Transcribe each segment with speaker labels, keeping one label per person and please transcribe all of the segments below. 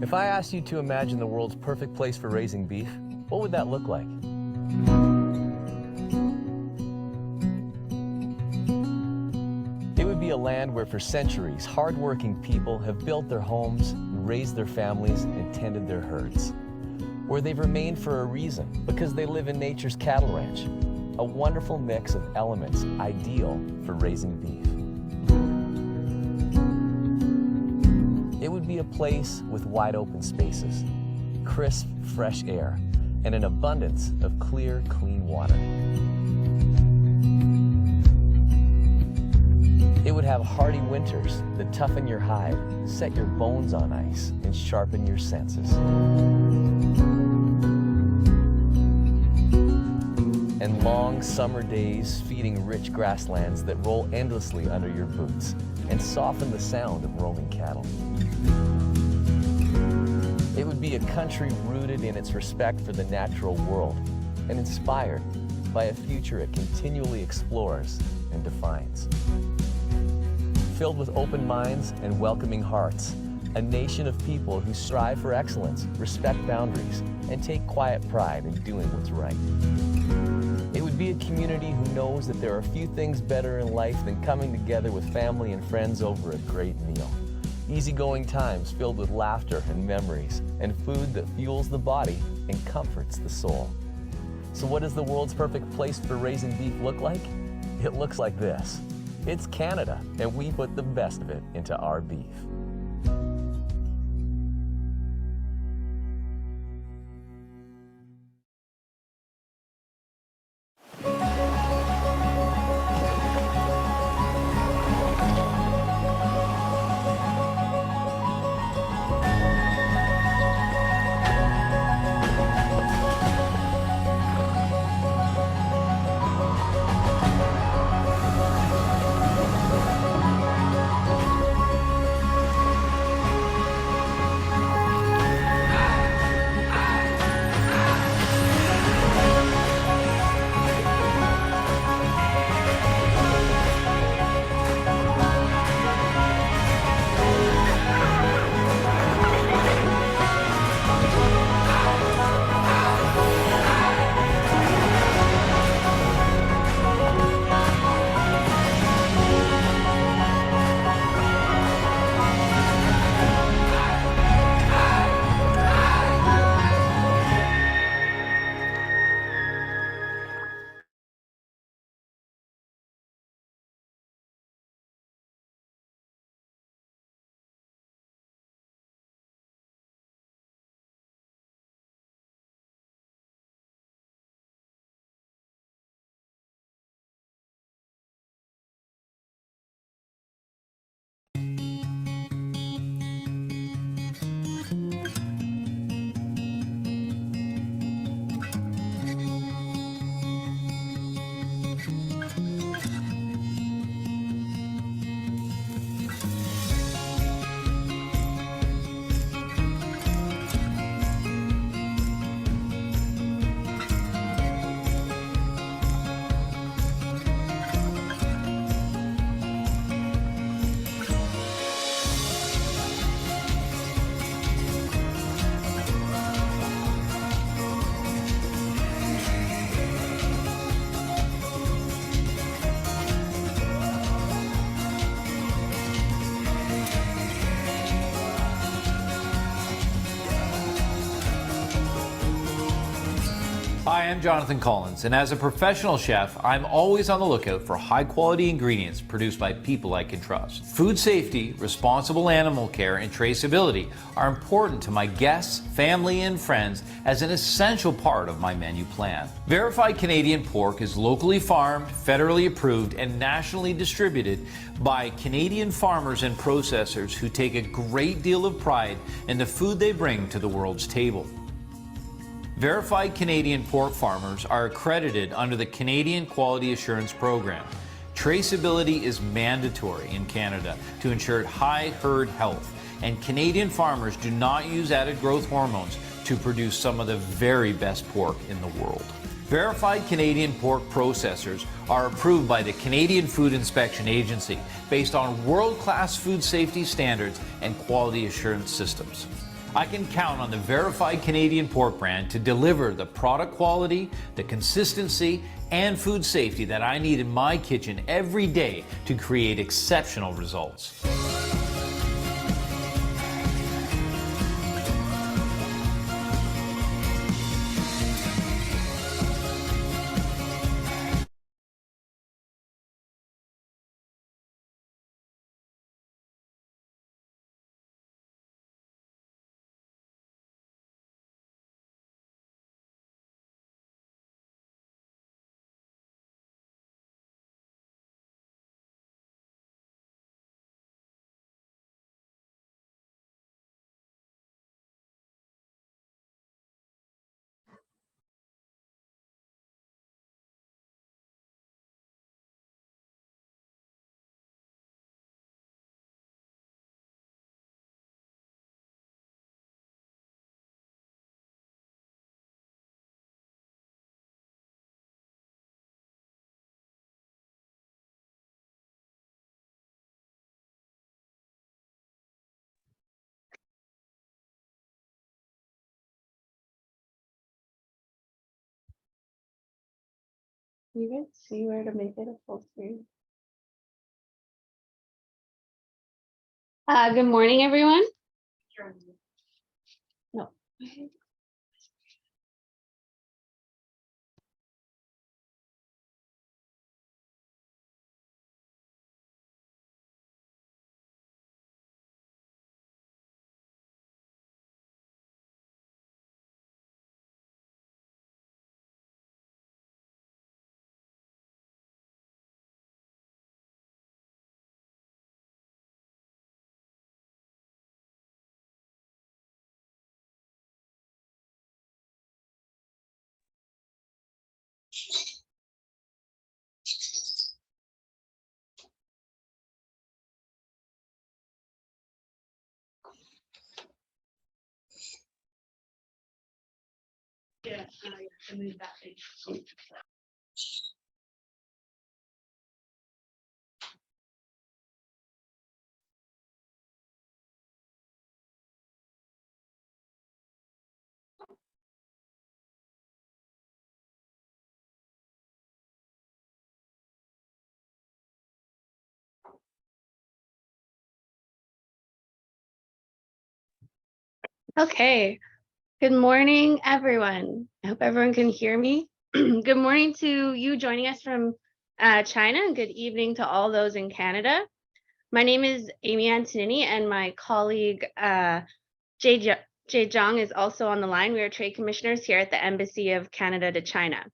Speaker 1: If I asked you to imagine the world's perfect place for raising beef, what would that look like? It would be a land where for centuries, hard-working people have built their homes, raised their families, and tended their herds. Where they've remained for a reason, because they live in nature's cattle ranch. A wonderful mix of elements ideal for raising beef. It would be a place with wide open spaces, crisp, fresh air, and an abundance of clear, clean water. It would have hardy winters that toughen your hide, set your bones on ice, and sharpen your senses. And long summer days feeding rich grasslands that roll endlessly under your boots and soften the sound of roaming cattle. It would be a country rooted in its respect for the natural world and inspired by a future it continually explores and defines. Filled with open minds and welcoming hearts, a nation of people who strive for excellence, respect boundaries, and take quiet pride in doing what's right. It would be a community who knows that there are few things better in life than coming together with family and friends over a great meal. Easygoing times filled with laughter and memories, and food that fuels the body and comforts the soul. So what does the world's perfect place for raising beef look like? It looks like this. It's Canada, and we put the best of it into our beef.
Speaker 2: Hi, I'm Jonathan Collins, and as a professional chef, I'm always on the lookout for high-quality ingredients produced by people I can trust. Food safety, responsible animal care, and traceability are important to my guests, family, and friends as an essential part of my menu plan. Verified Canadian Pork is locally farmed, federally approved, and nationally distributed by Canadian farmers and processors who take a great deal of pride in the food they bring to the world's table. Verified Canadian pork farmers are accredited under the Canadian Quality Assurance Program. Traceability is mandatory in Canada to ensure high herd health, and Canadian farmers do not use added growth hormones to produce some of the very best pork in the world. Verified Canadian pork processors are approved by the Canadian Food Inspection Agency based on world-class food safety standards and quality assurance systems. I can count on the verified Canadian pork brand to deliver the product quality, the consistency, and food safety that I need in my kitchen every day to create exceptional results.
Speaker 3: You can see where to make it a full screen. Good morning, everyone. No. Yeah, I moved that page. Okay. Good morning, everyone. I hope everyone can hear me. Good morning to you joining us from China, and good evening to all those in Canada. My name is Amy Antonini, and my colleague Jay Zhang is also on the line. We are trade commissioners here at the Embassy of Canada to China.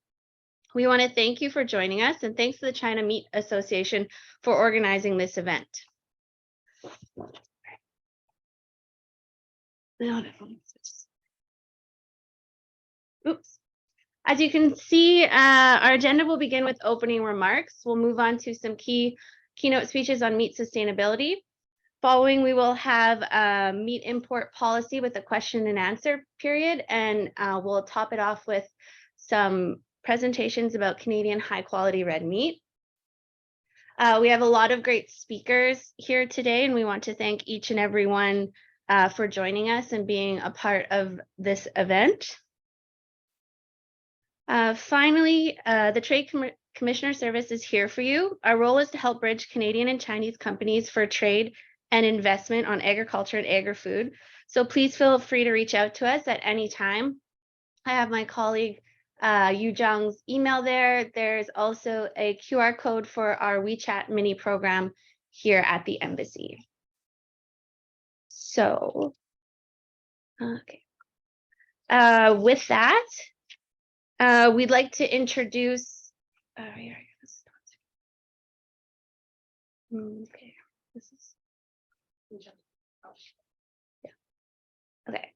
Speaker 3: We want to thank you for joining us, and thanks to the China Meat Association for organizing this event. Oops. As you can see, our agenda will begin with opening remarks. We'll move on to some keynote speeches on meat sustainability. Following, we will have a meat import policy with a question and answer period, and we'll top it off with some presentations about Canadian high quality red meat. We have a lot of great speakers here today, and we want to thank each and every one for joining us and being a part of this event. Finally, the Trade Commissioner Service is here for you. Our role is to help bridge Canadian and Chinese companies for trade and investment on agriculture and agri-food. So please feel free to reach out to us at any time. I have my colleague Yu Zhang's email there. There's also a QR code for our WeChat mini program here at the embassy. So, okay. With that, we'd like to introduce. Okay, this is. Yeah. Okay.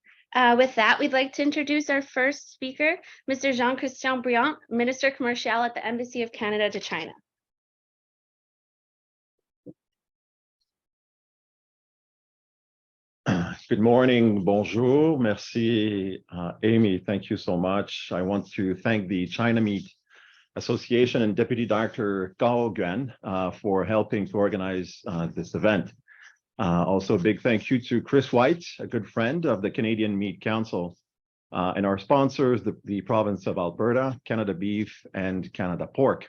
Speaker 3: With that, we'd like to introduce our first speaker, Mr. Jean-Christian Briand, Minister Commercial at the Embassy of Canada to China.
Speaker 4: Good morning, bonjour, merci, Amy, thank you so much. I want to thank the China Meat Association and Deputy Dr. Gao Guan for helping to organize this event. Also, a big thank you to Chris White, a good friend of the Canadian Meat Council, and our sponsors, the province of Alberta, Canada Beef, and Canada Pork.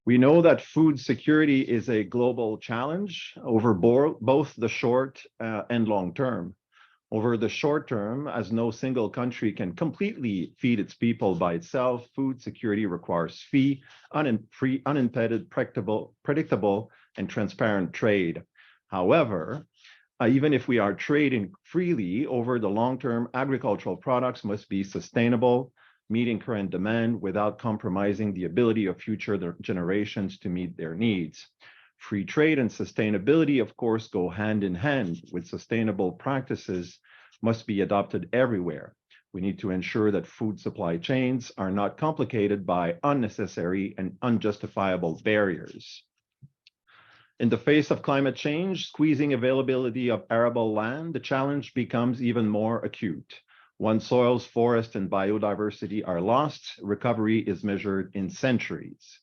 Speaker 4: We know that food security is a global challenge over both the short and long term. Over the short term, as no single country can completely feed its people by itself, food security requires free, unimpeded, predictable, and transparent trade. However, even if we are trading freely over the long term, agricultural products must be sustainable, meeting current demand without compromising the ability of future generations to meet their needs. Free trade and sustainability, of course, go hand in hand with sustainable practices must be adopted everywhere. We need to ensure that food supply chains are not complicated by unnecessary and unjustifiable barriers. In the face of climate change, squeezing availability of arable land, the challenge becomes even more acute. Once soils, forests, and biodiversity are lost, recovery is measured in centuries.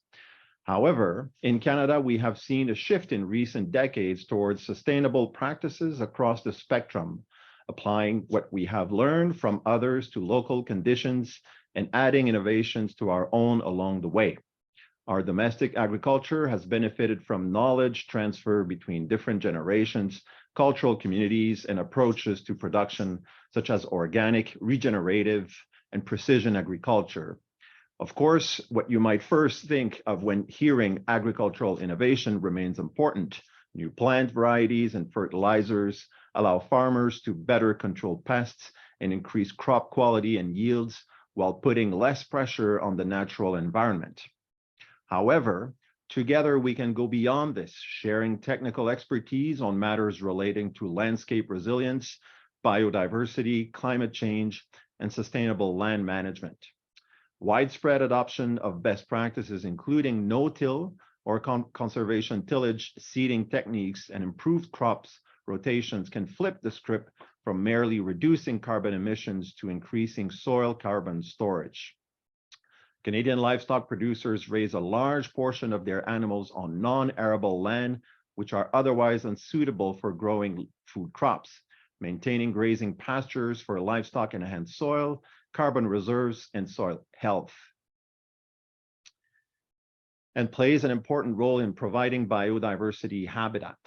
Speaker 4: However, in Canada, we have seen a shift in recent decades towards sustainable practices across the spectrum, applying what we have learned from others to local conditions and adding innovations to our own along the way. Our domestic agriculture has benefited from knowledge transfer between different generations, cultural communities, and approaches to production, such as organic, regenerative, and precision agriculture. Of course, what you might first think of when hearing agricultural innovation remains important. New plant varieties and fertilizers allow farmers to better control pests and increase crop quality and yields while putting less pressure on the natural environment. However, together we can go beyond this, sharing technical expertise on matters relating to landscape resilience, biodiversity, climate change, and sustainable land management. Widespread adoption of best practices, including no-till or conservation tillage, seeding techniques, and improved crops rotations can flip the script from merely reducing carbon emissions to increasing soil carbon storage. Canadian livestock producers raise a large portion of their animals on non-arable land, which are otherwise unsuitable for growing food crops. Maintaining grazing pastures for livestock enhance soil, carbon reserves, and soil health, and plays an important role in providing biodiversity habitat.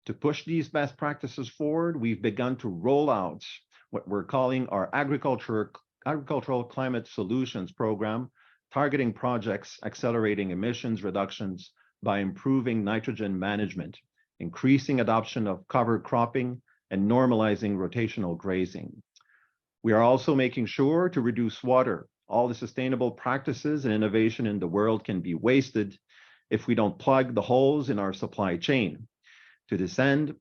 Speaker 4: To push these best practices forward, we've begun to roll out what we're calling our Agricultural Climate Solutions Program, targeting projects accelerating emissions reductions by improving nitrogen management, increasing adoption of cover cropping, and normalizing rotational grazing. We are also making sure to reduce water. All the sustainable practices and innovation in the world can be wasted if we don't plug the holes in our supply chain. To this end,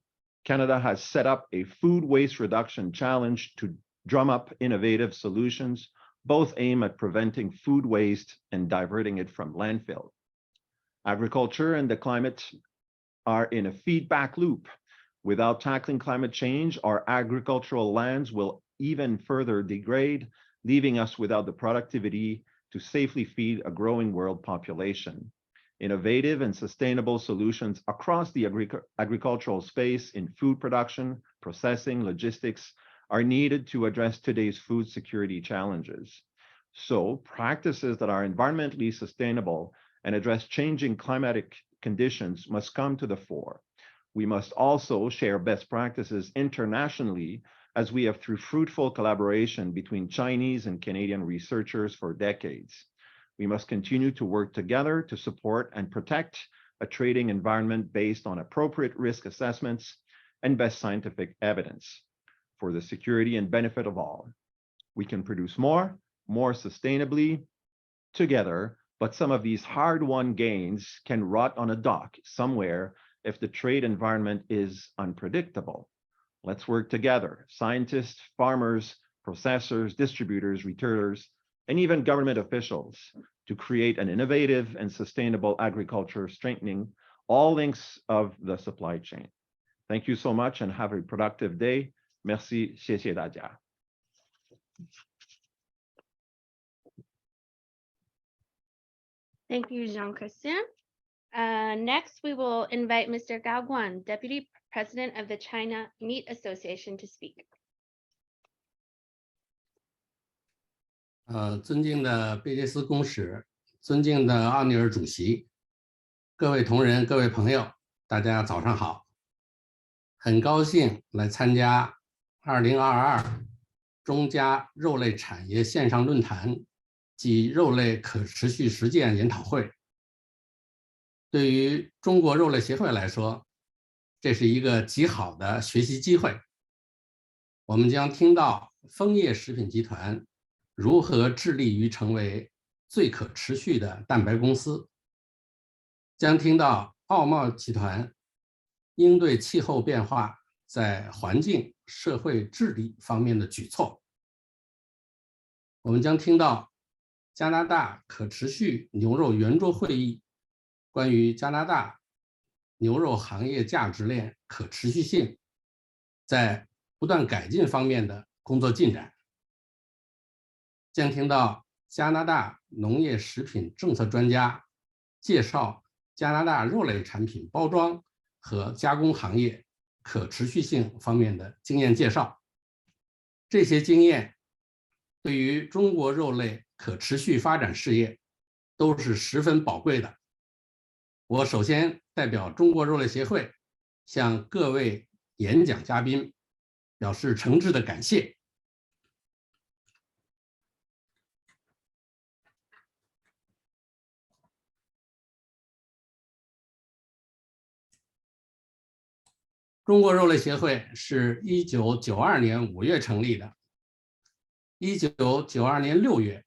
Speaker 4: Canada has set up a food waste reduction challenge to drum up innovative solutions, both aimed at preventing food waste and diverting it from landfill. Agriculture and the climate are in a feedback loop. Without tackling climate change, our agricultural lands will even further degrade, leaving us without the productivity to safely feed a growing world population. Innovative and sustainable solutions across the agricultural space in food production, processing, logistics are needed to address today's food security challenges. So, practices that are environmentally sustainable and address changing climatic conditions must come to the fore. We must also share best practices internationally, as we have through fruitful collaboration between Chinese and Canadian researchers for decades. We must continue to work together to support and protect a trading environment based on appropriate risk assessments and best scientific evidence for the security and benefit of all. We can produce more sustainably together, but some of these hard-won gains can rot on a dock somewhere if the trade environment is unpredictable. Let's work together, scientists, farmers, processors, distributors, retailers, and even government officials, to create an innovative and sustainable agriculture, strengthening all links of the supply chain. Thank you so much and have a productive day. Merci, 谢谢大家.
Speaker 3: Thank you, Jean-Christian. Next, we will invite Mr. Gao Guan, Deputy President of the China Meat Association, to speak.
Speaker 5: 尊敬的贝杰斯公使，尊敬的奥尼尔主席，各位同仁、各位朋友，大家早上好！很高兴来参加2022中加肉类产业线上论坛及肉类可持续实践研讨会。对于中国肉类协会来说，这是一个极好的学习机会。我们将听到枫叶食品集团如何致力于成为最可持续的蛋白公司，将听到奥贸集团应对气候变化在环境、社会治理方面的举措。我们将听到加拿大可持续牛肉圆桌会议关于加拿大牛肉行业价值链可持续性在不断改进方面的工作进展。将听到加拿大农业食品政策专家介绍加拿大肉类产品包装和加工行业可持续性方面的经验介绍。这些经验对于中国肉类可持续发展事业都是十分宝贵的。我首先代表中国肉类协会向各位演讲嘉宾表示诚挚的感谢。中国肉类协会是1992年5月成立的。1992年6月，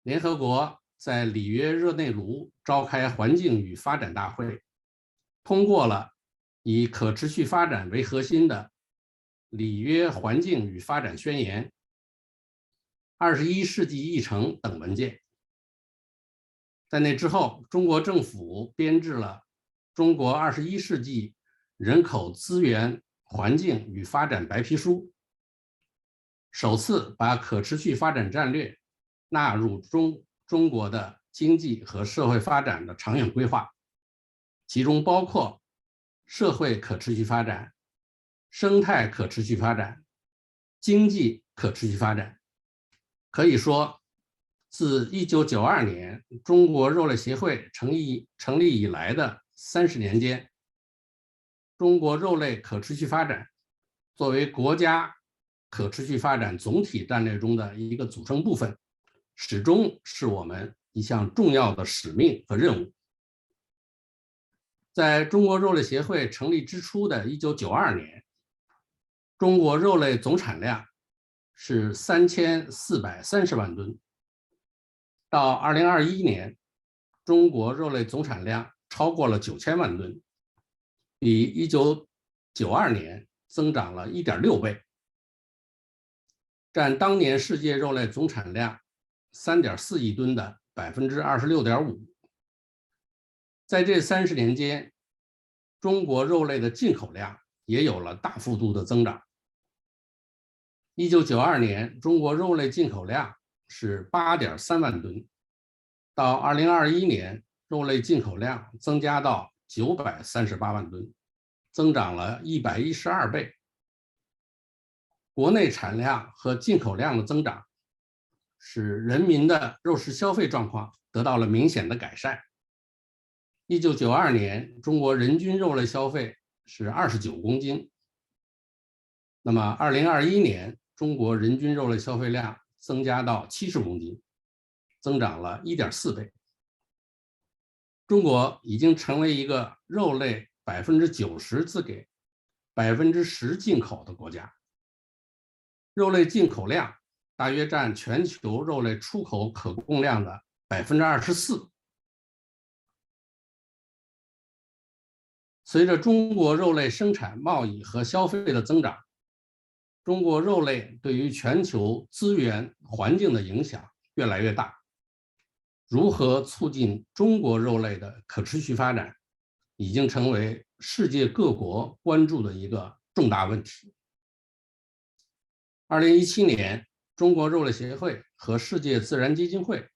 Speaker 5: 联合国在里约热内卢召开环境与发展大会，通过了以可持续发展为核心的里约环境与发展宣言、21世纪议程等文件。在那之后，中国政府编制了中国21世纪人口资源环境与发展白皮书，首次把可持续发展战略纳入中国的经济和社会发展的长远规划，其中包括社会可持续发展、生态可持续发展、经济可持续发展。可以说，自1992年中国肉类协会成立以来的30年间，中国肉类可持续发展作为国家可持续发展总体战略中的一个组成部分，始终是我们一项重要的使命和任务。在中国肉类协会成立之初的1992年，中国肉类总产量是3430万吨。到2021年，中国肉类总产量超过了9000万吨，比1992年增长了1.6倍，占当年世界肉类总产量3.4亿吨的26.5%。在这30年间，中国肉类的进口量也有了大幅度的增长。1992年，中国肉类进口量是8.3万吨，到2021年，肉类进口量增加到938万吨，增长了112倍。国内产量和进口量的增长，使人民的肉食消费状况得到了明显的改善。1992年，中国人均肉类消费是29公斤，那么2021年，中国人均肉类消费量增加到70公斤，增长了1.4倍。中国已经成为一个肉类90%自给、10%进口的国家。肉类进口量大约占全球肉类出口可供量的24%。随着中国肉类生产、贸易和消费的增长，中国肉类对于全球资源环境的影响越来越大。如何促进中国肉类的可持续发展，已经成为世界各国关注的一个重大问题。2017年，中国肉类协会和世界自然基金会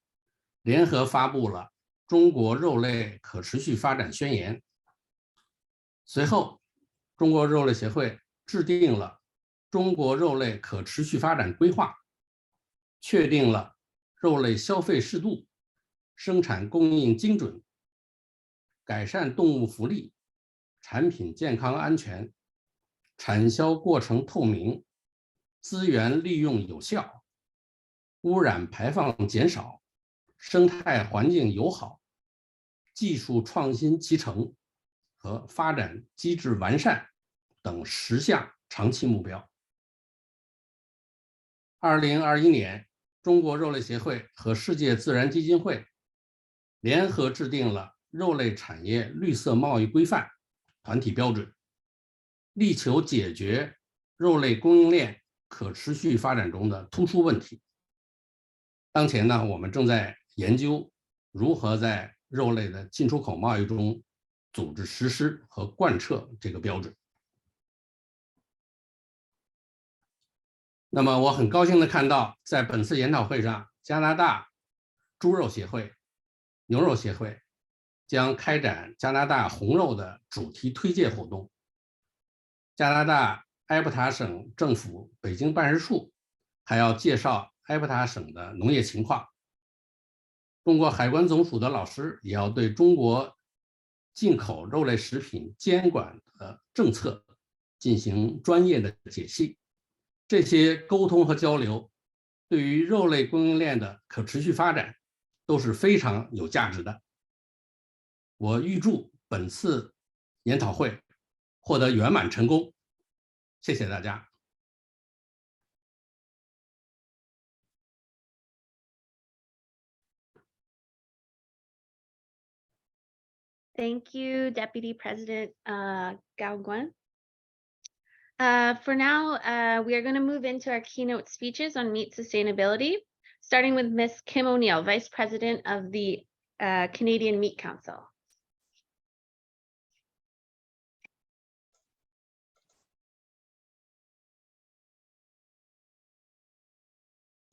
Speaker 5: 联合发布了《中国肉类可持续发展宣言》。随后，中国肉类协会制定了中国肉类可持续发展规划，确定了肉类消费适度、生产供应精准、改善动物福利、产品健康安全、产销过程透明、资源利用有效、污染排放减少、生态环境友好、技术创新集成和发展机制完善等10项长期目标。2021年，中国肉类协会和世界自然基金会联合制定了肉类产业绿色贸易规范团体标准，力求解决肉类供应链可持续发展中的突出问题。当前呢，我们正在研究如何在肉类的进出口贸易中组织实施和贯彻这个标准。那么我很高兴地看到，在本次研讨会上，加拿大猪肉协会、牛肉协会将开展加拿大红肉的主题推介活动。加拿大埃伯塔省政府北京办事处还要介绍埃伯塔省的农业情况。中国海关总署的老师也要对中国进口肉类食品监管的政策进行专业的解析。这些沟通和交流对于肉类供应链的可持续发展都是非常有价值的。我预祝本次研讨会获得圆满成功，谢谢大家。
Speaker 3: Thank you, Deputy President Gao Guan. For now, we are going to move into our keynote speeches on meat sustainability, starting with Ms. Kim O'Neill, Vice President of the Canadian Meat Council.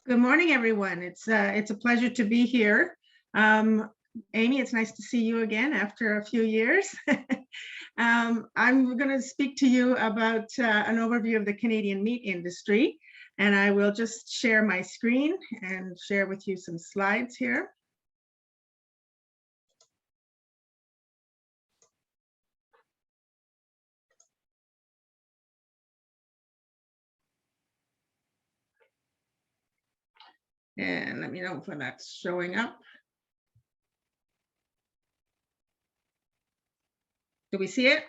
Speaker 6: Good morning, everyone. It's a pleasure to be here. Amy, it's nice to see you again after a few years. I'm going to speak to you about an overview of the Canadian meat industry, and I will just share my screen and share with you some slides here. And let me know when that's showing up. Do we see it?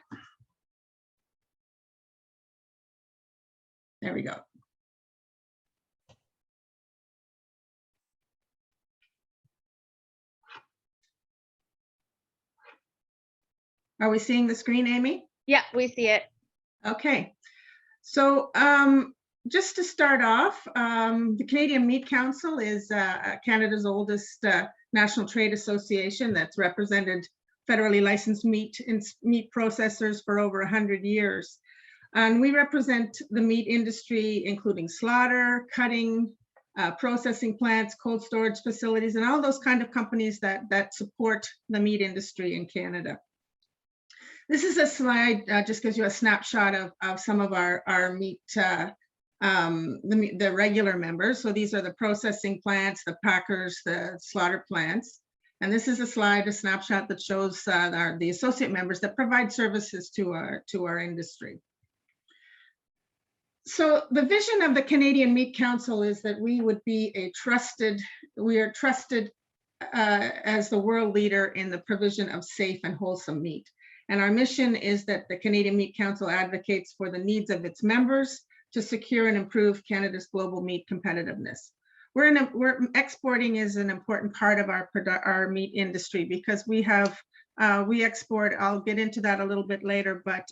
Speaker 6: There we go. Are we seeing the screen, Amy?
Speaker 3: Yeah, we see it.
Speaker 6: Okay. So just to start off, the Canadian Meat Council is Canada's oldest national trade association that's represented federally licensed meat processors for over 100 years. And we represent the meat industry, including slaughter, cutting, processing plants, cold storage facilities, and all those kind of companies that support the meat industry in Canada. This is a slide just gives you a snapshot of some of our meat, the regular members. So these are the processing plants, the packers, the slaughter plants. And this is a slide, a snapshot that shows the associate members that provide services to our industry. So the vision of the Canadian Meat Council is that we would be we are trusted as the world leader in the provision of safe and wholesome meat. And our mission is that the Canadian Meat Council advocates for the needs of its members to secure and improve Canada's global meat competitiveness. Exporting is an important part of our meat industry because we export, I'll get into that a little bit later, but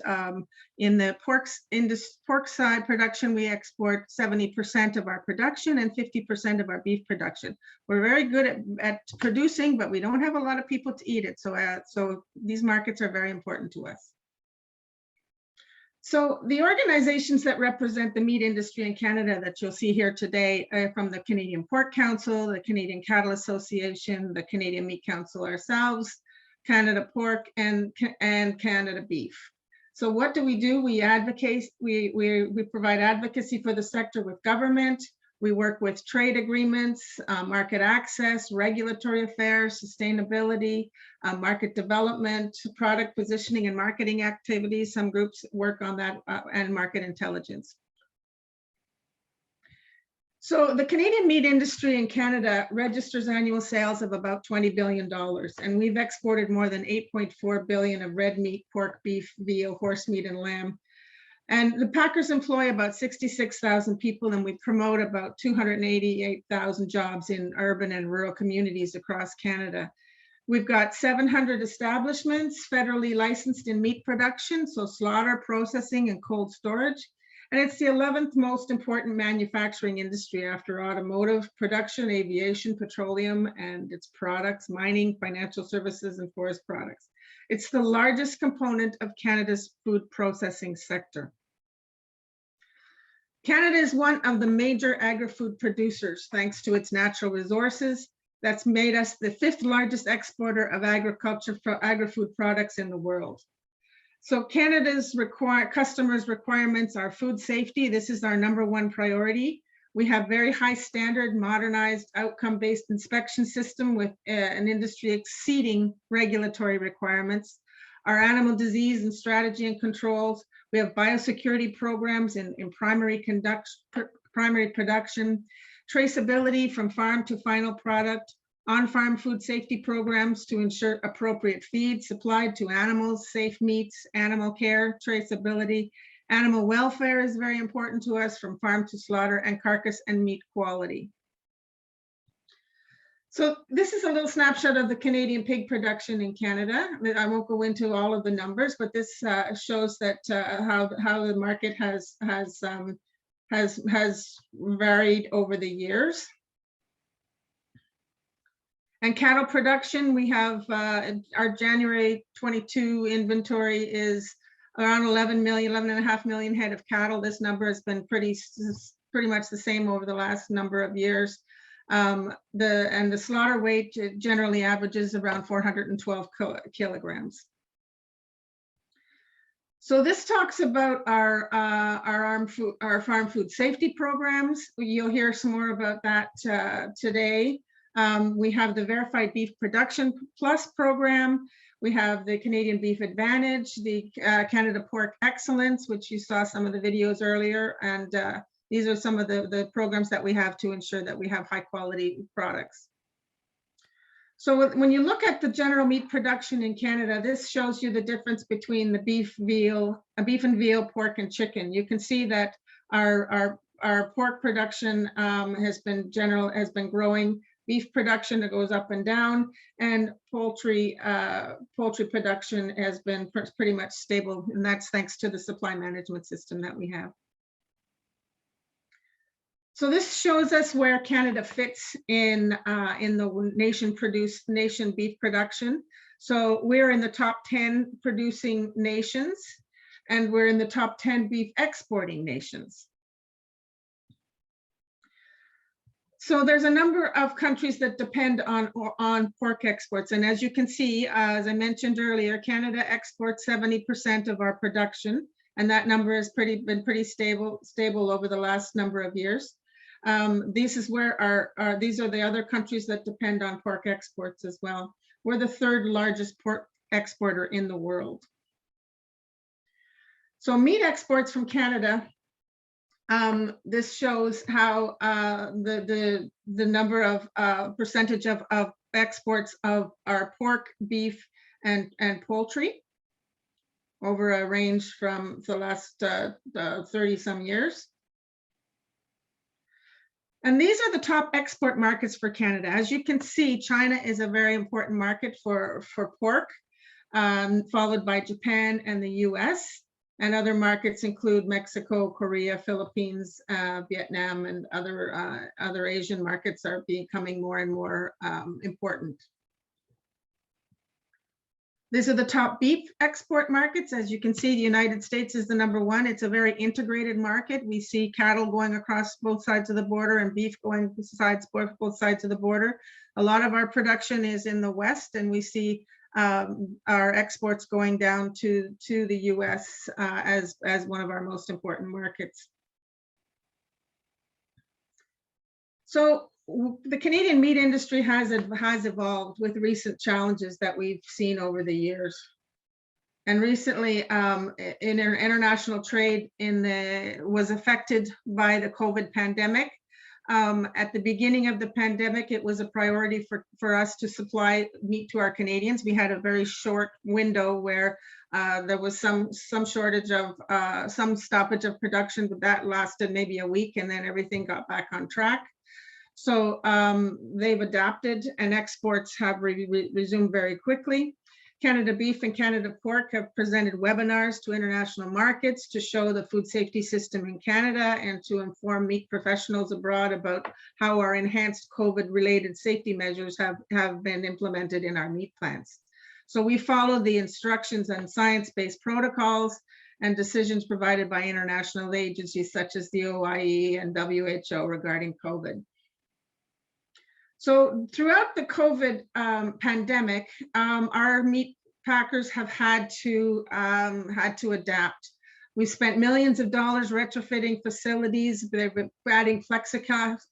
Speaker 6: in the pork side production, we export 70% of our production and 50% of our beef production. We're very good at producing, but we don't have a lot of people to eat it. So these markets are very important to us. So the organizations that represent the meat industry in Canada that you'll see here today are from the Canadian Pork Council, the Canadian Cattle Association, the Canadian Meat Council ourselves, Canada Pork, and Canada Beef. So what do? We advocate, we provide advocacy for the sector with government. We work with trade agreements, market access, regulatory affairs, sustainability, market development, product positioning and marketing activities. Some groups work on that, and market intelligence. So the Canadian meat industry in Canada registers annual sales of about $20 billion, and we've exported more than 8.4 billion of red meat, pork, beef, veal, horse meat, and lamb. And the packers employ about 66,000 people, and we promote about 288,000 jobs in urban and rural communities across Canada. We've got 700 establishments federally licensed in meat production, so slaughter, processing, and cold storage. And it's the 11th most important manufacturing industry after automotive production, aviation, petroleum, and its products, mining, financial services, and forest products. It's the largest component of Canada's food processing sector. Canada is one of the major agri-food producers, thanks to its natural resources. That's made us the 5th largest exporter of agri-food products in the world. So Canada's customers' requirements are food safety. This is our #1 priority. We have very high standard, modernized, outcome-based inspection system with an industry exceeding regulatory requirements. Our animal disease and strategy and controls. We have biosecurity programs in primary production, traceability from farm to final product, on-farm food safety programs to ensure appropriate feed supplied to animals, safe meats, animal care, traceability. Animal welfare is very important to us, from farm to slaughter, and carcass and meat quality. So this is a little snapshot of the Canadian pig production in Canada. I won't go into all of the numbers, but this shows that how the market has varied over the years. And cattle production, we have our January 22 inventory is around 11.5 million head of cattle. This number has been pretty much the same over the last number of years. The slaughter weight generally averages around 412 kilograms. So this talks about our farm food safety programs. You'll hear some more about that today. We have the Verified Beef Production Plus program. We have the Canadian Beef Advantage, the Canada Pork Excellence, which you saw some of the videos earlier. And these are some of the programs that we have to ensure that we have high quality products. So when you look at the general meat production in Canada, this shows you the difference between the beef and veal, pork, and chicken. You can see that our pork production has been growing. Beef production, it goes up and down, and poultry production has been pretty much stable, and that's thanks to the supply management system that we have. So this shows us where Canada fits in the nation beef production. So we're in the top 10 producing nations, and we're in the top 10 beef exporting nations. So there's a number of countries that depend on pork exports. And as you can see, as I mentioned earlier, Canada exports 70% of our production, and that number has been pretty stable over the last number of years. These are the other countries that depend on pork exports as well. We're the 3rd largest pork exporter in the world. So meat exports from Canada. This shows how the number of percentage of exports of our pork, beef, and poultry over a range from the last 30 some years. And these are the top export markets for Canada. As you can see, China is a very important market for pork, followed by Japan and the US. And other markets include Mexico, Korea, Philippines, Vietnam, and other Asian markets are becoming more and more important. These are the top beef export markets. As you can see, the United States is the #1. It's a very integrated market. We see cattle going across both sides of the border and beef going both sides of the border. A lot of our production is in the West, and we see our exports going down to the US as one of our most important markets. So the Canadian meat industry has evolved with recent challenges that we've seen over the years. And recently, in international trade was affected by the COVID pandemic. At the beginning of the pandemic, it was a priority for us to supply meat to our Canadians. We had a very short window where there was some shortage of some stoppage of production, but that lasted maybe a week, and then everything got back on track. So they've adapted, and exports have resumed very quickly. Canada Beef and Canada Pork have presented webinars to international markets to show the food safety system in Canada and to inform meat professionals abroad about how our enhanced COVID-related safety measures have been implemented in our meat plants. So we follow the instructions on science-based protocols and decisions provided by international agencies such as the OIE and WHO regarding COVID. So throughout the COVID pandemic, our meat packers have had to adapt. We spent millions of dollars retrofitting facilities. They've been adding plexiglass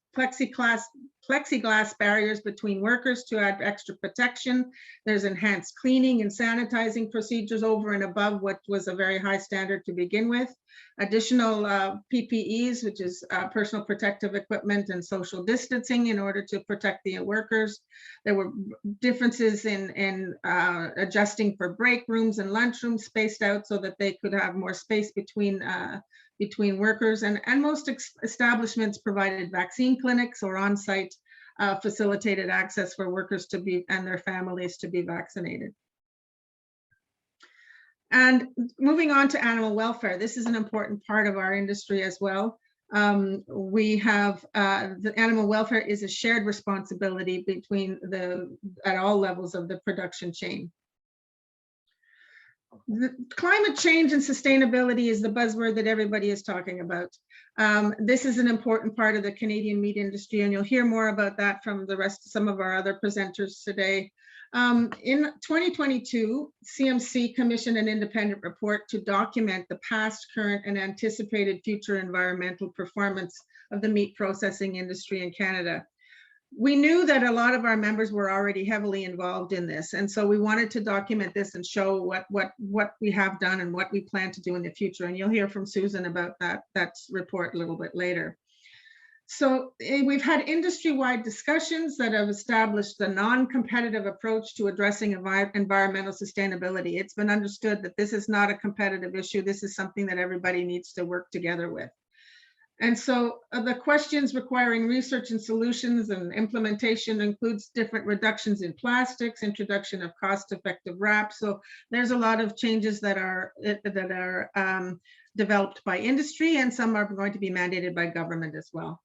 Speaker 6: barriers between workers to add extra protection. There's enhanced cleaning and sanitizing procedures over and above what was a very high standard to begin with. Additional PPEs, which is personal protective equipment, and social distancing in order to protect the workers. There were differences in adjusting for break rooms and lunchrooms spaced out so that they could have more space between workers, and most establishments provided vaccine clinics or on-site facilitated access for workers and their families to be vaccinated. And moving on to animal welfare, this is an important part of our industry as well. We have the animal welfare is a shared responsibility at all levels of the production chain. The climate change and sustainability is the buzzword that everybody is talking about. This is an important part of the Canadian meat industry, and you'll hear more about that from some of our other presenters today. In 2022, CMC commissioned an independent report to document the past, current, and anticipated future environmental performance of the meat processing industry in Canada. We knew that a lot of our members were already heavily involved in this, and so we wanted to document this and show what we have done and what we plan to do in the future. And you'll hear from Susan about that report a little bit later. So we've had industry-wide discussions that have established the non-competitive approach to addressing environmental sustainability. It's been understood that this is not a competitive issue. This is something that everybody needs to work together with. And so the questions requiring research and solutions and implementation includes different reductions in plastics, introduction of cost-effective wraps. So there's a lot of changes that are developed by industry, and some are going to be mandated by government as well.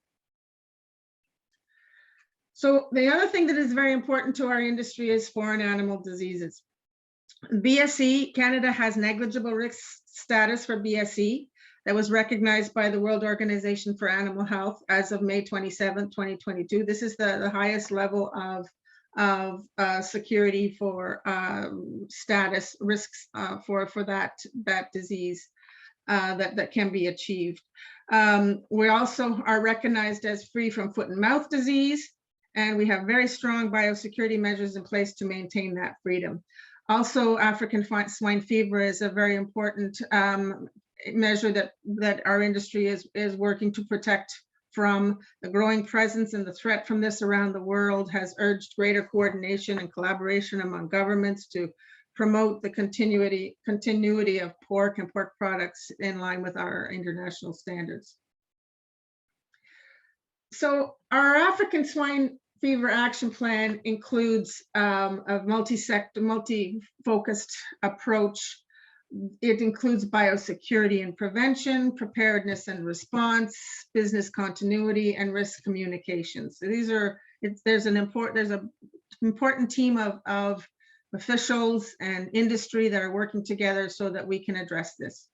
Speaker 6: So the other thing that is very important to our industry is foreign animal diseases. BSE, Canada has negligible risk status for BSE that was recognized by the World Organization for Animal Health as of May 27, 2022. This is the highest level of security for status risks for that disease that can be achieved. We also are recognized as free from foot and mouth disease, and we have very strong biosecurity measures in place to maintain that freedom. Also, African swine fever is a very important measure that our industry is working to protect from. The growing presence and the threat from this around the world has urged greater coordination and collaboration among governments to promote the continuity of pork and pork products in line with our international standards. So our African swine fever action plan includes a multi-focused approach. It includes biosecurity and prevention, preparedness and response, business continuity, and risk communications. So there's an important team of officials and industry that are working together so that we can address this.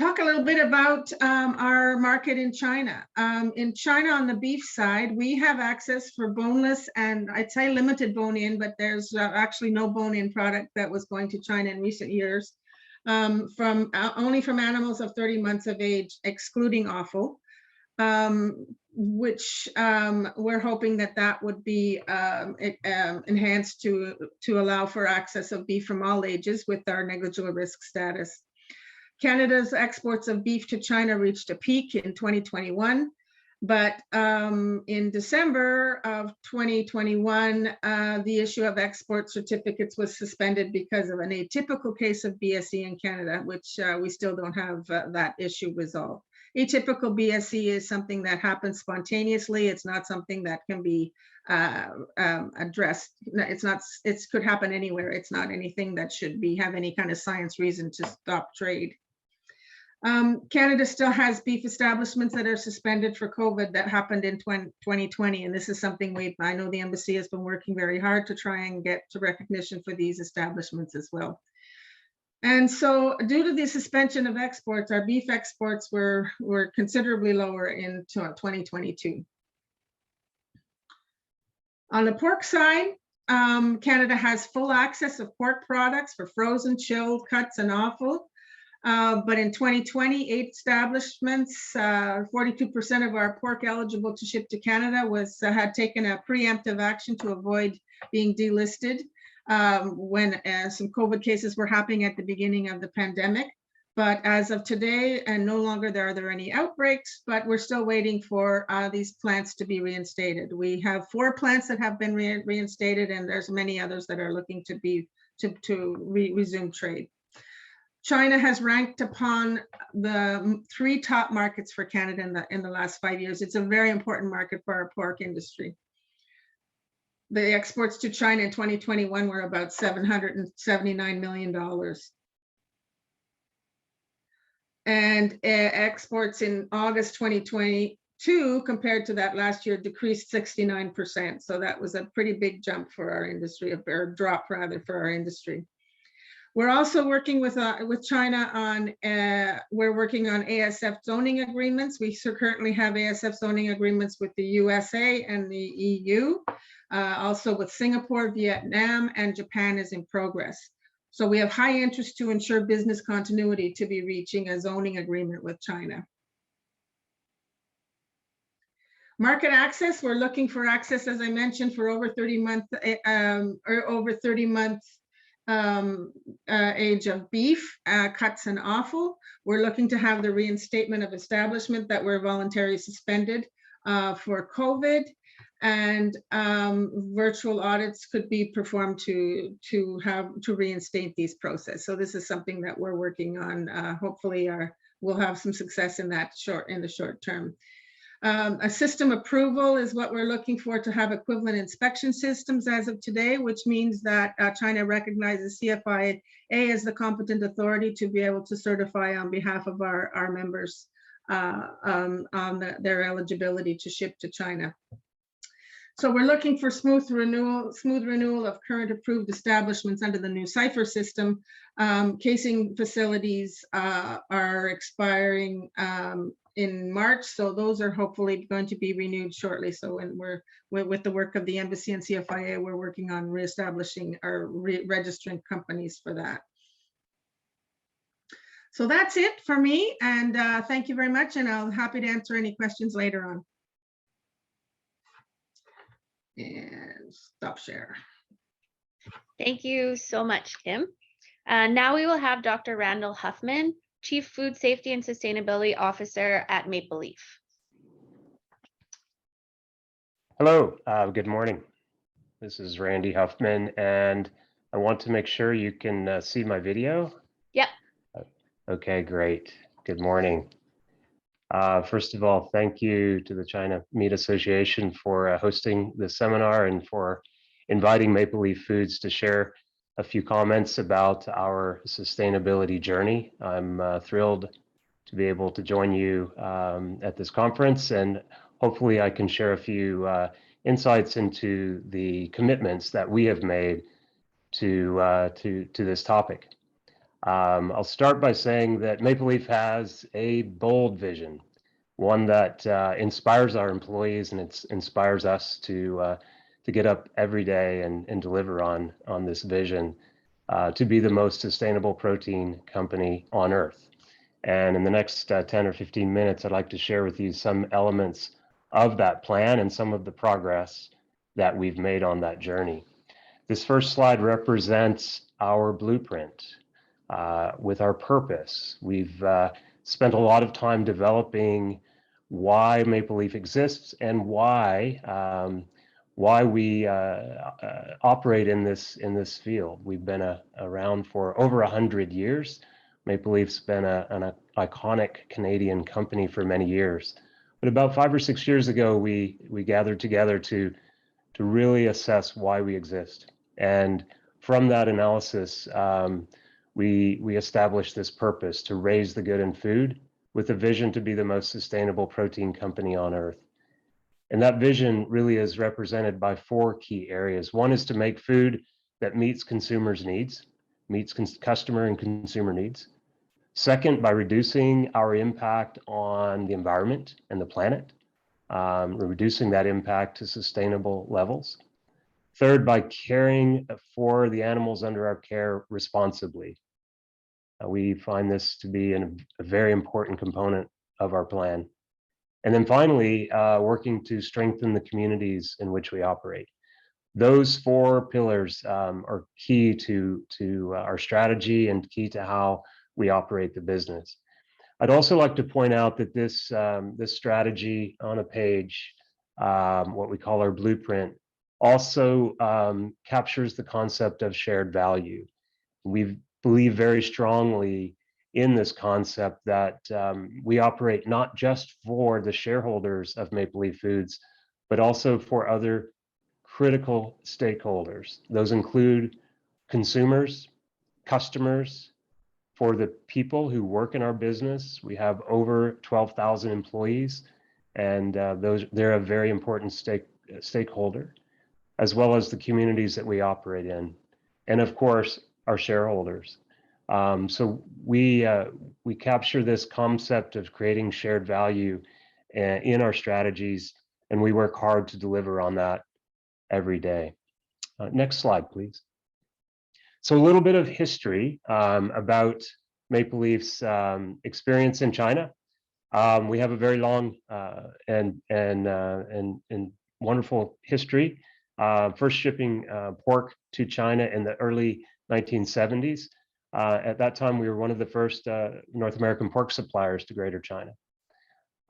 Speaker 6: talk a little bit about our market in China. In China, on the beef side, we have access for boneless and I'd say limited bone-in, but there's actually no bone-in product that was going to China in recent years, from only from animals of 30 months of age, excluding offal, which we're hoping that that would be enhanced to allow for access of beef from all ages with our negligible risk status. Canada's exports of beef to China reached a peak in 2021, but in December of 2021, the issue of export certificates was suspended because of an atypical case of BSE in Canada, which we still don't have that issue resolved. Atypical BSE is something that happens spontaneously. It's not something that can be addressed. It could happen anywhere. It's not anything that should have any kind of science reason to stop trade. Canada still has beef establishments that are suspended for COVID that happened in 2020. And this is something I know the embassy has been working very hard to try and get to recognition for these establishments as well. And so due to the suspension of exports, our beef exports were considerably lower in 2022. On the pork side, Canada has full access of pork products for frozen, chilled, cuts, and offal. But in 2020, 8 establishments, 42% of our pork eligible to ship to Canada had taken a preemptive action to avoid being delisted when some COVID cases were happening at the beginning of the pandemic. But as of today, and no longer are there any outbreaks, but we're still waiting for these plants to be reinstated. We have 4 plants that have been reinstated, and there's many others that are looking to resume trade. China has ranked upon the 3 top markets for Canada in the last 5 years. It's a very important market for our pork industry. The exports to China in 2021 were about $779 million. And exports in August 2022 compared to that last year decreased 69%. So that was a pretty big jump for our industry, or drop rather for our industry. We're also working with China on, we're working on ASF zoning agreements. We currently have ASF zoning agreements with the USA and the EU, also with Singapore, Vietnam, and Japan is in progress. So we have high interest to ensure business continuity to be reaching a zoning agreement with China. Market access, we're looking for access, as I mentioned, for over 30 months age of beef, cuts, and offal. We're looking to have the reinstatement of establishment that were voluntarily suspended for COVID, and virtual audits could be performed to reinstate these processes. So this is something that we're working on. Hopefully, we'll have some success in that in the short term. A system approval is what we're looking for to have equivalent inspection systems as of today, which means that China recognizes CFIA as the competent authority to be able to certify on behalf of our members on their eligibility to ship to China. So we're looking for smooth renewal of current approved establishments under the new CIFER system. Casing facilities are expiring in March, so those are hopefully going to be renewed shortly. So when we're with the work of the embassy and CFIA, we're working on reestablishing or registering companies for that. So that's it for me, and thank you very much, and I'm happy to answer any questions later on. And stop share.
Speaker 3: Thank you so much, Kim. Now we will have Dr. Randall Huffman, Chief Food Safety and Sustainability Officer at Maple Leaf.
Speaker 7: Hello, good morning. This is Randy Huffman, and I want to make sure you can see my video.
Speaker 3: Yep.
Speaker 7: Okay, great. Good morning. First of all, thank you to the China Meat Association for hosting this seminar and for inviting Maple Leaf Foods to share a few comments about our sustainability journey. I'm thrilled to be able to join you at this conference, and hopefully I can share a few insights into the commitments that we have made to this topic. I'll start by saying that Maple Leaf has a bold vision, one that inspires our employees and it inspires us to get up every day and deliver on this vision to be the most sustainable protein company on Earth. And in the next 10 or 15 minutes, I'd like to share with you some elements of that plan and some of the progress that we've made on that journey. This first slide represents our blueprint with our purpose. We've spent a lot of time developing why Maple Leaf exists and why we operate in this field. We've been around for over 100 years. Maple Leaf's been an iconic Canadian company for many years. But about 5 or 6 years ago, we gathered together to really assess why we exist. And from that analysis, we established this purpose to raise the good in food with a vision to be the most sustainable protein company on Earth. And that vision really is represented by 4 key areas. One is to make food that meets consumers' needs, meets customer and consumer needs. Second, by reducing our impact on the environment and the planet, reducing that impact to sustainable levels. Third, by caring for the animals under our care responsibly. We find this to be a very important component of our plan. And then finally, working to strengthen the communities in which we operate. Those 4 pillars are key to our strategy and key to how we operate the business. I'd also like to point out that this strategy on a page, what we call our blueprint, also captures the concept of shared value. We believe very strongly in this concept that we operate not just for the shareholders of Maple Leaf Foods, but also for other critical stakeholders. Those include consumers, customers, for the people who work in our business. We have over 12,000 employees, and they're a very important stakeholder, as well as the communities that we operate in, and of course, our shareholders. So we capture this concept of creating shared value in our strategies, and we work hard to deliver on that every day. Next slide, please. So a little bit of history about Maple Leaf's experience in China. We have a very long and wonderful history. First shipping pork to China in the early 1970s. At that time, we were one of the first North American pork suppliers to Greater China.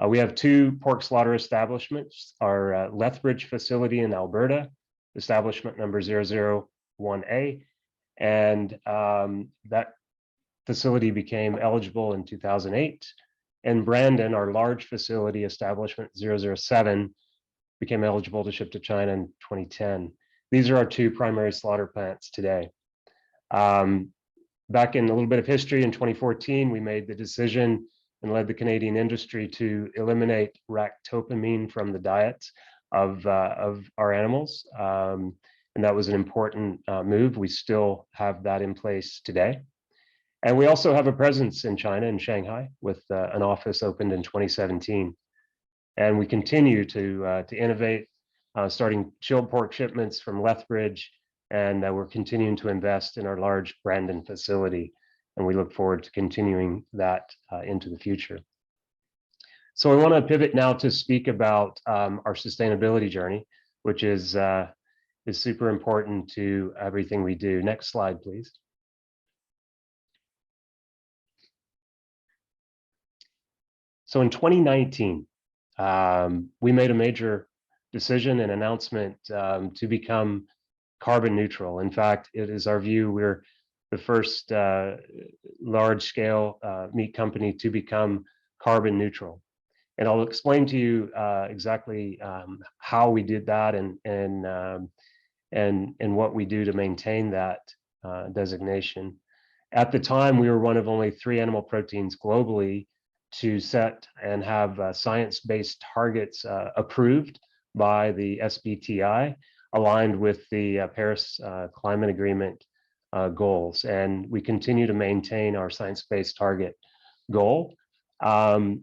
Speaker 7: We have 2 pork slaughter establishments, our Lethbridge facility in Alberta, establishment number 001A, and that facility became eligible in 2008. And Brandon, our large facility, establishment 007, became eligible to ship to China in 2010. These are our 2 primary slaughter plants today. Back in a little bit of history, in 2014, we made the decision and led the Canadian industry to eliminate ractopamine from the diets of our animals. And that was an important move. We still have that in place today. And we also have a presence in China, in Shanghai, with an office opened in 2017. And we continue to innovate, starting chilled pork shipments from Lethbridge, and we're continuing to invest in our large Brandon facility. And we look forward to continuing that into the future. So I want to pivot now to speak about our sustainability journey, which is super important to everything we do. Next slide, please. So in 2019, we made a major decision and announcement to become carbon neutral. In fact, it is our view we're the first large-scale meat company to become carbon neutral. And I'll explain to you exactly how we did that and what we do to maintain that designation. At the time, we were one of only 3 animal proteins globally to set and have science-based targets approved by the SBTi, aligned with the Paris Climate Agreement goals. And we continue to maintain our science-based target goal. And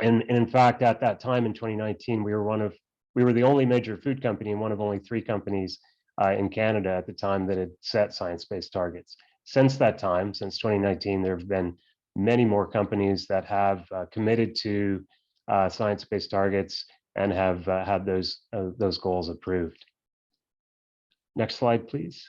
Speaker 7: in fact, at that time in 2019, we were the only major food company and one of only 3 companies in Canada at the time that had set science-based targets. Since that time, since 2019, there have been many more companies that have committed to science-based targets and have had those goals approved. Next slide, please.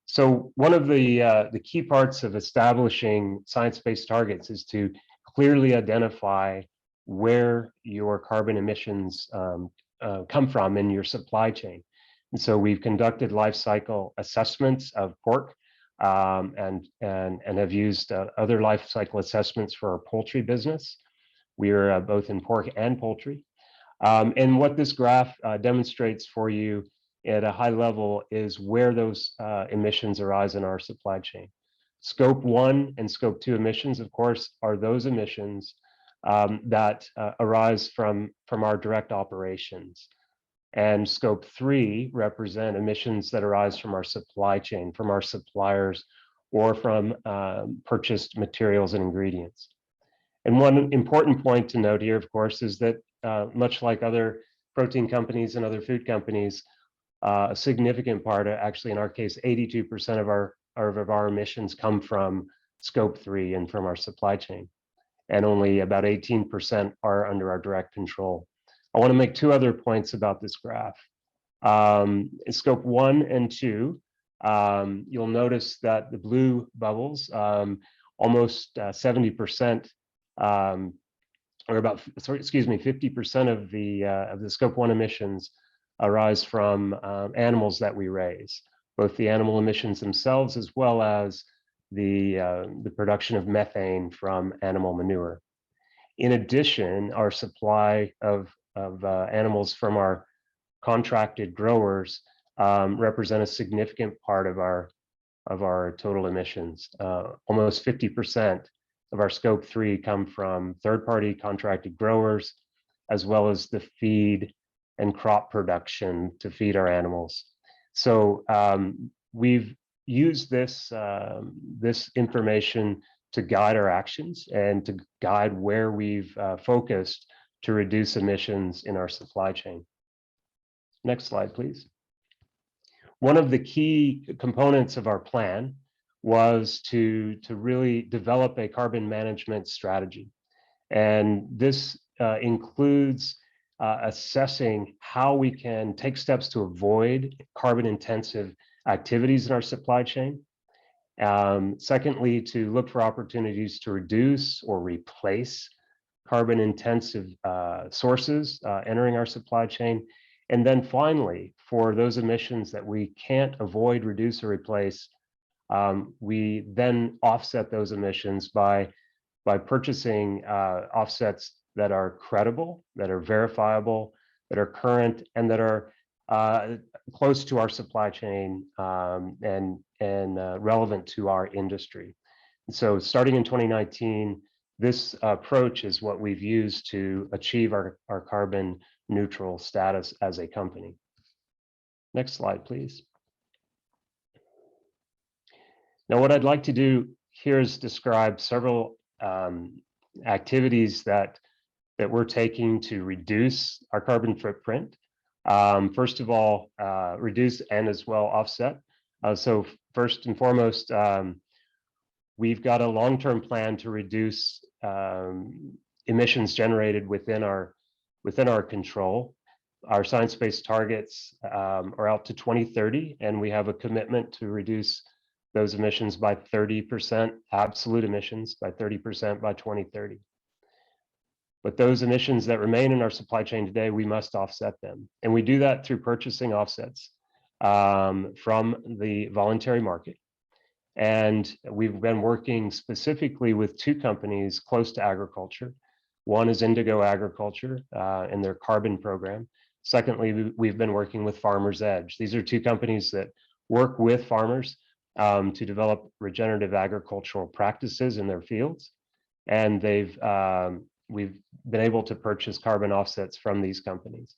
Speaker 7: So one of the key parts of establishing science-based targets is to clearly identify where your carbon emissions come from in your supply chain. And so we've conducted life cycle assessments of pork and have used other life cycle assessments for our poultry business. We are both in pork and poultry. And what this graph demonstrates for you at a high level is where those emissions arise in our supply chain. Scope 1 and Scope 2 emissions, of course, are those emissions that arise from our direct operations. And Scope 3 represent emissions that arise from our supply chain, from our suppliers, or from purchased materials and ingredients. And one important point to note here, of course, is that much like other protein companies and other food companies, a significant part, actually in our case, 82% of our emissions come from Scope 3 and from our supply chain. And only about 18% are under our direct control. I want to make 2 other points about this graph. In Scope 1 and 2, you'll notice that the blue bubbles, almost 70%, or about, sorry, excuse me, 50% of the Scope 1 emissions arise from animals that we raise, both the animal emissions themselves as well as the production of methane from animal manure. In addition, our supply of animals from our contracted growers represent a significant part of our total emissions. Almost 50% of our Scope 3 come from third-party contracted growers, as well as the feed and crop production to feed our animals. So we've used this information to guide our actions and to guide where we've focused to reduce emissions in our supply chain. Next slide, please. One of the key components of our plan was to really develop a carbon management strategy. And this includes assessing how we can take steps to avoid carbon-intensive activities in our supply chain. Secondly, to look for opportunities to reduce or replace carbon-intensive sources entering our supply chain. And then finally, for those emissions that we can't avoid, reduce, or replace, we then offset those emissions by purchasing offsets that are credible, that are verifiable, that are current, and that are close to our supply chain and relevant to our industry. And so starting in 2019, this approach is what we've used to achieve our carbon neutral status as a company. Next slide, please. Now, what I'd like to do here is describe several activities that we're taking to reduce our carbon footprint. First of all, reduce and as well offset. So first and foremost, we've got a long-term plan to reduce emissions generated within our control. Our science-based targets are out to 2030, and we have a commitment to reduce those emissions by 30%, absolute emissions by 30% by 2030. But those emissions that remain in our supply chain today, we must offset them. And we do that through purchasing offsets from the voluntary market. And we've been working specifically with 2 companies close to agriculture. One is Indigo Agriculture and their carbon program. Secondly, we've been working with Farmers Edge. These are 2 companies that work with farmers to develop regenerative agricultural practices in their fields. And we've been able to purchase carbon offsets from these companies.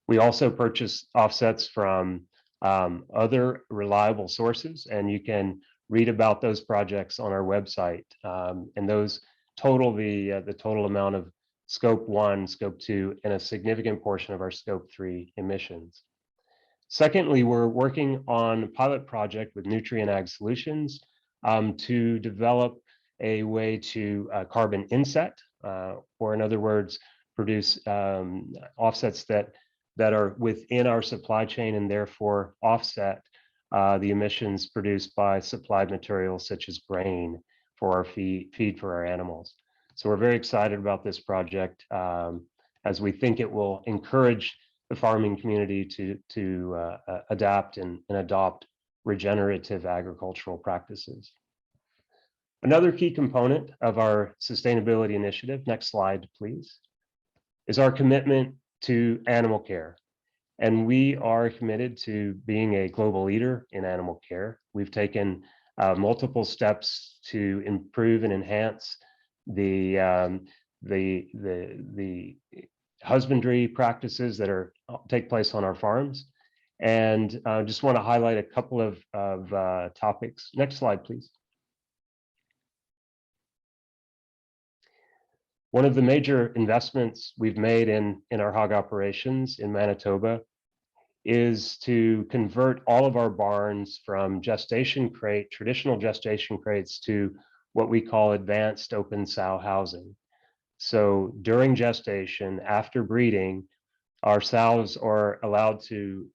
Speaker 7: We also purchase offsets from other reliable sources, and you can read about those projects on our website. And those total the total amount of Scope 1, Scope 2, and a significant portion of our Scope 3 emissions. Secondly, we're working on a pilot project with Nutrien Ag Solutions to develop a way to carbon inset, or in other words, produce offsets that are within our supply chain and therefore offset the emissions produced by supplied materials such as grain for our feed for our animals. So we're very excited about this project as we think it will encourage the farming community to adapt and adopt regenerative agricultural practices. Another key component of our sustainability initiative, next slide, please, is our commitment to animal care. And we are committed to being a global leader in animal care. We've taken multiple steps to improve and enhance the husbandry practices that take place on our farms. And I just want to highlight a couple of topics. Next slide, please. One of the major investments we've made in our hog operations in Manitoba is to convert all of our barns from traditional gestation crates to what we call advanced open sow housing. So during gestation, after breeding, our sows are allowed to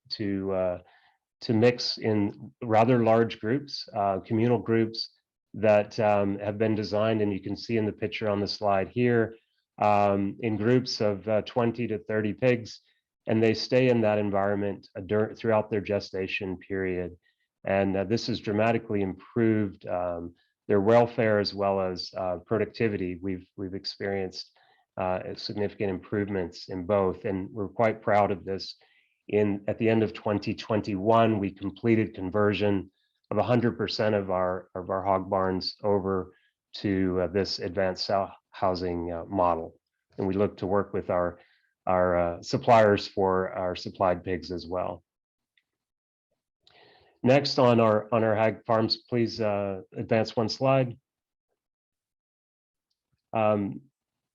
Speaker 7: mix in rather large groups, communal groups that have been designed, and you can see in the picture on the slide here, in groups of 20 to 30 pigs, and they stay in that environment throughout their gestation period. And this has dramatically improved their welfare as well as productivity. We've experienced significant improvements in both, and we're quite proud of this. At the end of 2021, we completed conversion of 100% of our hog barns over to this advanced sow housing model, and we look to work with our suppliers for our supplied pigs as well. Next on our hog farms, please advance one slide.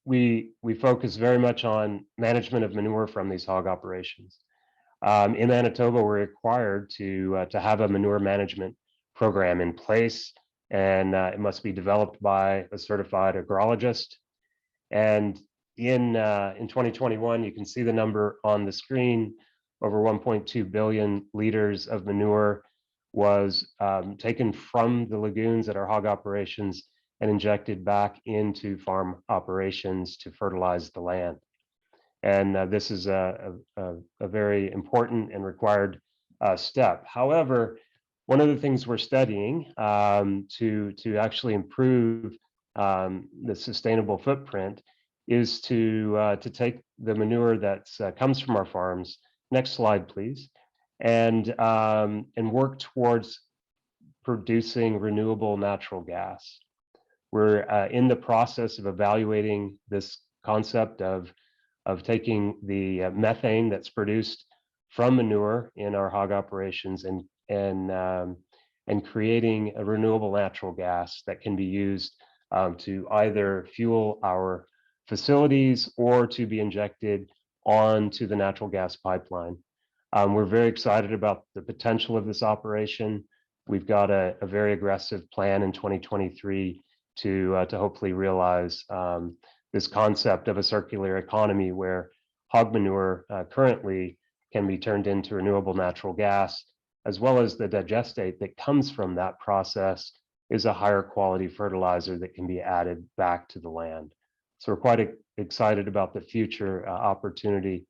Speaker 7: We focus very much on management of manure from these hog operations. In Manitoba, we're required to have a manure management program in place, and it must be developed by a certified agrologist. And in 2021, you can see the number on the screen. Over 1.2 billion liters of manure was taken from the lagoons at our hog operations and injected back into farm operations to fertilize the land. And this is a very important and required step. However, one of the things we're studying to actually improve the sustainable footprint is to take the manure that comes from our farms. Next slide, please, and work towards producing renewable natural gas. We're in the process of evaluating this concept of taking the methane that's produced from manure in our hog operations and creating a renewable natural gas that can be used to either fuel our facilities or to be injected onto the natural gas pipeline. We're very excited about the potential of this operation. We've got a very aggressive plan in 2023 to hopefully realize this concept of a circular economy where hog manure currently can be turned into renewable natural gas, as well as the digestate that comes from that process is a higher quality fertilizer that can be added back to the land. So we're quite excited about the future opportunity.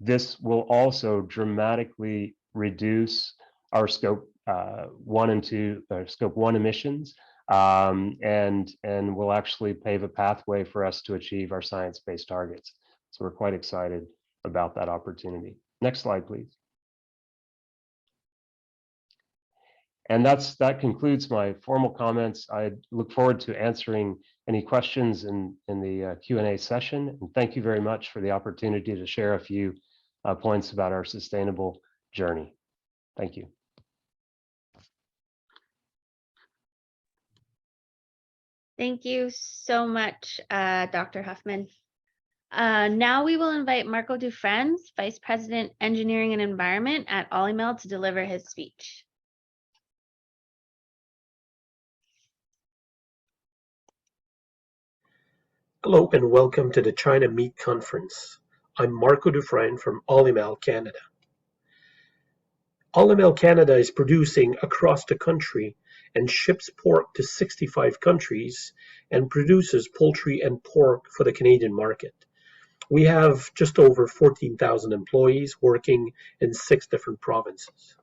Speaker 7: This will also dramatically reduce our scope 1 and 2, or scope 1 emissions, and will actually pave a pathway for us to achieve our science-based targets. So we're quite excited about that opportunity. Next slide, please. And that concludes my formal comments. I look forward to answering any questions in the Q&A session. And thank you very much for the opportunity to share a few points about our sustainable journey. Thank you.
Speaker 3: Thank you so much, Dr. Huffman. Now we will invite Marco Dufresne, Vice President, Engineering and Environment at Olymel, to deliver his speech.
Speaker 8: Hello and welcome to the China Meat Conference. I'm Marco Dufresne from Olymel, Canada. Olymel Canada is producing across the country and ships pork to 65 countries and produces poultry and pork for the Canadian market. We have just over 14,000 employees working in 6 different provinces.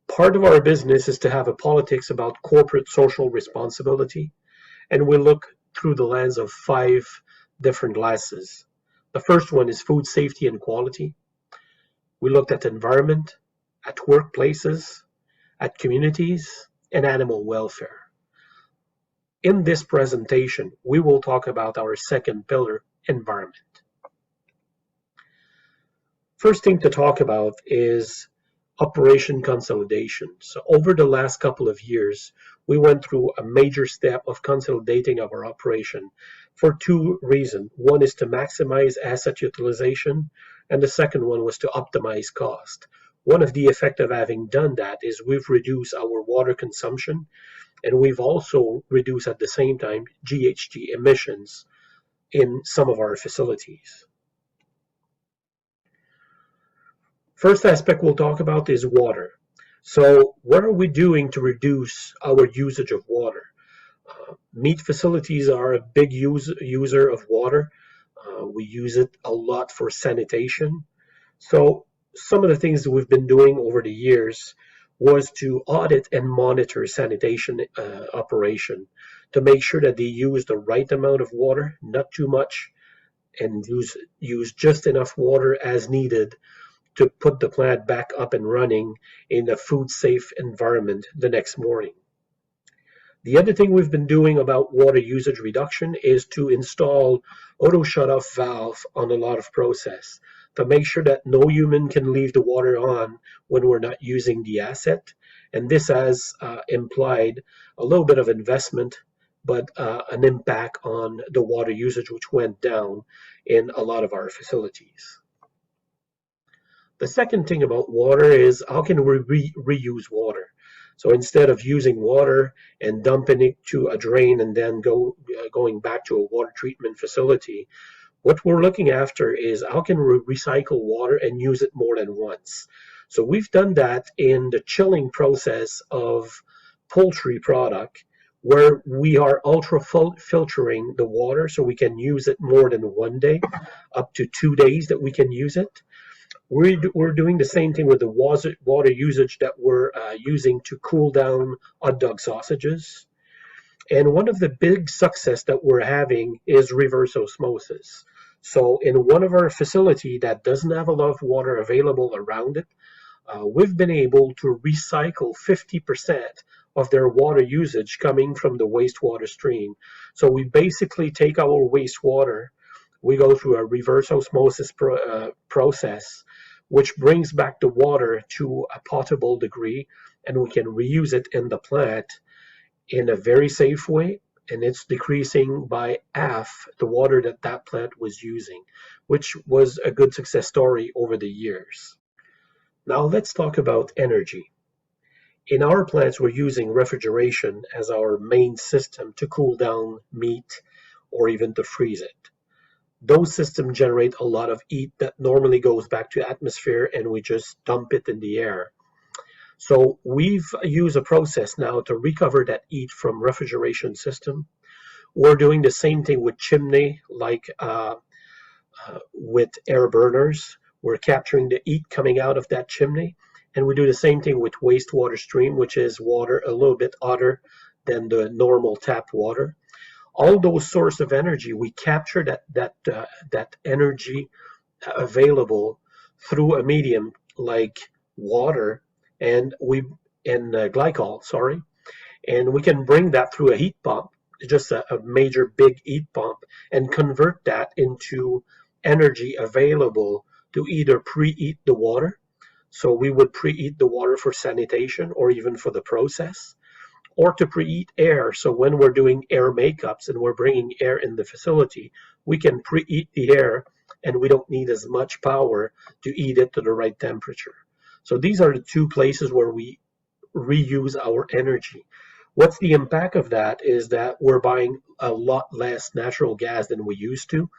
Speaker 8: Part of our business is to have a politics about corporate social responsibility, and we look through the lens of 5 different glasses. The first one is food safety and quality. We looked at environment, at workplaces, at communities, and animal welfare. In this presentation, we will talk about our second pillar, environment. First thing to talk about is operation consolidation. So over the last couple of years, we went through a major step of consolidating our operation for 2 reasons. One is to maximize asset utilization, and the second one was to optimize cost. One of the effects of having done that is we've reduced our water consumption, and we've also reduced at the same time GHG emissions in some of our facilities. First aspect we'll talk about is water. So what are we doing to reduce our usage of water? Meat facilities are a big user of water. We use it a lot for sanitation. So some of the things that we've been doing over the years was to audit and monitor sanitation operation to make sure that they use the right amount of water, not too much, and use just enough water as needed to put the plant back up and running in a food safe environment the next morning. The other thing we've been doing about water usage reduction is to install auto shut-off valve on a lot of process to make sure that no human can leave the water on when we're not using the asset. And this has implied a little bit of investment, but an impact on the water usage, which went down in a lot of our facilities. The second thing about water is how can we reuse water? So instead of using water and dumping it to a drain and then going back to a water treatment facility, what we're looking after is how can we recycle water and use it more than once. So we've done that in the chilling process of poultry product, where we are ultra filtering the water so we can use it more than one day, up to 2 days that we can use it. We're doing the same thing with the water usage that we're using to cool down hot dog sausages. And one of the big success that we're having is reverse osmosis. So in one of our facility that doesn't have a lot of water available around it, we've been able to recycle 50% of their water usage coming from the wastewater stream. So we basically take our wastewater, we go through a reverse osmosis process, which brings back the water to a potable degree, and we can reuse it in the plant in a very safe way, and it's decreasing by half the water that plant was using, which was a good success story over the years. Now let's talk about energy. In our plants, we're using refrigeration as our main system to cool down meat or even to freeze it. Those systems generate a lot of heat that normally goes back to atmosphere, and we just dump it in the air. So we've used a process now to recover that heat from refrigeration system. We're doing the same thing with chimney, like with air burners. We're capturing the heat coming out of that chimney. And we do the same thing with wastewater stream, which is water a little bit hotter than the normal tap water. All those sources of energy, we capture that energy available through a medium like water and glycol, and we can bring that through a heat pump, just a major big heat pump, and convert that into energy available to either preheat the water So we would preheat the water for sanitation or even for the process, or to preheat air. So when we're doing air makeups and we're bringing air in the facility, we can preheat the air and we don't need as much power to heat it to the right temperature. So these are the two places where we reuse our energy. What's the impact of that is that we're buying a lot less natural gas than we used to.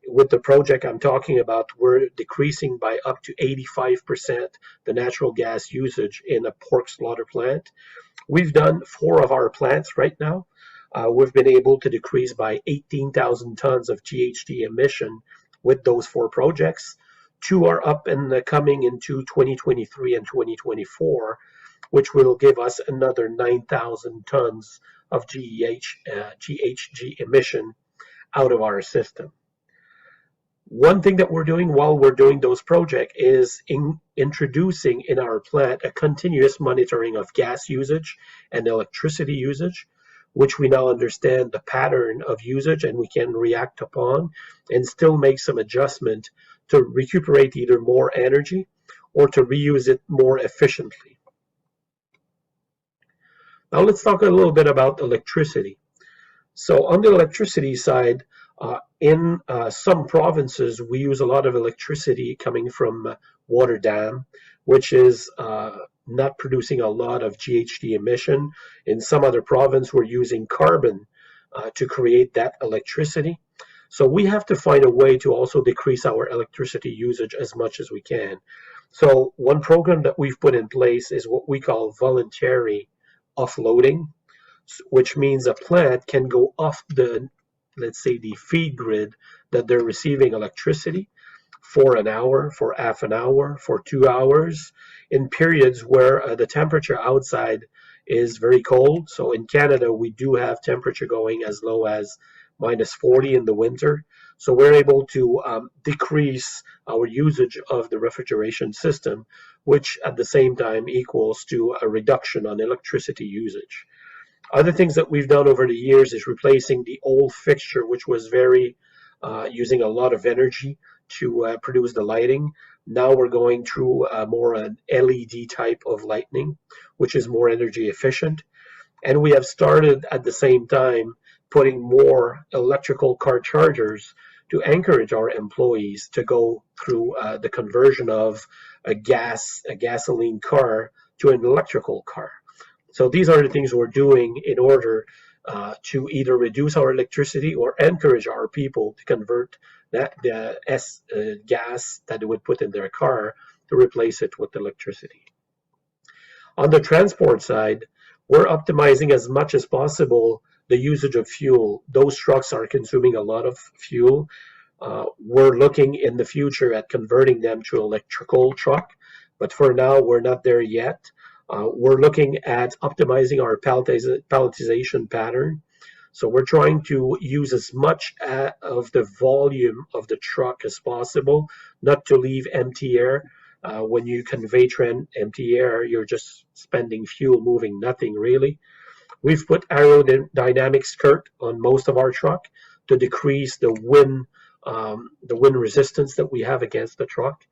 Speaker 8: With the project I'm talking about, we're decreasing by up to 85% the natural gas usage in a pork slaughter plant. We've done 4 of our plants right now. We've been able to decrease by 18,000 tons of GHG emission with those 4 projects. 2 are up and coming into 2023 and 2024, which will give us another 9,000 tons of GHG emission out of our system. One thing that we're doing while we're doing those projects is introducing in our plant a continuous monitoring of gas usage and electricity usage, which we now understand the pattern of usage and we can react upon and still make some adjustment to recuperate either more energy or to reuse it more efficiently. Now let's talk a little bit about electricity. So on the electricity side, in some provinces, we use a lot of electricity coming from water dam, which is not producing a lot of GHG emission. In some other province, we're using carbon to create that electricity. So we have to find a way to also decrease our electricity usage as much as we can. So one program that we've put in place is what we call voluntary offloading, which means a plant can go off the, let's say, the feed grid that they're receiving electricity for an hour, for half an hour, for 2 hours, in periods where the temperature outside is very cold. So in Canada, we do have temperature going as low as -40 in the winter. So we're able to decrease our usage of the refrigeration system, which at the same time equals to a reduction on electricity usage. Other things that we've done over the years is replacing the old fixture, which was very using a lot of energy to produce the lighting. Now we're going through more an LED type of lighting, which is more energy efficient. And we have started at the same time putting more electrical car chargers to encourage our employees to go through the conversion of a gasoline car to an electrical car. So these are the things we're doing in order to either reduce our electricity or encourage our people to convert the gas that they would put in their car to replace it with electricity. On the transport side, we're optimizing as much as possible the usage of fuel. Those trucks are consuming a lot of fuel. We're looking in the future at converting them to electrical truck, but for now, we're not there yet. We're looking at optimizing our palletization pattern. So we're trying to use as much of the volume of the truck as possible, not to leave empty air. When you convey empty air, you're just spending fuel moving nothing really. We've put aerodynamic skirt on most of our truck to decrease the wind resistance that we have against the truck.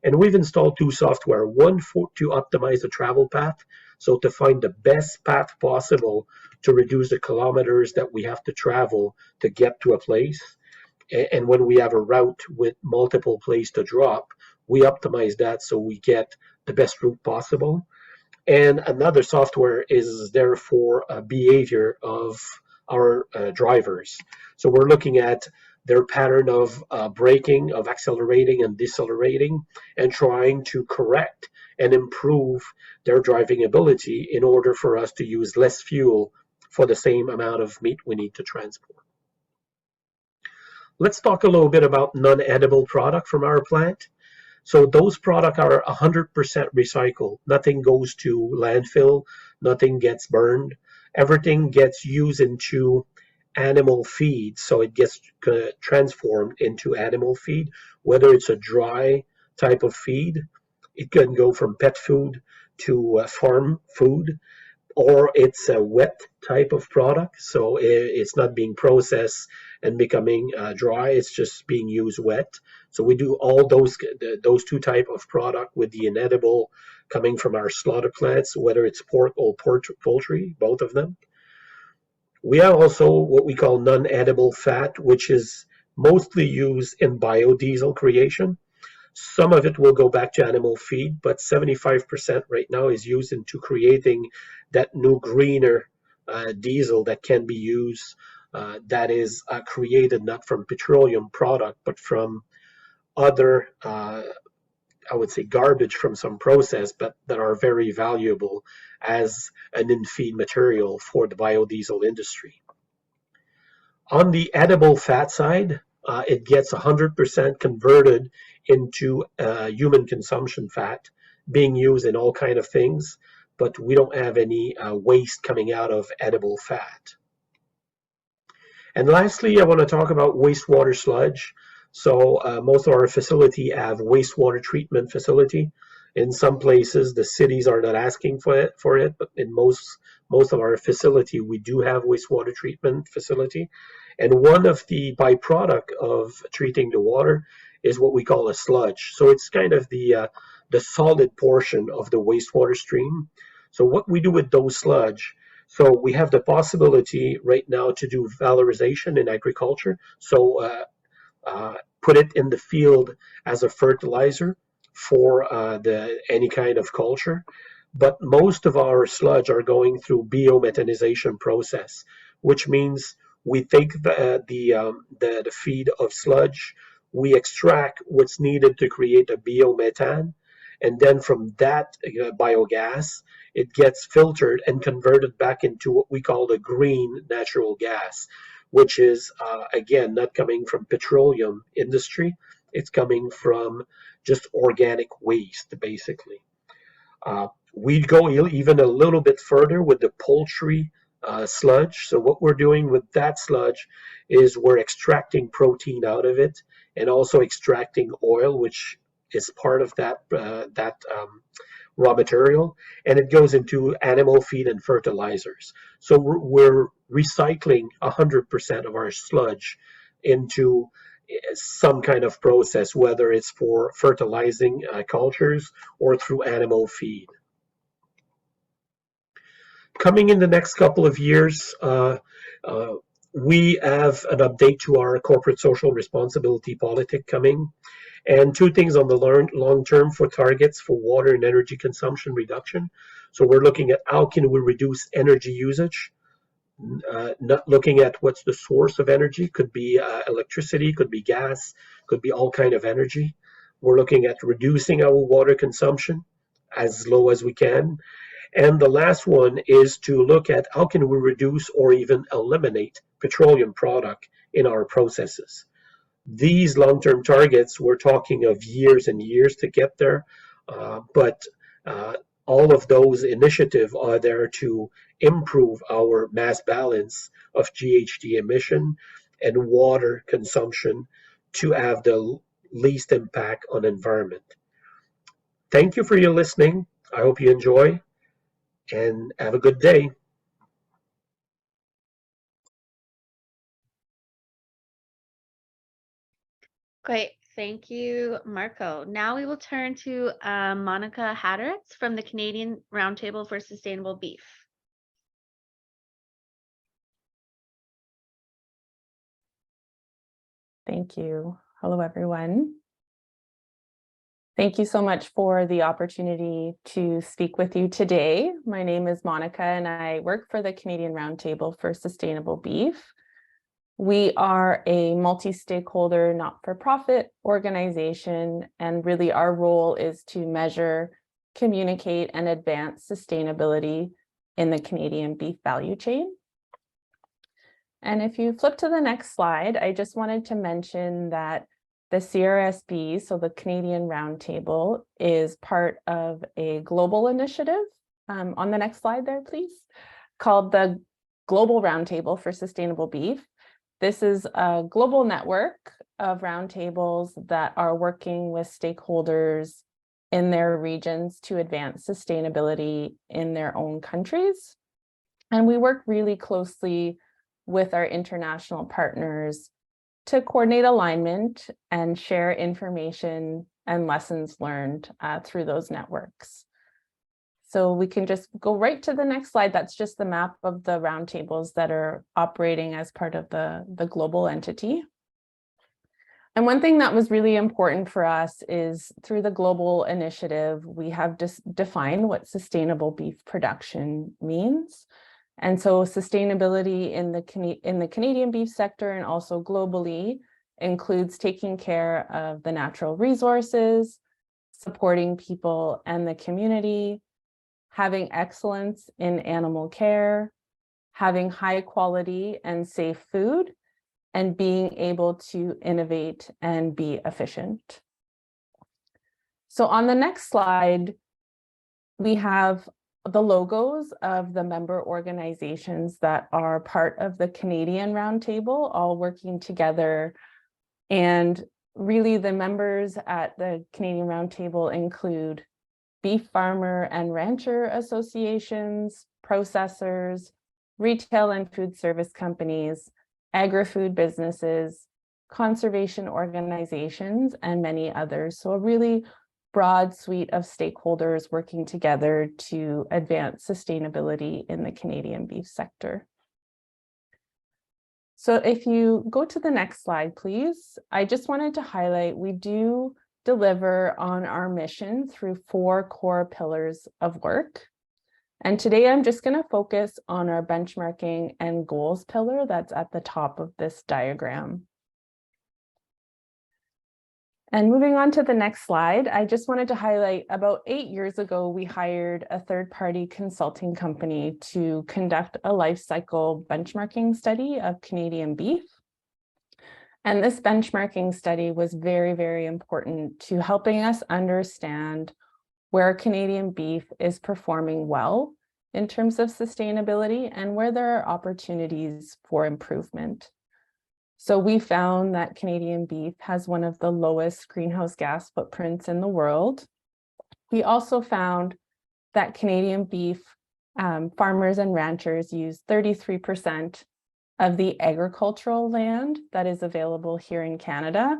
Speaker 8: And we've installed 2 software, one to optimize the travel path, so to find the best path possible to reduce the kilometers that we have to travel to get to a place. And when we have a route with multiple places to drop, we optimize that so we get the best route possible. And another software is there for behavior of our drivers. So we're looking at their pattern of braking, of accelerating and decelerating, and trying to correct and improve their driving ability in order for us to use less fuel for the same amount of meat we need to transport. Let's talk a little bit about non-edible product from our plant. So those products are 100% recycled. Nothing goes to landfill, nothing gets burned. Everything gets used into animal feed, so it gets transformed into animal feed, whether it's a dry type of feed. It can go from pet food to farm food, or it's a wet type of product, so it's not being processed and becoming dry, it's just being used wet. So we do all those two type of product with the inedible coming from our slaughter plants, whether it's pork or poultry, both of them. We have also what we call non-edible fat, which is mostly used in biodiesel creation. Some of it will go back to animal feed, but 75% right now is used into creating that new greener diesel that can be used, that is created not from petroleum product, but from other, I would say, garbage from some process, but that are very valuable as an in-feed material for the biodiesel industry. On the edible fat side, it gets 100% converted into human consumption fat, being used in all kind of things, but we don't have any waste coming out of edible fat. And lastly, I want to talk about wastewater sludge. So most of our facility have wastewater treatment facility. In some places, the cities are not asking for it, but in most of our facility, we do have wastewater treatment facility. And one of the byproduct of treating the water is what we call a sludge. So it's kind of the solid portion of the wastewater stream. So what we do with those sludge, so we have the possibility right now to do valorization in agriculture. So put it in the field as a fertilizer for any kind of culture. But most of our sludge are going through biomethanization process, which means we take the feed of sludge, we extract what's needed to create a biomethane, and then from that biogas, it gets filtered and converted back into what we call the green natural gas, which is, again, not coming from petroleum industry. It's coming from just organic waste, basically. We go even a little bit further with the poultry sludge. So what we're doing with that sludge is we're extracting protein out of it and also extracting oil, which is part of that raw material, and it goes into animal feed and fertilizers. So we're recycling 100% of our sludge into some kind of process, whether it's for fertilizing cultures or through animal feed. Coming in the next couple of years, we have an update to our corporate social responsibility politic coming, and two things on the long term for targets for water and energy consumption reduction. So we're looking at how can we reduce energy usage, not looking at what's the source of energy, could be electricity, could be gas, could be all kind of energy. We're looking at reducing our water consumption as low as we can. And the last one is to look at how can we reduce or even eliminate petroleum product in our processes. These long-term targets, we're talking of years and years to get there, but all of those initiatives are there to improve our mass balance of GHG emission and water consumption to have the least impact on environment. Thank you for your listening. I hope you enjoy and have a good day.
Speaker 3: Great. Thank you, Marco. Now we will turn to Monica Hatteritz from the Canadian Roundtable for Sustainable Beef.
Speaker 9: Thank you. Hello, everyone. Thank you so much for the opportunity to speak with you today. My name is Monica and I work for the Canadian Roundtable for Sustainable Beef. We are a multi-stakeholder, not-for-profit organization, and really our role is to measure, communicate, and advance sustainability in the Canadian beef value chain. And if you flip to the next slide, I just wanted to mention that the CRSB, so the Canadian Roundtable, is part of a global initiative, on the next slide there, please, called the Global Roundtable for Sustainable Beef. This is a global network of roundtables that are working with stakeholders in their regions to advance sustainability in their own countries. And we work really closely with our international partners to coordinate alignment and share information and lessons learned through those networks. So we can just go right to the next slide. That's just the map of the roundtables that are operating as part of the global entity. And one thing that was really important for us is through the global initiative, we have defined what sustainable beef production means. And so sustainability in the Canadian beef sector and also globally includes taking care of the natural resources, supporting people and the community, having excellence in animal care, having high quality and safe food, and being able to innovate and be efficient. So on the next slide, we have the logos of the member organizations that are part of the Canadian Roundtable, all working together. And really the members at the Canadian Roundtable include beef farmer and rancher associations, processors, retail and food service companies, agri-food businesses, conservation organizations, and many others. So a really broad suite of stakeholders working together to advance sustainability in the Canadian beef sector. So if you go to the next slide, please, I just wanted to highlight we do deliver on our mission through 4 core pillars of work. And today I'm just going to focus on our benchmarking and goals pillar that's at the top of this diagram. And moving on to the next slide, I just wanted to highlight about 8 years ago, we hired a third-party consulting company to conduct a life cycle benchmarking study of Canadian beef. And this benchmarking study was very, very important to helping us understand where Canadian beef is performing well in terms of sustainability and where there are opportunities for improvement. So we found that Canadian beef has one of the lowest greenhouse gas footprints in the world. We also found that Canadian beef farmers and ranchers use 33% of the agricultural land that is available here in Canada,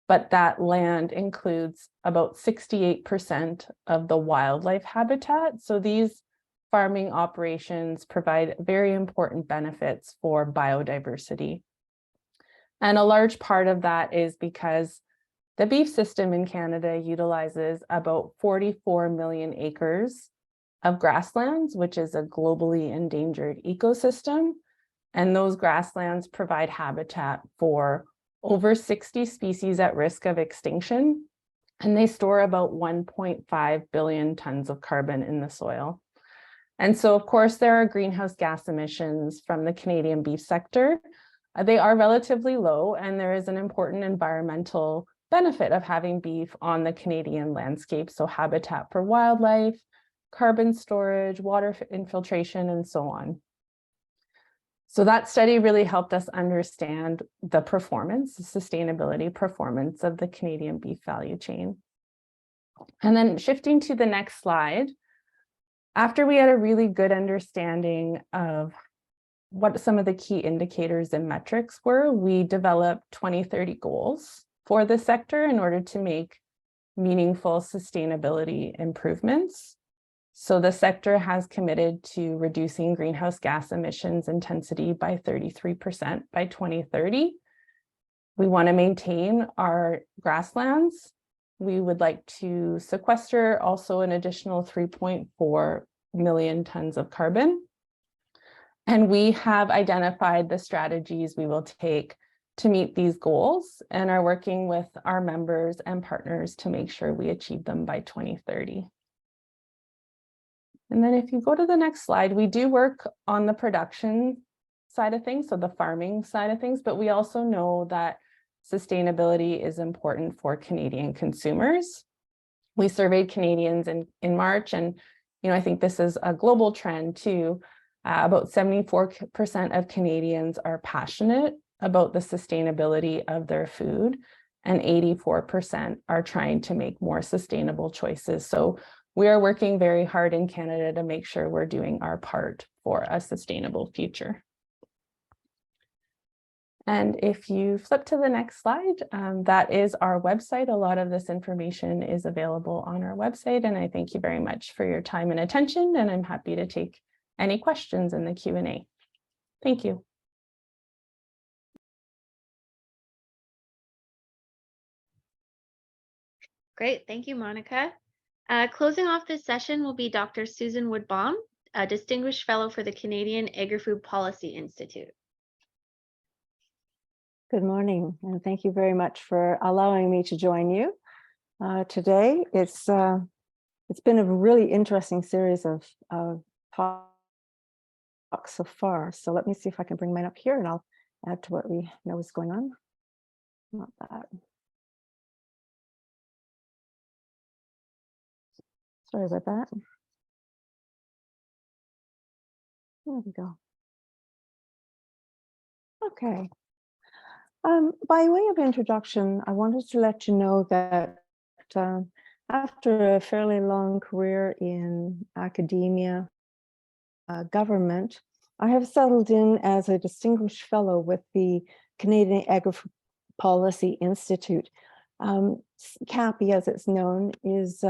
Speaker 9: but that land includes about 68% of the wildlife habitat. So these farming operations provide very important benefits for biodiversity. And a large part of that is because the beef system in Canada utilizes about 44 million acres of grasslands, which is a globally endangered ecosystem. And those grasslands provide habitat for over 60 species at risk of extinction, and they store about 1.5 billion tons of carbon in the soil. And so, of course, there are greenhouse gas emissions from the Canadian beef sector. They are relatively low, and there is an important environmental benefit of having beef on the Canadian landscape. So habitat for wildlife, carbon storage, water infiltration, and so on. So that study really helped us understand the performance, the sustainability performance of the Canadian beef value chain. And then shifting to the next slide, after we had a really good understanding of what some of the key indicators and metrics were, we developed 2030 goals for the sector in order to make meaningful sustainability improvements. So the sector has committed to reducing greenhouse gas emissions intensity by 33% by 2030. We want to maintain our grasslands. We would like to sequester also an additional 3.4 million tons of carbon. And we have identified the strategies we will take to meet these goals and are working with our members and partners to make sure we achieve them by 2030. And then if you go to the next slide, we do work on the production side of things, so the farming side of things, but we also know that sustainability is important for Canadian consumers. We surveyed Canadians in March, and I think this is a global trend too. About 74% of Canadians are passionate about the sustainability of their food, and 84% are trying to make more sustainable choices. So we are working very hard in Canada to make sure we're doing our part for a sustainable future. And if you flip to the next slide, that is our website. A lot of this information is available on our website, and I thank you very much for your time and attention, and I'm happy to take any questions in the Q&A. Thank you.
Speaker 3: Great, thank you, Monica. Closing off this session will be Dr. Susan Wood-Baum, a Distinguished Fellow for the Canadian Agri-Food Policy Institute.
Speaker 10: Good morning, and thank you very much for allowing me to join you today. It's been a really interesting series of talks so far. So let me see if I can bring mine up here, and I'll add to what we know is going on. Not that. Sorry about that. There we go. Okay. By way of introduction, I wanted to let you know that after a fairly long career in academia, government, I have settled in as a distinguished fellow with the Canadian Agri-Food Policy Institute. CAPI, as it's known, is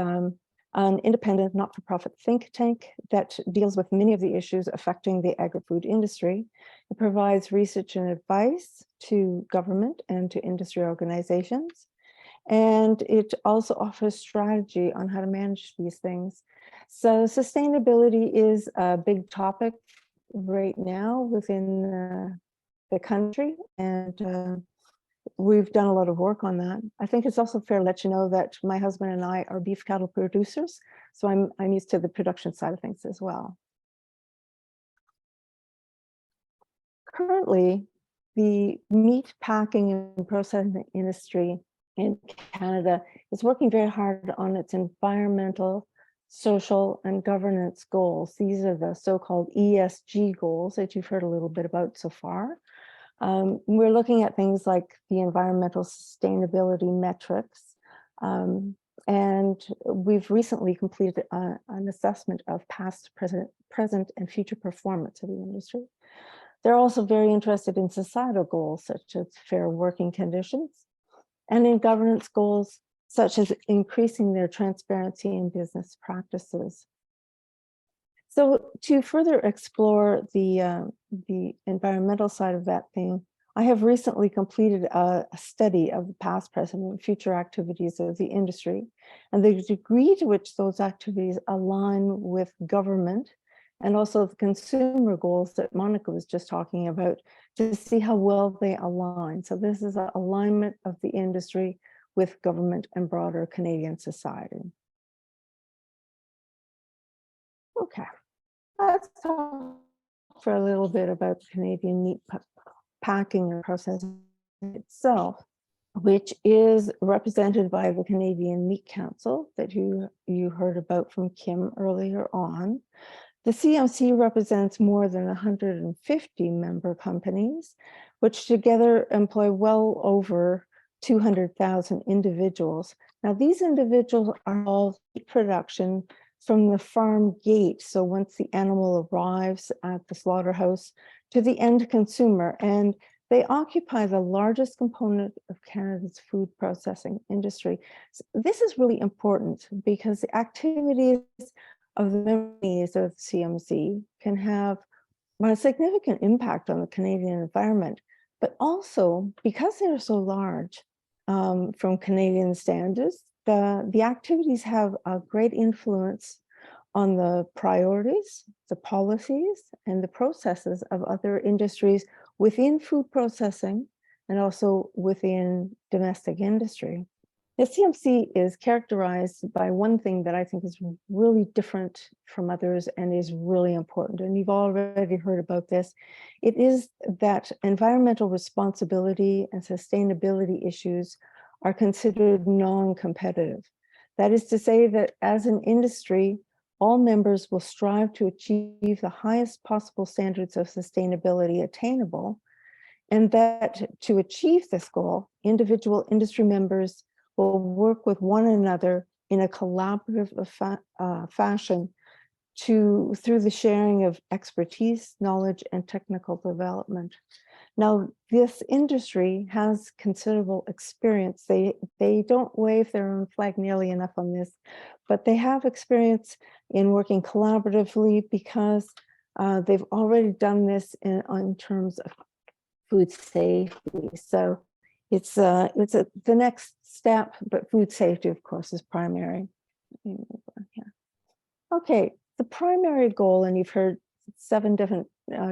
Speaker 10: an independent, not-for-profit think tank that deals with many of the issues affecting the agri-food industry. It provides research and advice to government and to industry organizations. And it also offers strategy on how to manage these things. So sustainability is a big topic right now within the country, and we've done a lot of work on that. I think it's also fair to let you know that my husband and I are beef cattle producers, so I'm used to the production side of things as well. Currently, the meat packing and processing industry in Canada is working very hard on its environmental, social, and governance goals. These are the so-called ESG goals that you've heard a little bit about so far. We're looking at things like the environmental sustainability metrics, and we've recently completed an assessment of past, present, and future performance of the industry. They're also very interested in societal goals such as fair working conditions, and in governance goals such as increasing their transparency in business practices. So to further explore the environmental side of that thing, I have recently completed a study of the past, present, and future activities of the industry and the degree to which those activities align with government and also the consumer goals that Monica was just talking about, to see how well they align. So this is an alignment of the industry with government and broader Canadian society. Okay, let's talk for a little bit about the Canadian meat packing and processing itself, which is represented by the Canadian Meat Council that you heard about from Kim earlier on. The CMC represents more than 150 member companies, which together employ well over 200,000 individuals. Now, these individuals are all production from the farm gate. So once the animal arrives at the slaughterhouse to the end consumer, and they occupy the largest component of Canada's food processing industry. So this is really important because the activities of the members of CMC can have a significant impact on the Canadian environment, but also because they're so large from Canadian standards, the activities have a great influence on the priorities, the policies, and the processes of other industries within food processing and also within domestic industry. The CMC is characterized by one thing that I think is really different from others and is really important, and you've already heard about this. It is that environmental responsibility and sustainability issues are considered non-competitive. That is to say that as an industry, all members will strive to achieve the highest possible standards of sustainability attainable, and that to achieve this goal, individual industry members will work with one another in a collaborative fashion through the sharing of expertise, knowledge, and technical development. Now, this industry has considerable experience. They don't wave their own flag nearly enough on this, but they have experience in working collaboratively because they've already done this in terms of food safety. So it's the next step, but food safety, of course, is primary. Okay, the primary goal, and you've heard 7 different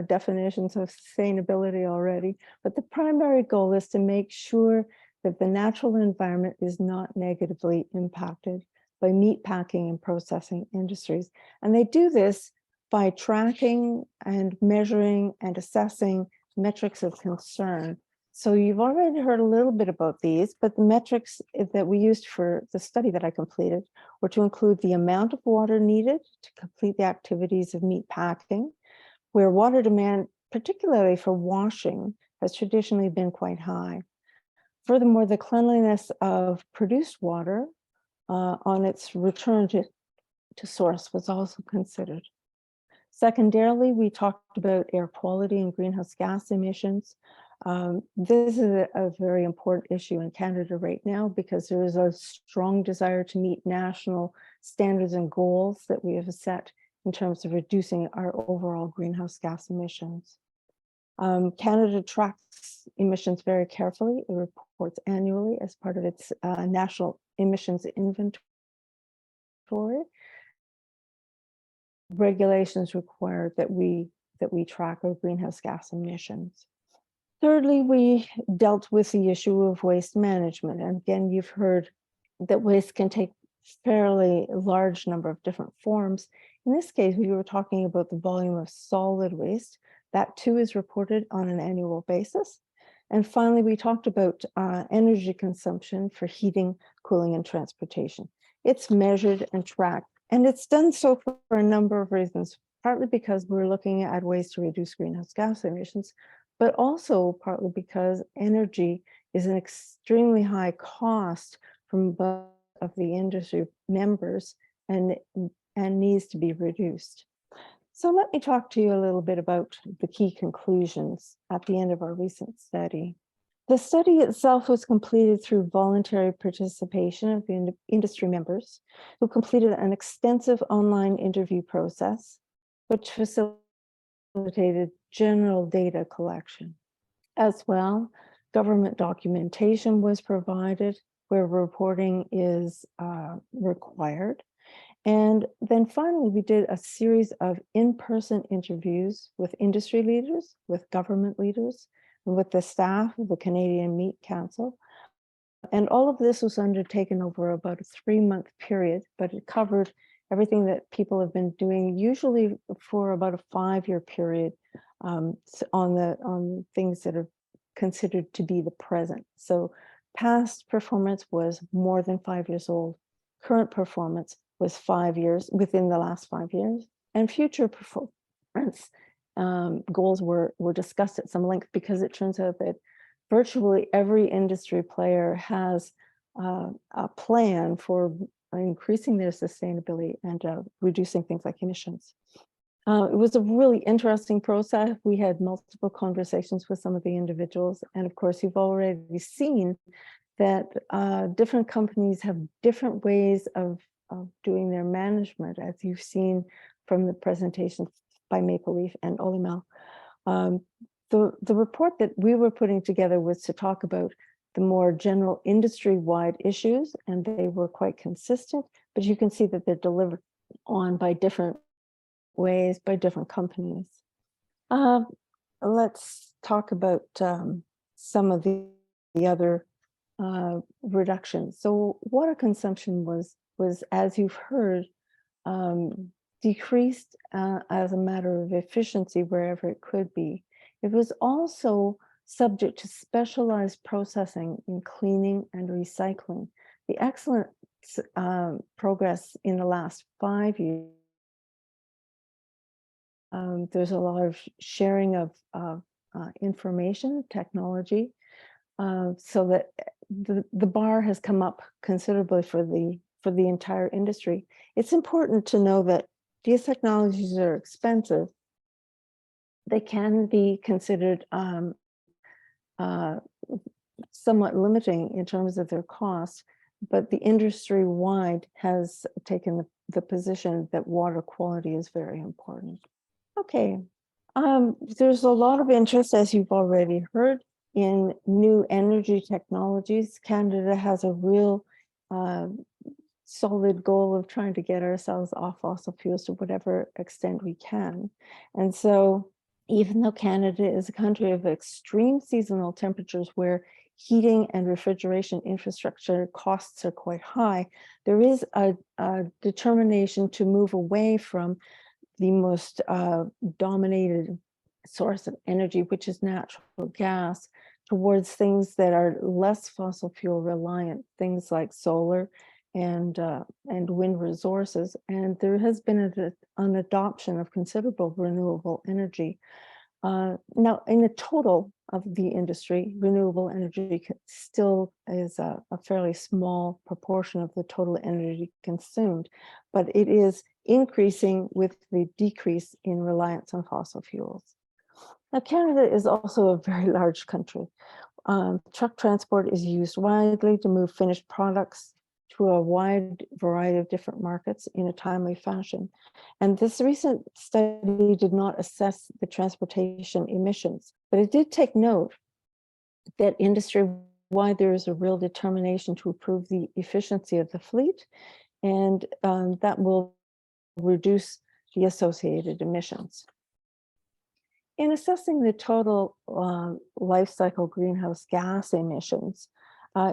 Speaker 10: definitions of sustainability already, but the primary goal is to make sure that the natural environment is not negatively impacted by meat packing and processing industries. And they do this by tracking and measuring and assessing metrics of concern. So you've already heard a little bit about these, but the metrics that we used for the study that I completed were to include the amount of water needed to complete the activities of meat packing, where water demand, particularly for washing, has traditionally been quite high. Furthermore, the cleanliness of produced water on its return to source was also considered. Secondarily, we talked about air quality and greenhouse gas emissions. This is a very important issue in Canada right now because there is a strong desire to meet national standards and goals that we have set in terms of reducing our overall greenhouse gas emissions. Canada tracks emissions very carefully. It reports annually as part of its national emissions inventory. Regulations require that we track our greenhouse gas emissions. Thirdly, we dealt with the issue of waste management. And again, you've heard that waste can take fairly large number of different forms. In this case, we were talking about the volume of solid waste. That too is reported on an annual basis. And finally, we talked about energy consumption for heating, cooling, and transportation. It's measured and tracked, and it's done so for a number of reasons, partly because we're looking at ways to reduce greenhouse gas emissions, but also partly because energy is an extremely high cost from both of the industry members and needs to be reduced. So let me talk to you a little bit about the key conclusions at the end of our recent study. The study itself was completed through voluntary participation of the industry members who completed an extensive online interview process, which facilitated general data collection. As well, government documentation was provided where reporting is required. And then finally, we did a series of in-person interviews with industry leaders, with government leaders, and with the staff of the Canadian Meat Council. And all of this was undertaken over about a 3-month period, but it covered everything that people have been doing, usually for about a 5-year period, on things that are considered to be the present. So past performance was more than 5 years old. Current performance was 5 years, within the last 5 years, and future performance goals were discussed at some length, because it turns out that virtually every industry player has a plan for increasing their sustainability and reducing things like emissions. It was a really interesting process. We had multiple conversations with some of the individuals, and of course, you've already seen that different companies have different ways of doing their management, as you've seen from the presentations by Maple Leaf and Olymel. The report that we were putting together was to talk about the more general industry-wide issues, and they were quite consistent, but you can see that they're delivered on by different ways by different companies. Let's talk about some of the other reductions. So water consumption was, as you've heard, decreased as a matter of efficiency wherever it could be. It was also subject to specialized processing in cleaning and recycling. The excellent progress in the last 5 years. There's a lot of sharing of information technology, so that the bar has come up considerably for for the entire industry. It's important to know that these technologies are expensive. They can be considered somewhat limiting in terms of their cost, but the industry-wide has taken the position that water quality is very important. Okay, there's a lot of interest, as you've already heard, in new energy technologies. Canada has a real solid goal of trying to get ourselves off fossil fuels to whatever extent we can. And so even though Canada is a country of extreme seasonal temperatures where heating and refrigeration infrastructure costs are quite high, there is a determination to move away from the most dominated source of energy, which is natural gas, towards things that are less fossil fuel reliant, things like solar and wind resources. And there has been an adoption of considerable renewable energy. Now, in the total of the industry, renewable energy still is a fairly small proportion of the total energy consumed, but it is increasing with the decrease in reliance on fossil fuels. Now, Canada is also a very large country. Truck transport is used widely to move finished products to a wide variety of different markets in a timely fashion. And this recent study did not assess the transportation emissions, but it did take note that industry-wide there is a real determination to improve the efficiency of the fleet, and that will reduce the associated emissions. In assessing the total life cycle greenhouse gas emissions,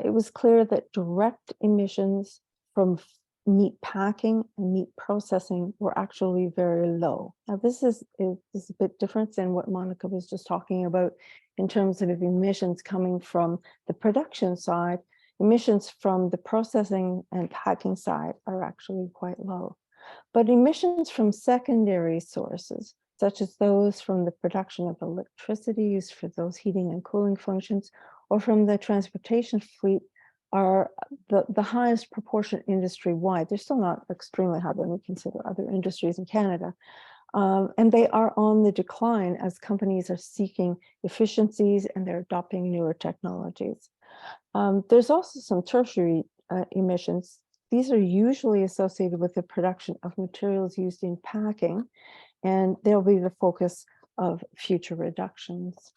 Speaker 10: it was clear that direct emissions from meat packing and meat processing were actually very low. Now, this is a bit different than what Monica was just talking about in terms of emissions coming from the production side. Emissions from the processing and packing side are actually quite low. But emissions from secondary sources, such as those from the production of electricity used for those heating and cooling functions, or from the transportation fleet, are the highest proportion industry-wide. They're still not extremely high when we consider other industries in Canada. And they are on the decline as companies are seeking efficiencies and they're adopting newer technologies. There's also some tertiary emissions. These are usually associated with the production of materials used in packing, and they'll be the focus of future reductions.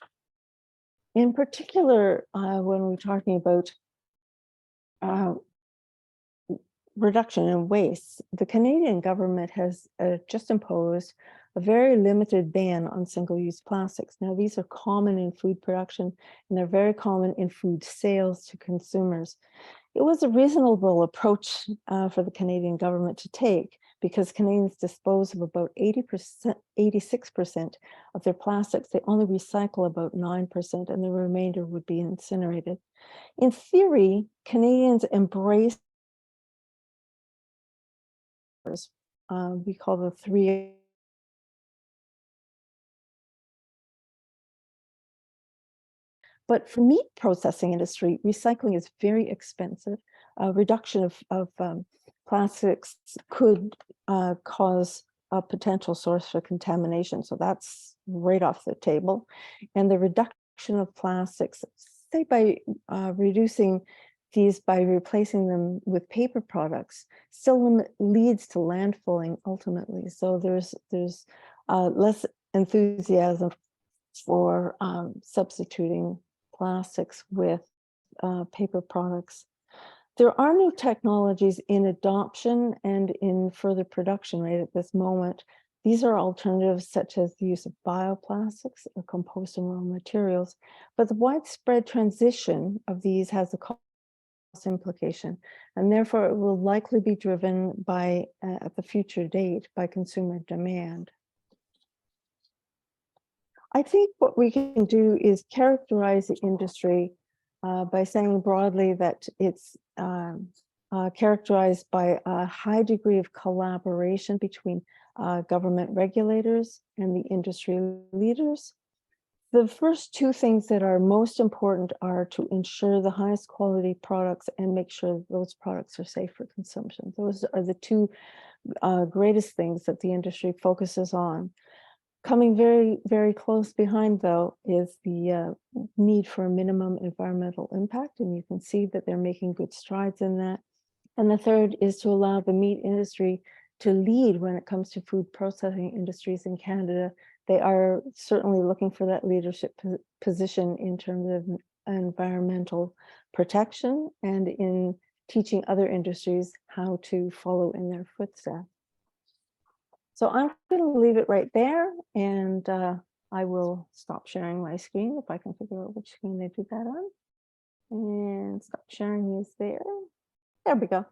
Speaker 10: In particular, when we're talking about reduction in waste, the Canadian government has just imposed a very limited ban on single-use plastics. Now, these are common in food production, and they're very common in food sales to consumers. It was a reasonable approach for the Canadian government to take, because Canadians dispose of about 86% of their plastics. They only recycle about 9%, and the remainder would be incinerated. In theory, Canadians embrace we call the 3 But for meat processing industry, recycling is very expensive. Reduction of plastics could cause a potential source for contamination. So that's right off the table. And the reduction of plastics, say by reducing these by replacing them with paper products, still leads to landfilling ultimately. So there's less enthusiasm for substituting plastics with paper products. There are new technologies in adoption and in further production right at this moment. These are alternatives such as the use of bioplastics or compostable raw materials, but the widespread transition of these has a cost implication, and therefore it will likely be driven by, at the future date, by consumer demand. I think what we can do is characterize the industry by saying broadly that it's characterized by a high degree of collaboration between government regulators and the industry leaders. The first two things that are most important are to ensure the highest quality products and make sure those products are safe for consumption. Those are the two greatest things that the industry focuses on. Coming very, very close behind, though, is the need for a minimum environmental impact, and you can see that they're making good strides in that. And the third is to allow the meat industry to lead when it comes to food processing industries in Canada. They are certainly looking for that leadership position in terms of environmental protection and in teaching other industries how to follow in their footsteps. So I'm going to leave it right there, and I will stop sharing my screen if I can figure out which screen they do that on. And stop sharing is there. There we go.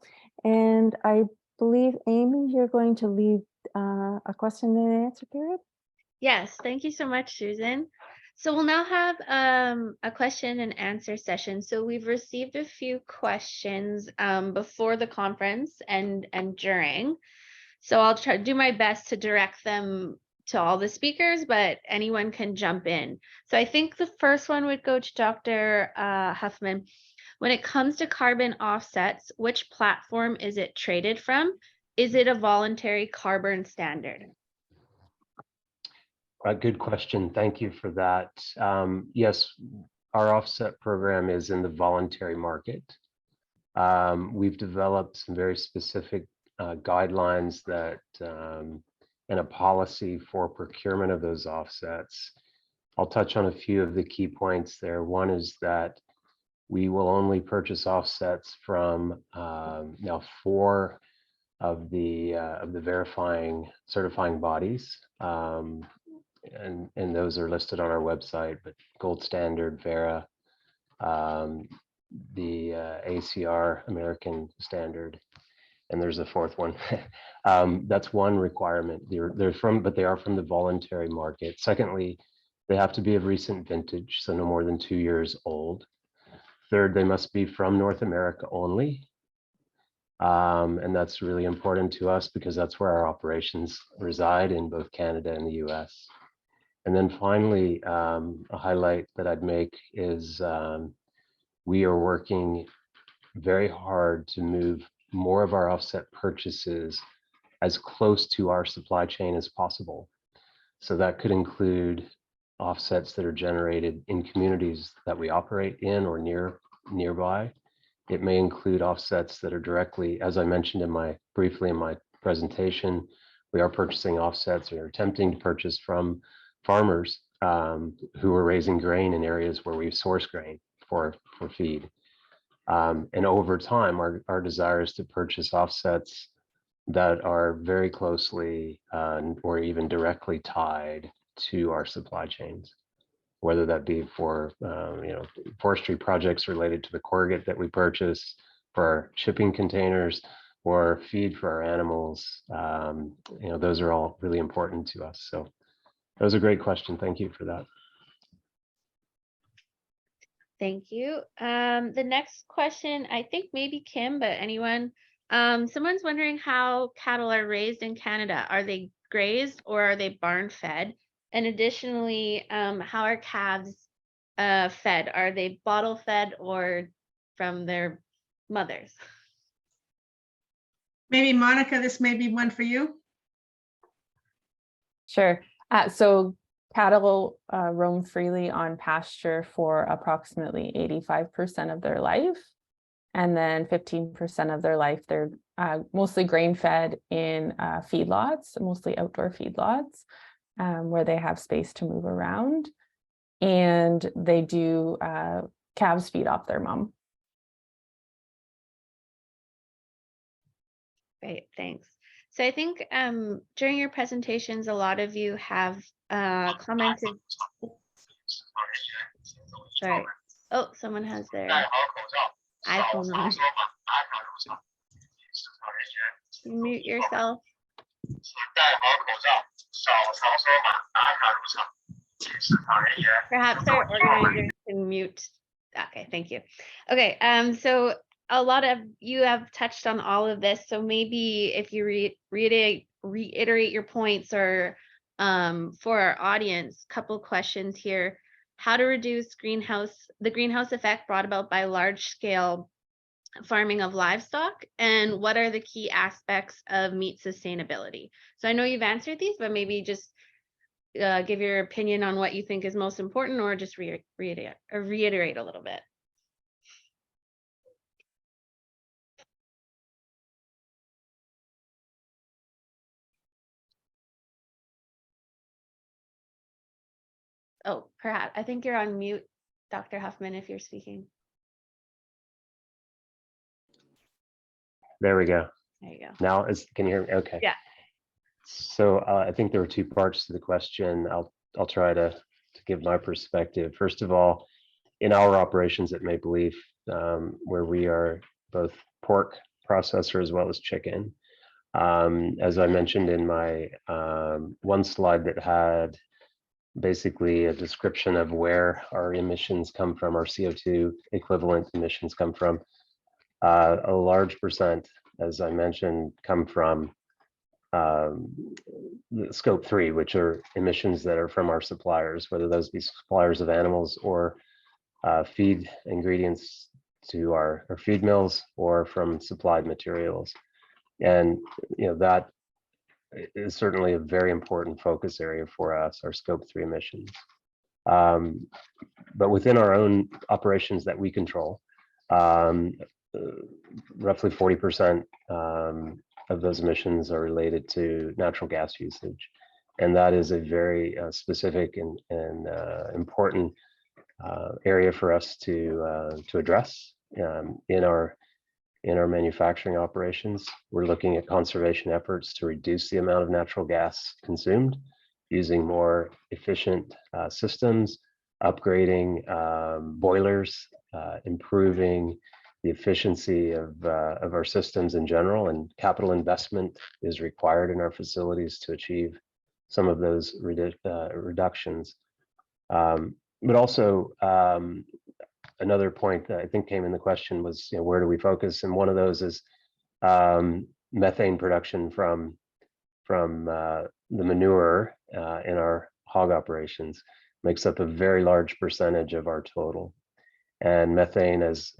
Speaker 10: And I believe, Amy, you're going to lead a question and answer period.
Speaker 3: Yes, thank you so much, Susan. So we'll now have a question and answer session. So we've received a few questions before the conference and during. So I'll try to do my best to direct them to all the speakers, but anyone can jump in. So I think the first one would go to Dr. Huffman. When it comes to carbon offsets, which platform is it traded from? Is it a voluntary carbon standard?
Speaker 7: Good question. Thank you for that. Yes, our offset program is in the voluntary market. We've developed some very specific guidelines that and a policy for procurement of those offsets. I'll touch on a few of the key points there. One is that we will only purchase offsets from now 4 of the certifying bodies, and those are listed on our website. But Gold Standard, Verra, the ACR, American Standard, and there's a 4th one. That's one requirement. But they are from the voluntary market. Secondly, they have to be of recent vintage, so no more than 2 years old. Third, they must be from North America only. And that's really important to us because that's where our operations reside in both Canada and the US. And then finally, a highlight that I'd make is we are working very hard to move more of our offset purchases as close to our supply chain as possible. So that could include offsets that are generated in communities that we operate in or nearby. It may include offsets that are directly, as I mentioned briefly in my presentation, we are purchasing offsets or attempting to purchase from farmers who are raising grain in areas where we source grain for feed. And over time, our desire is to purchase offsets that are very closely or even directly tied to our supply chains, whether that be for forestry projects related to the corrugate that we purchase, for our shipping containers, or feed for our animals. Those are all really important to us. So that was a great question. Thank you for that.
Speaker 3: Thank you. The next question, I think maybe Kim, but anyone? Someone's wondering how cattle are raised in Canada. Are they grazed or are they barn fed? And additionally, how are calves fed? Are they bottle fed or from their mothers?
Speaker 6: Maybe Monica, this may be one for you.
Speaker 9: Sure. So cattle roam freely on pasture for approximately 85% of their life. And then 15% of their life, they're mostly grain fed in feedlots, mostly outdoor feedlots, where they have space to move around. And they do calves feed off their mom.
Speaker 3: Great, thanks. So I think during your presentations, a lot of you have commented. Sorry. Oh, someone has their iPhone on. Mute yourself. Perhaps our organizer can mute. Okay, thank you. Okay, so a lot of you have touched on all of this. So maybe if you reiterate your points, or for our audience, couple questions here. how to reduce the greenhouse effect brought about by large-scale farming of livestock, and what are the key aspects of meat sustainability? So I know you've answered these, but maybe just give your opinion on what you think is most important, or just reiterate a little bit. Oh, perhaps, I think you're on mute, Dr. Huffman, if you're speaking.
Speaker 7: There we go.
Speaker 3: There you go.
Speaker 7: Now, can you hear me? Okay.
Speaker 3: Yeah.
Speaker 7: So I think there were two parts to the question. I'll try to give my perspective. First of all, in our operations at Maple Leaf, where we are both pork processor as well as chicken, as I mentioned in my one slide that had basically a description of where our emissions come from, our CO2 equivalent emissions come from, a large percent, as I mentioned, come from the scope 3, which are emissions that are from our suppliers, whether those be suppliers of animals or feed ingredients to our feed mills, or from supplied materials. And that is certainly a very important focus area for us, our scope 3 emissions. But within our own operations that we control, roughly 40% of those emissions are related to natural gas usage. And that is a very specific and important area for us to address in our manufacturing operations. We're looking at conservation efforts to reduce the amount of natural gas consumed, using more efficient systems, upgrading boilers, improving the efficiency of our systems in general, and capital investment is required in our facilities to achieve some of those reductions. But also, another point that I think came in the question was, where do we focus? And one of those is methane production from the manure in our hog operations makes up a very large percentage of our total. And methane, as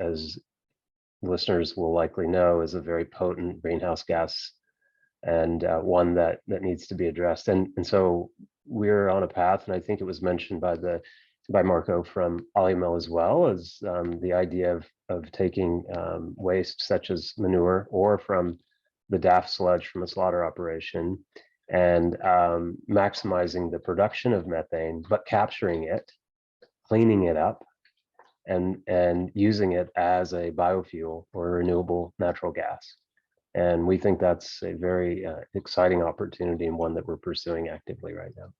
Speaker 7: listeners will likely know, is a very potent greenhouse gas, and one that needs to be addressed. And so we're on a path, and I think it was mentioned by Marco from Alumeil as well, as the idea of taking waste such as manure or from the DAF sludge from a slaughter operation, and maximizing the production of methane, but capturing it, cleaning it up, and using it as a biofuel or renewable natural gas. And we think that's a very exciting opportunity, and one that we're pursuing actively right now.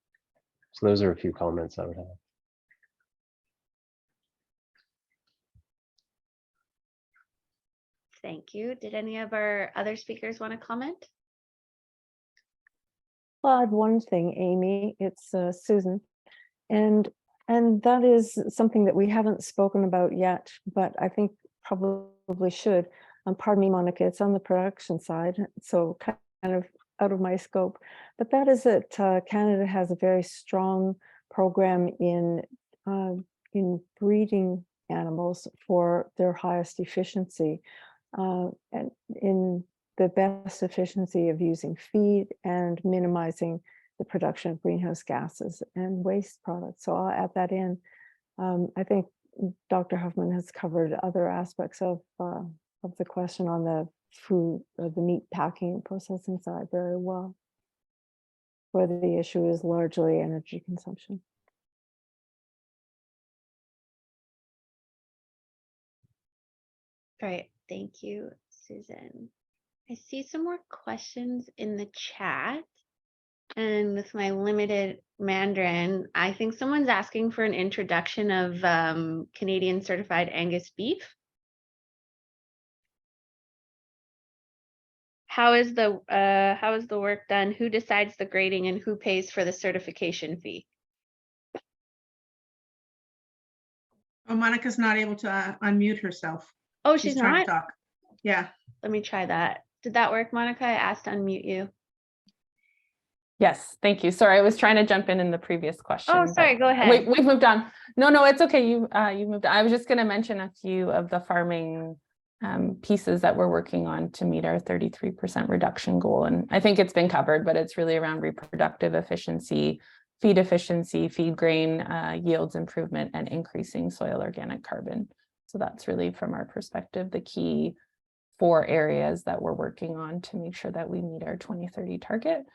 Speaker 7: So those are a few comments I would have.
Speaker 3: Thank you. Did any of our other speakers want to comment?
Speaker 10: Well, I have one thing, Amy. It's Susan, and that is something that we haven't spoken about yet, but I think probably should. Pardon me, Monica, it's on the production side, so kind of out of my scope. But that is that Canada has a very strong program in breeding animals for their highest efficiency, and in the best efficiency of using feed and minimizing the production of greenhouse gases and waste products. So I'll add that in. I think Dr. Huffman has covered other aspects of the question on the food, or the meat packing and processing side very well, where the issue is largely energy consumption.
Speaker 3: All right, thank you, Susan. I see some more questions in the chat. And with my limited Mandarin, I think someone's asking for an introduction of Canadian certified Angus beef. How is the work done? Who decides the grading, and who pays for the certification fee?
Speaker 6: Oh, Monica's not able to unmute herself.
Speaker 3: Oh, she's
Speaker 6: trying
Speaker 3: not?
Speaker 6: to talk. Yeah.
Speaker 3: Let me try that. Did that work, Monica? I asked to unmute you.
Speaker 9: Yes, thank you. Sorry, I was trying to jump in the previous question.
Speaker 3: Oh, sorry, go ahead.
Speaker 9: Wait, we've moved on. No, it's okay. You've moved on. I was just going to mention a few of the farming pieces that we're working on to meet our 33% reduction goal. And I think it's been covered, but it's really around reproductive efficiency, feed grain yields improvement, and increasing soil organic carbon. So that's really, from our perspective, the key 4 areas that we're working on to make sure that we meet our 2030 target.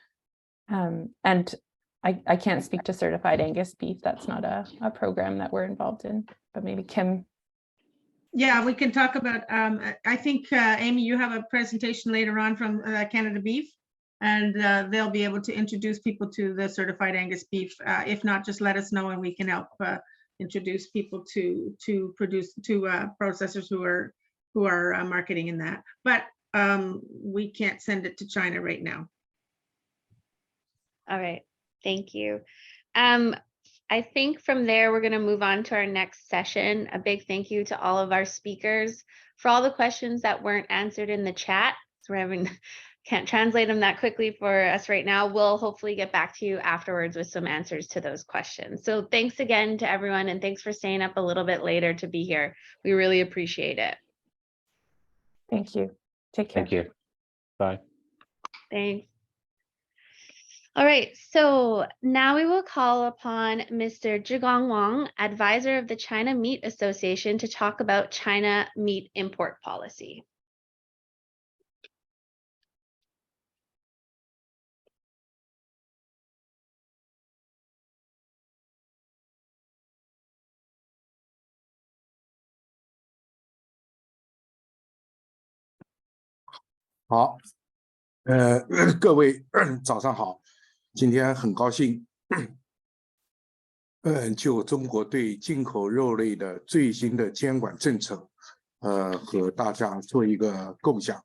Speaker 9: And I can't speak to certified Angus beef. That's not a program that we're involved in, but maybe Kim.
Speaker 6: Yeah, we can talk about, I think, Amy, you have a presentation later on from Canada Beef, and they'll be able to introduce people to the certified Angus beef. If not, just let us know and we can help introduce people to processors who are marketing in that. But we can't send it to China right now.
Speaker 3: All right, thank you. I think from there, we're going to move on to our next session. A big thank you to all of our speakers for all the questions that weren't answered in the chat. So can't translate them that quickly for us right now. We'll hopefully get back to you afterwards with some answers to those questions. So thanks again to everyone, and thanks for staying up a little bit later to be here. We really appreciate it.
Speaker 9: Thank you. Take care.
Speaker 7: Thank you. Bye.
Speaker 3: Thanks. All right, so now we will call upon Mr. Zhigong Wang, advisor of the China Meat Association, to talk about China meat import policy.
Speaker 11: Hello, 各位早上好。今天很高兴，就中国对进口肉类的最新的监管政策，和大家做一个共享。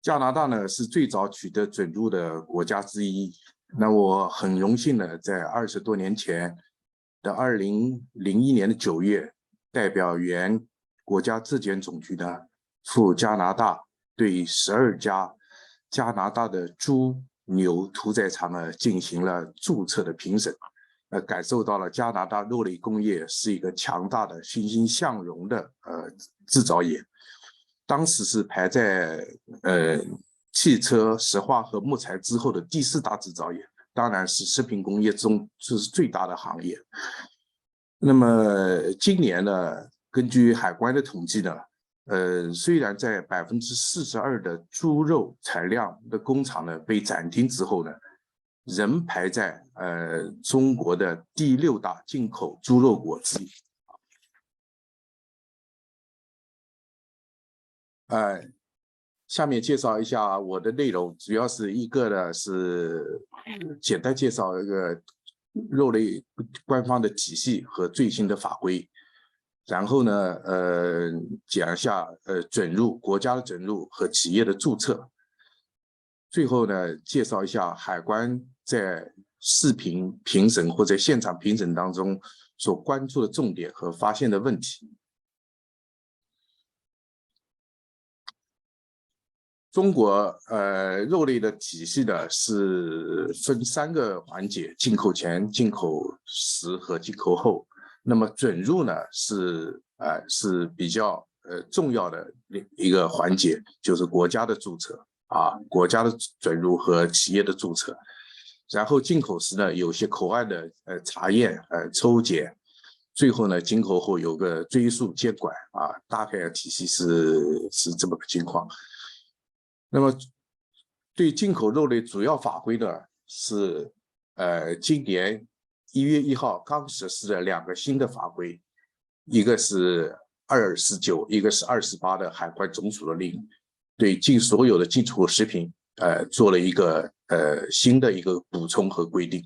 Speaker 11: 加拿大呢是最早取得准入的国家之一。那我很荣幸呢，在20多年前的2001年的9月，代表原国家质检总局呢赴加拿大，对12家加拿大的猪牛屠宰场呢进行了注册的评审，感受到了加拿大肉类工业是一个强大的欣欣向荣的制造业。当时是排在汽车、石化和木材之后的第4大制造业，当然是食品工业中这是最大的行业。那么今年呢，根据海关的统计呢，虽然在42%的猪肉产量的工厂呢被暂停之后呢，仍排在中国的第6大进口猪肉国之一。下面介绍一下我的内容，主要是一个呢是简单介绍一个肉类官方的体系和最新的法规。然后呢，讲一下准入国家的准入和企业的注册。最后呢，介绍一下海关在视频评审或者现场评审当中所关注的重点和发现的问题。中国肉类的体系呢是分3个环节：进口前、进口时和进口后。那么准入呢是比较重要的一个环节，就是国家的注册国家的准入和企业的注册。然后进口时呢有些口岸的查验抽检，最后呢进口后有个追溯监管大概体系是这么个情况。那么对进口肉类主要法规呢是今年1月1号刚实施了2个新的法规，一个是219，一个是28的海关总署的令，对所有的进口食品做了一个新的一个补充和规定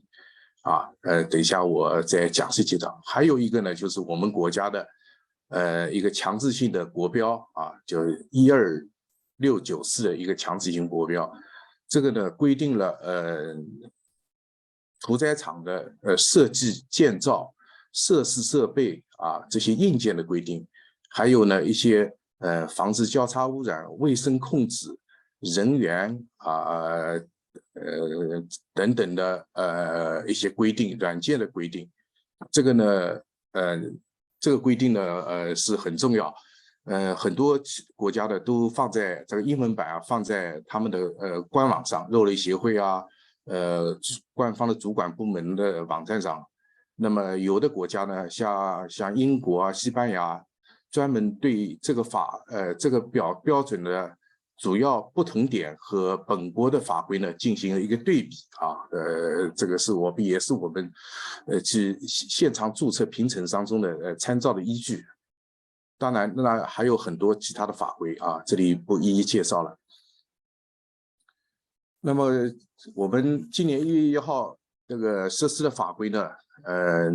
Speaker 11: 等一下我再讲细节的。还有一个呢就是我们国家的一个强制性的国标就12694的一个强制性国标，这个呢规定了屠宰场的设计建造、设施设备这些硬件的规定，还有呢一些防止交叉污染、卫生控制、人员等等的一些规定，软件的规定，这个呢这个规定呢是很重要，很多国家的都放在这个英文版啊，放在他们的官网上，肉类协会啊，官方的主管部门的网站上。那么有的国家呢，像英国啊、西班牙，专门对这个这个标准的主要不同点和本国的法规呢进行了一个对比啊，这个是也是我们去现场注册评审当中的参照的依据。当然，那还有很多其他的法规啊，这里不一一介绍了。那么我们今年1月1号这个实施的法规呢，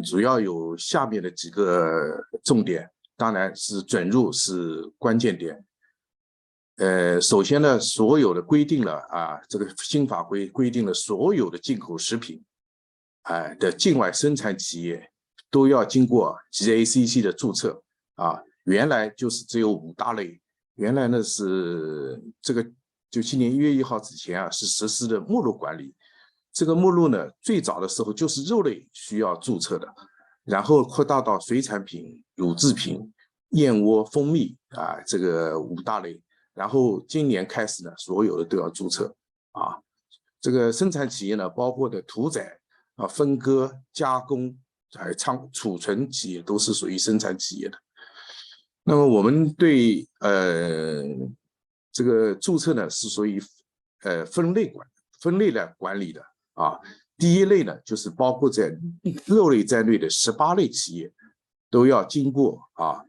Speaker 11: 主要有下面的几个重点，当然是准入是关键点。首先呢，所有的规定了啊，这个新法规规定了所有的进口食品，的境外生产企业都要经过 GACC 的注册啊。原来就是只有5大类，原来呢是这个就今年1月1号之前啊是实施的目录管理。这个目录呢，最早的时候就是肉类需要注册的，然后扩大到水产品、乳制品、燕窝、蜂蜜啊这个5大类。然后今年开始呢，所有的都要注册啊。这个生产企业呢，包括的屠宰啊、分割、加工、还有储存企业都是属于生产企业的。那么我们对这个注册呢是属于分类来管理的啊。第一类呢，就是包括在肉类在内的18类企业都要经过啊，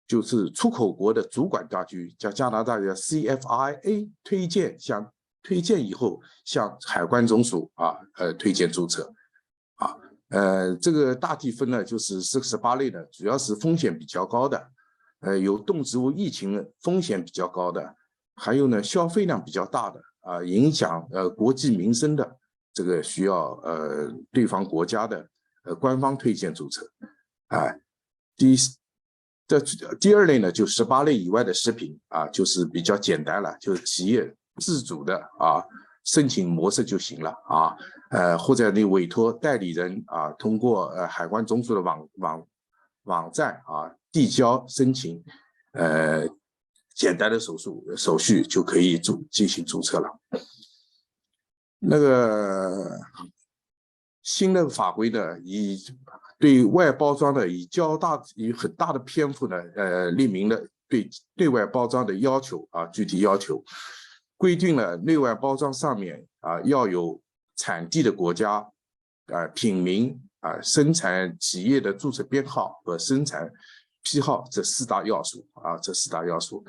Speaker 11: 就是出口国的主管当局，叫加拿大的 CFIA 推荐以后，向海关总署啊推荐注册啊。这个大体分呢，就是这18类呢，主要是风险比较高的，有动植物疫情风险比较高的，还有呢消费量比较大的啊，影响国计民生的，这个需要对方国家的官方推荐注册啊。第二类呢，就18类以外的食品啊，就是比较简单了，就是企业自主的啊申请模式就行了啊，或者你委托代理人啊，通过海关总署的网站啊递交申请，简单的手续就可以进行注册了。那个新的法规呢，对外包装的以很大的篇幅呢，列明了对外包装的要求啊，具体要求，规定了内外包装上面啊要有产地的国家品名啊、生产企业的注册编号和生产批号这4大要素啊，这4大要素。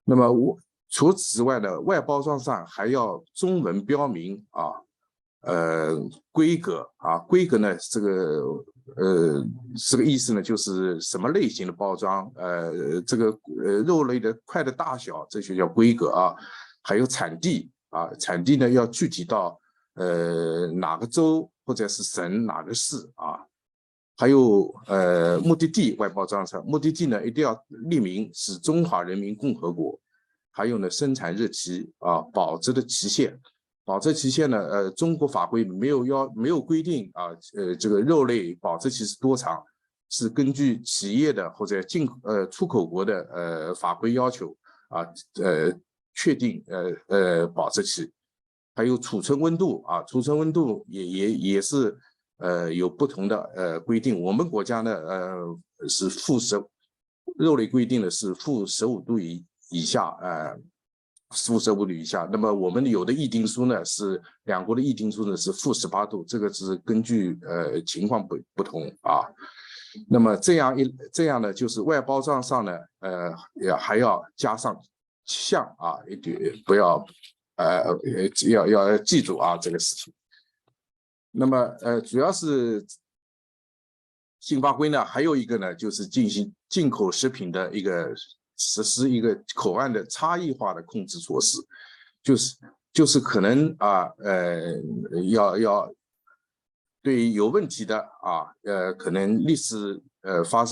Speaker 11: 那么除此之外呢，外包装上还要中文标明啊，规格啊，规格呢这个意思呢，就是什么类型的包装，这个肉类的块的大小，这就叫规格啊。还有产地啊，产地呢要具体到哪个州或者是省哪个市啊。还有目的地，外包装上目的地呢一定要列明是中华人民共和国。还有呢生产日期啊，保质的期限。保质期限呢，中国法规没有规定啊，这个肉类保质期是多长，是根据企业的或者出口国的法规要求啊，确定保质期。还有储存温度啊，储存温度也是有不同的规定。我们国家呢是肉类规定的是-15度以下-15度以下，那么我们有的议定书呢是两国的议定书呢是-18度，这个是根据情况不同啊。那么这样呢，就是外包装上呢还要加上项啊，一点不要要记住啊这个事情。那么主要是新法规呢，还有一个呢就是进行进口食品的实施一个口岸的差异化的控制措施，就是可能啊要对有问题的啊可能历史发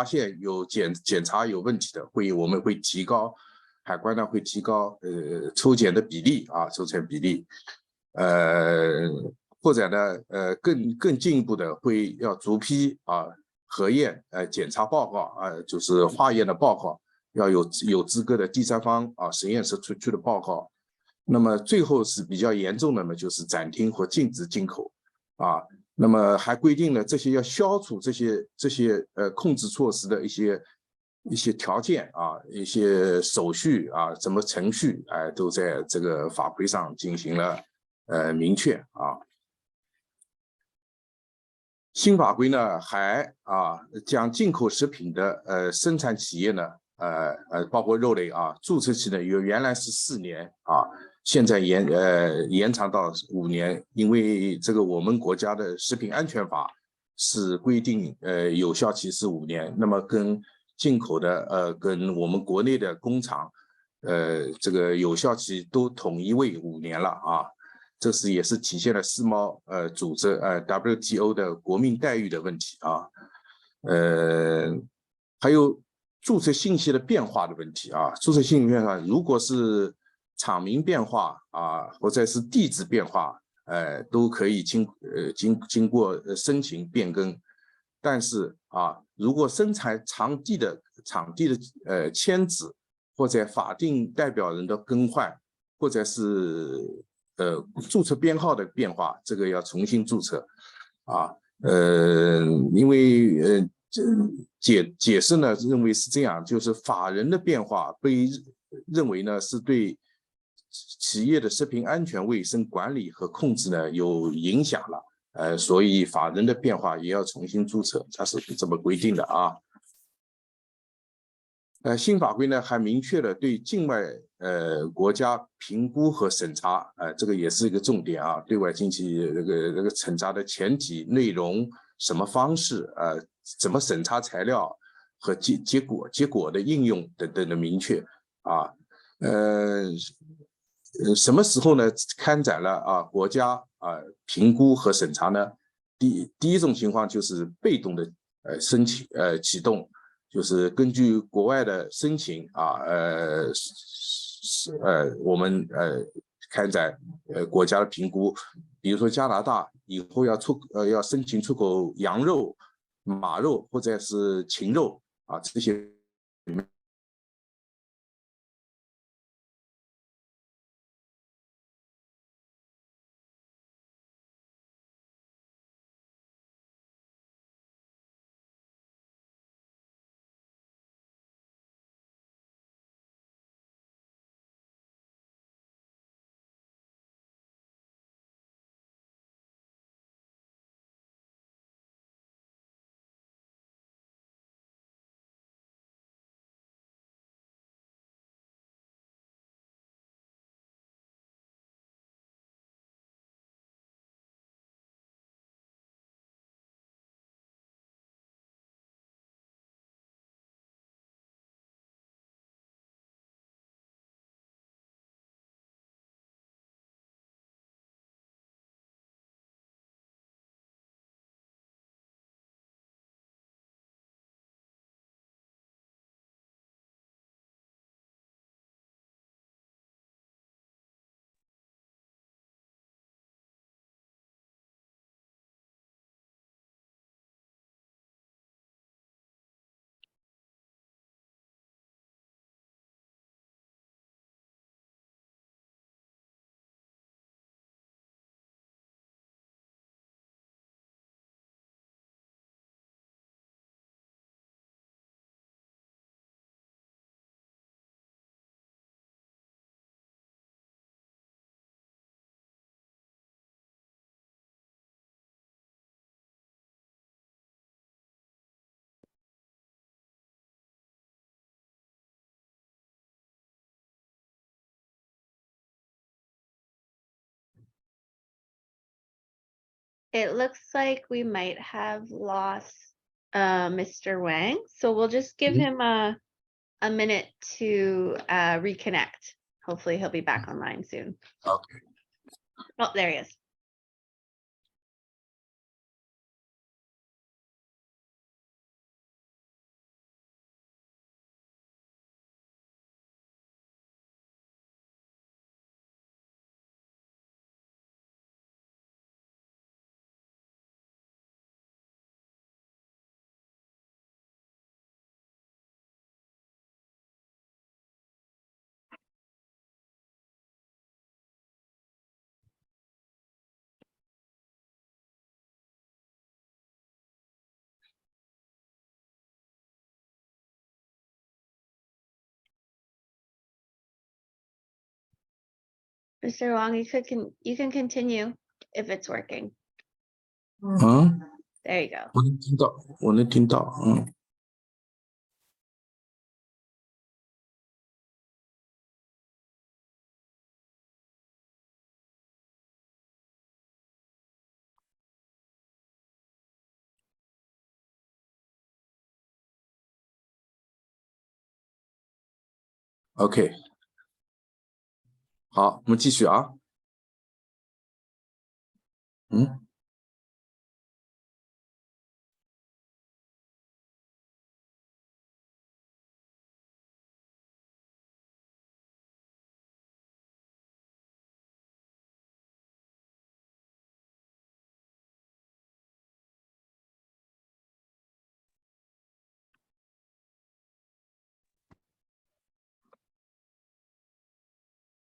Speaker 11: 现有检查有问题的，我们会提高海关呢会提高抽检的比例啊，抽检比例，或者呢更进一步的会要逐批啊核验检查报告啊，就是化验的报告，要有资格的第三方啊实验室出具的报告。那么最后是比较严重的呢，就是暂停或禁止进口啊。那么还规定了这些要消除这些控制措施的一些条件啊，一些手续啊，什么程序都在这个法规上进行了明确啊。新法规呢还将进口食品的生产企业呢包括肉类啊，注册期呢原来是4年啊，现在延长到5年，因为这个我们国家的食品安全法是规定有效期是5年，那么跟进口的跟我们国内的工厂这个有效期都统一为5年了啊。这也是体现了世贸组织WTO 的国民待遇的问题啊，还有注册信息的变化的问题啊，注册信息变化如果是厂名变化啊，或者是地址变化，都可以经过申请变更，但是如果生产场地的迁址或者法定代表人的更换，或者是注册编号的变化，这个要重新注册啊。因为解释呢认为是这样，就是法人的变化被认为呢是对企业的食品安全卫生管理和控制呢有影响了，所以法人的变化也要重新注册，它是这么规定的啊。新法规呢还明确了对境外国家评估和审查，这个也是一个重点啊。对外经济这个审查的前提、内容、什么方式，怎么审查材料和结果的应用等等的明确啊。什么时候呢开展了国家评估和审查呢？第一种情况就是被动的申请启动。就是根据国外的申请我们开展国家的评估，比如说加拿大以后要申请出口羊肉、马肉或者是禽肉这些。
Speaker 3: It looks like we might have lost Mr. Wang, so we'll just give him a minute to reconnect. Hopefully he'll be back online soon.
Speaker 11: Okay.
Speaker 3: Oh, there he is. Mr. Wong, you can continue if it's working.
Speaker 11: 嗯，
Speaker 3: There you go.
Speaker 11: 我能听到，我能听到，嗯。OK， 好，我们继续啊。嗯，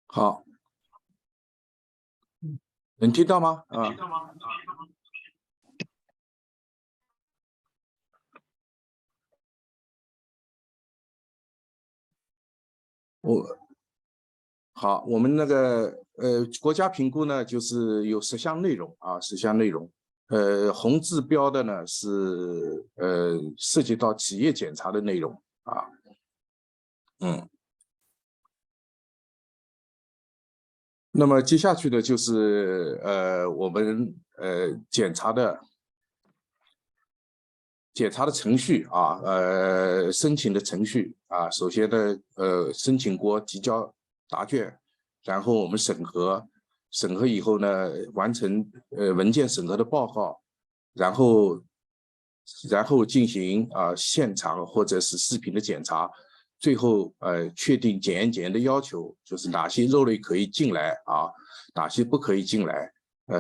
Speaker 11: 好，能听到吗？啊。好，我们那个国家评估呢，就是有10项内容啊，10项内容。红字标的呢是涉及到企业检查的内容啊，嗯。那么接下去的就是我们检查的程序啊，申请的程序啊，首先呢申请国提交答卷，然后我们审核以后呢，完成文件审核的报告，然后进行现场或者是视频的检查，最后确定检验的要求，就是哪些肉类可以进来啊，哪些不可以进来，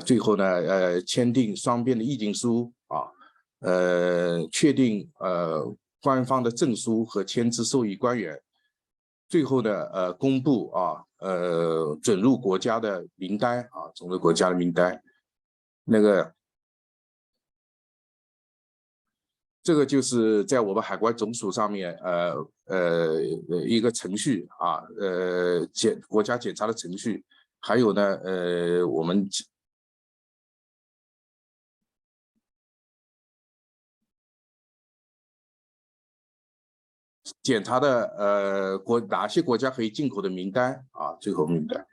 Speaker 11: 最后呢签订双边的议定书啊。确定官方的证书和签字受益官员，最后呢公布准入国家的名单啊，准入国家的名单。那个这个就是在我们海关总署上面一个程序啊，国家检查的程序，还有呢我们检查的哪些国家可以进口的名单啊，最后名单。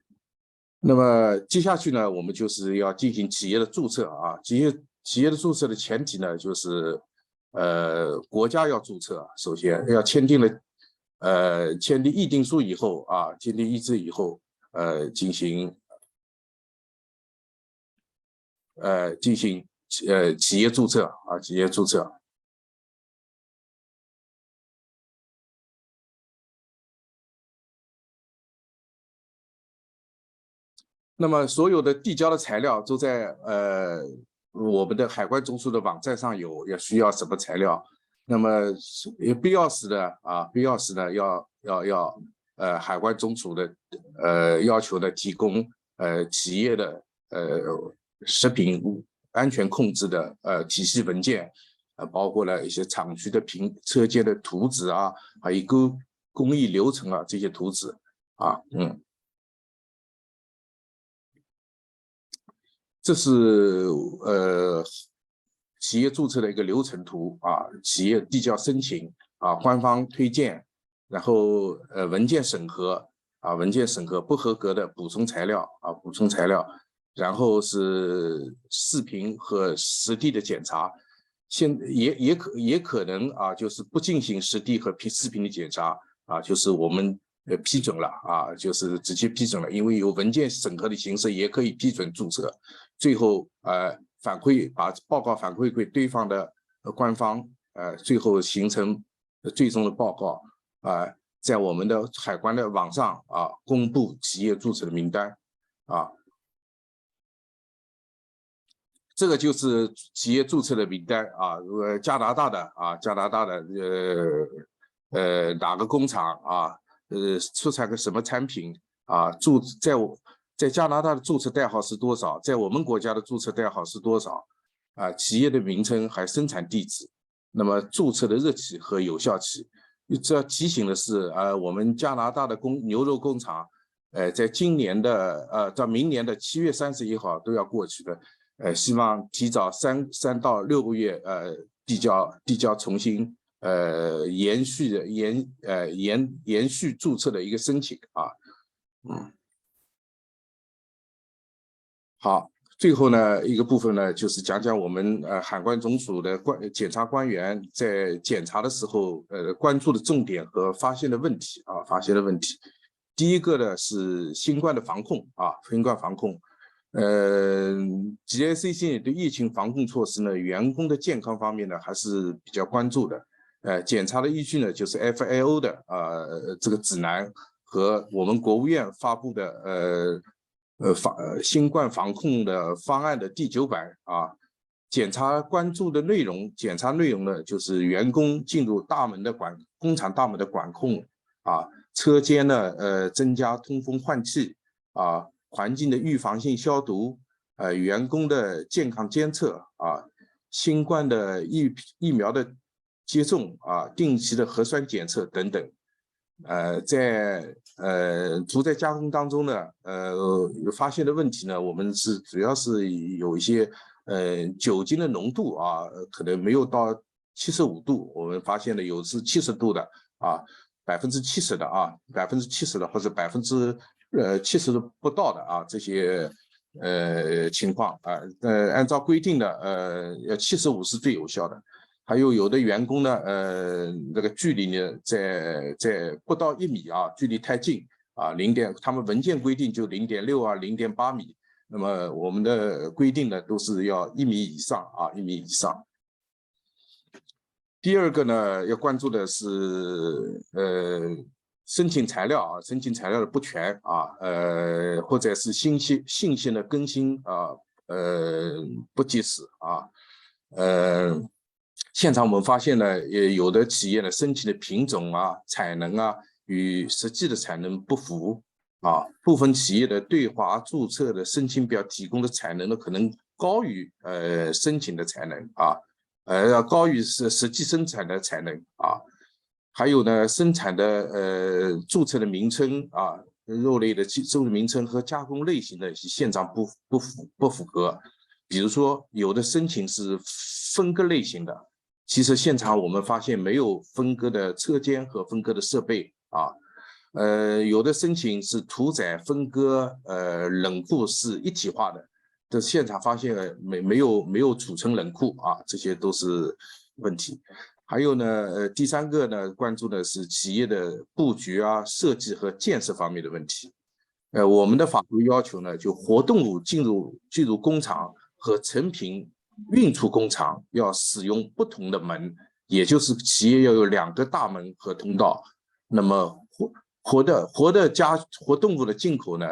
Speaker 11: 那么接下去呢，我们就是要进行企业的注册啊，企业的注册的前提呢，就是国家要注册，首先要签订议定书以后啊，签订议制以后，进行企业注册啊，企业注册。那么所有的递交的材料都在我们的海关总署的网站上有，要需要什么材料？那么必要时呢要海关总署的要求的提供企业的食品安全控制的体系文件，包括了一些厂区的车间的图纸啊，还有工艺流程啊这些图纸啊，这是企业注册的一个流程图啊，企业递交申请啊，官方推荐，然后文件审核啊，文件审核不合格的补充材料啊，补充材料，然后是视频和实地的检查，也可能啊，就是不进行实地和视频的检查啊，就是我们批准了啊，就是直接批准了，因为有文件审核的形式也可以批准注册。最后反馈，把报告反馈给对方的官方，最后形成最终的报告在我们的海关的网上公布企业注册的名单啊。这个就是企业注册的名单啊，加拿大的哪个工厂啊，出产个什么产品啊，在加拿大的注册代号是多少，在我们国家的注册代号是多少啊？企业的名称还生产地址，那么注册的日期和有效期。这要提醒的是我们加拿大的牛肉工厂在今年的到明年的7月31号都要过去的，希望提早3到6个月递交重新延续注册的一个申请啊。好，最后呢一个部分呢，就是讲讲我们海关总署的检察官员在检查的时候关注的重点和发现的问题啊，第一个呢是新冠的防控啊，新冠防控。GICC 对疫情防控措施呢，员工的健康方面呢还是比较关注的。检查的依据呢就是 FAO 的这个指南和我们国务院发布的新冠防控的方案的第9版啊。检查关注的内容，检查内容呢就是员工进入工厂大门的管控啊，车间呢增加通风换气啊，环境的预防性消毒，员工的健康监测啊，新冠的疫苗的接种啊，定期的核酸检测等等。在屠宰加工当中呢，发现的问题呢，我们主要是有一些酒精的浓度啊，可能没有到75度，我们发现的有是70度的啊，70%的啊，70%的或者70%都不到的啊，这些情况啊，按照规定的要75是最有效的。还有的员工呢，那个距离呢，在不到1米啊，距离太近啊，他们文件规定就0.6啊，0.8米。那么我们的规定呢，都是要1米以上啊，1米以上。第二个呢，要关注的是申请材料的不全啊，或者是信息的更新啊，不及时啊，现场我们发现呢，有的企业的申请的品种啊、产能啊，与实际的产能不符啊。部分企业的对华注册的申请表提供的产能呢，可能高于申请的产能啊，高于实际生产的产能啊。还有呢，生产的注册的名称啊，肉类的注册名称和加工类型的现场不符合。比如说，有的申请是分割类型的。其实现场我们发现没有分割的车间和分割的设备啊，有的申请是屠宰、分割、冷库是一体化的，这现场发现没有储存冷库啊，这些都是问题。还有呢，第三个呢，关注的是企业的布局啊、设计和建设方面的问题。我们的法规要求呢，就活动物进入工厂和成品运出工厂要使用不同的门，也就是企业要有2个大门和通道。那么活动物的进口呢，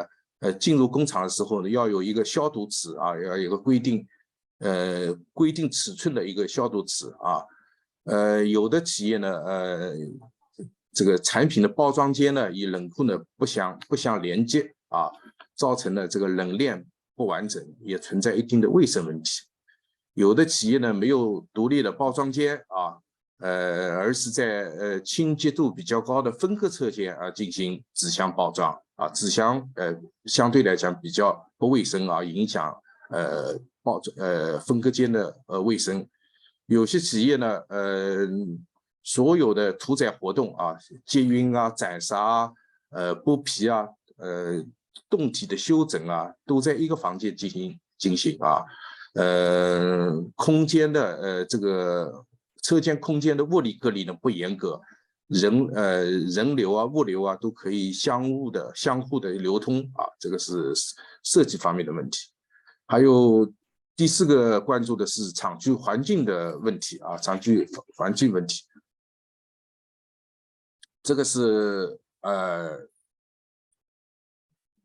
Speaker 11: 进入工厂的时候呢，要有一个消毒尺啊，要有一个规定尺寸的一个消毒尺啊。有的企业呢，这个产品的包装间呢与冷库呢不相连接啊，造成了这个冷链不完整，也存在一定的卫生问题。有的企业呢没有独立的包装间啊，而是在清洁度比较高的分割车间啊进行纸箱包装啊，纸箱相对来讲比较不卫生啊，影响分割间的卫生。有些企业呢，所有的屠宰活动啊，接运啊、斩杀啊、剥皮啊、动体的修整啊，都在一个房间进行啊。空间的这个车间空间的物理隔离呢不严格，人流啊、物流啊都可以相互的流通啊，这个是设计方面的问题。还有第4个关注的是厂区环境的问题啊，厂区环境问题。这个是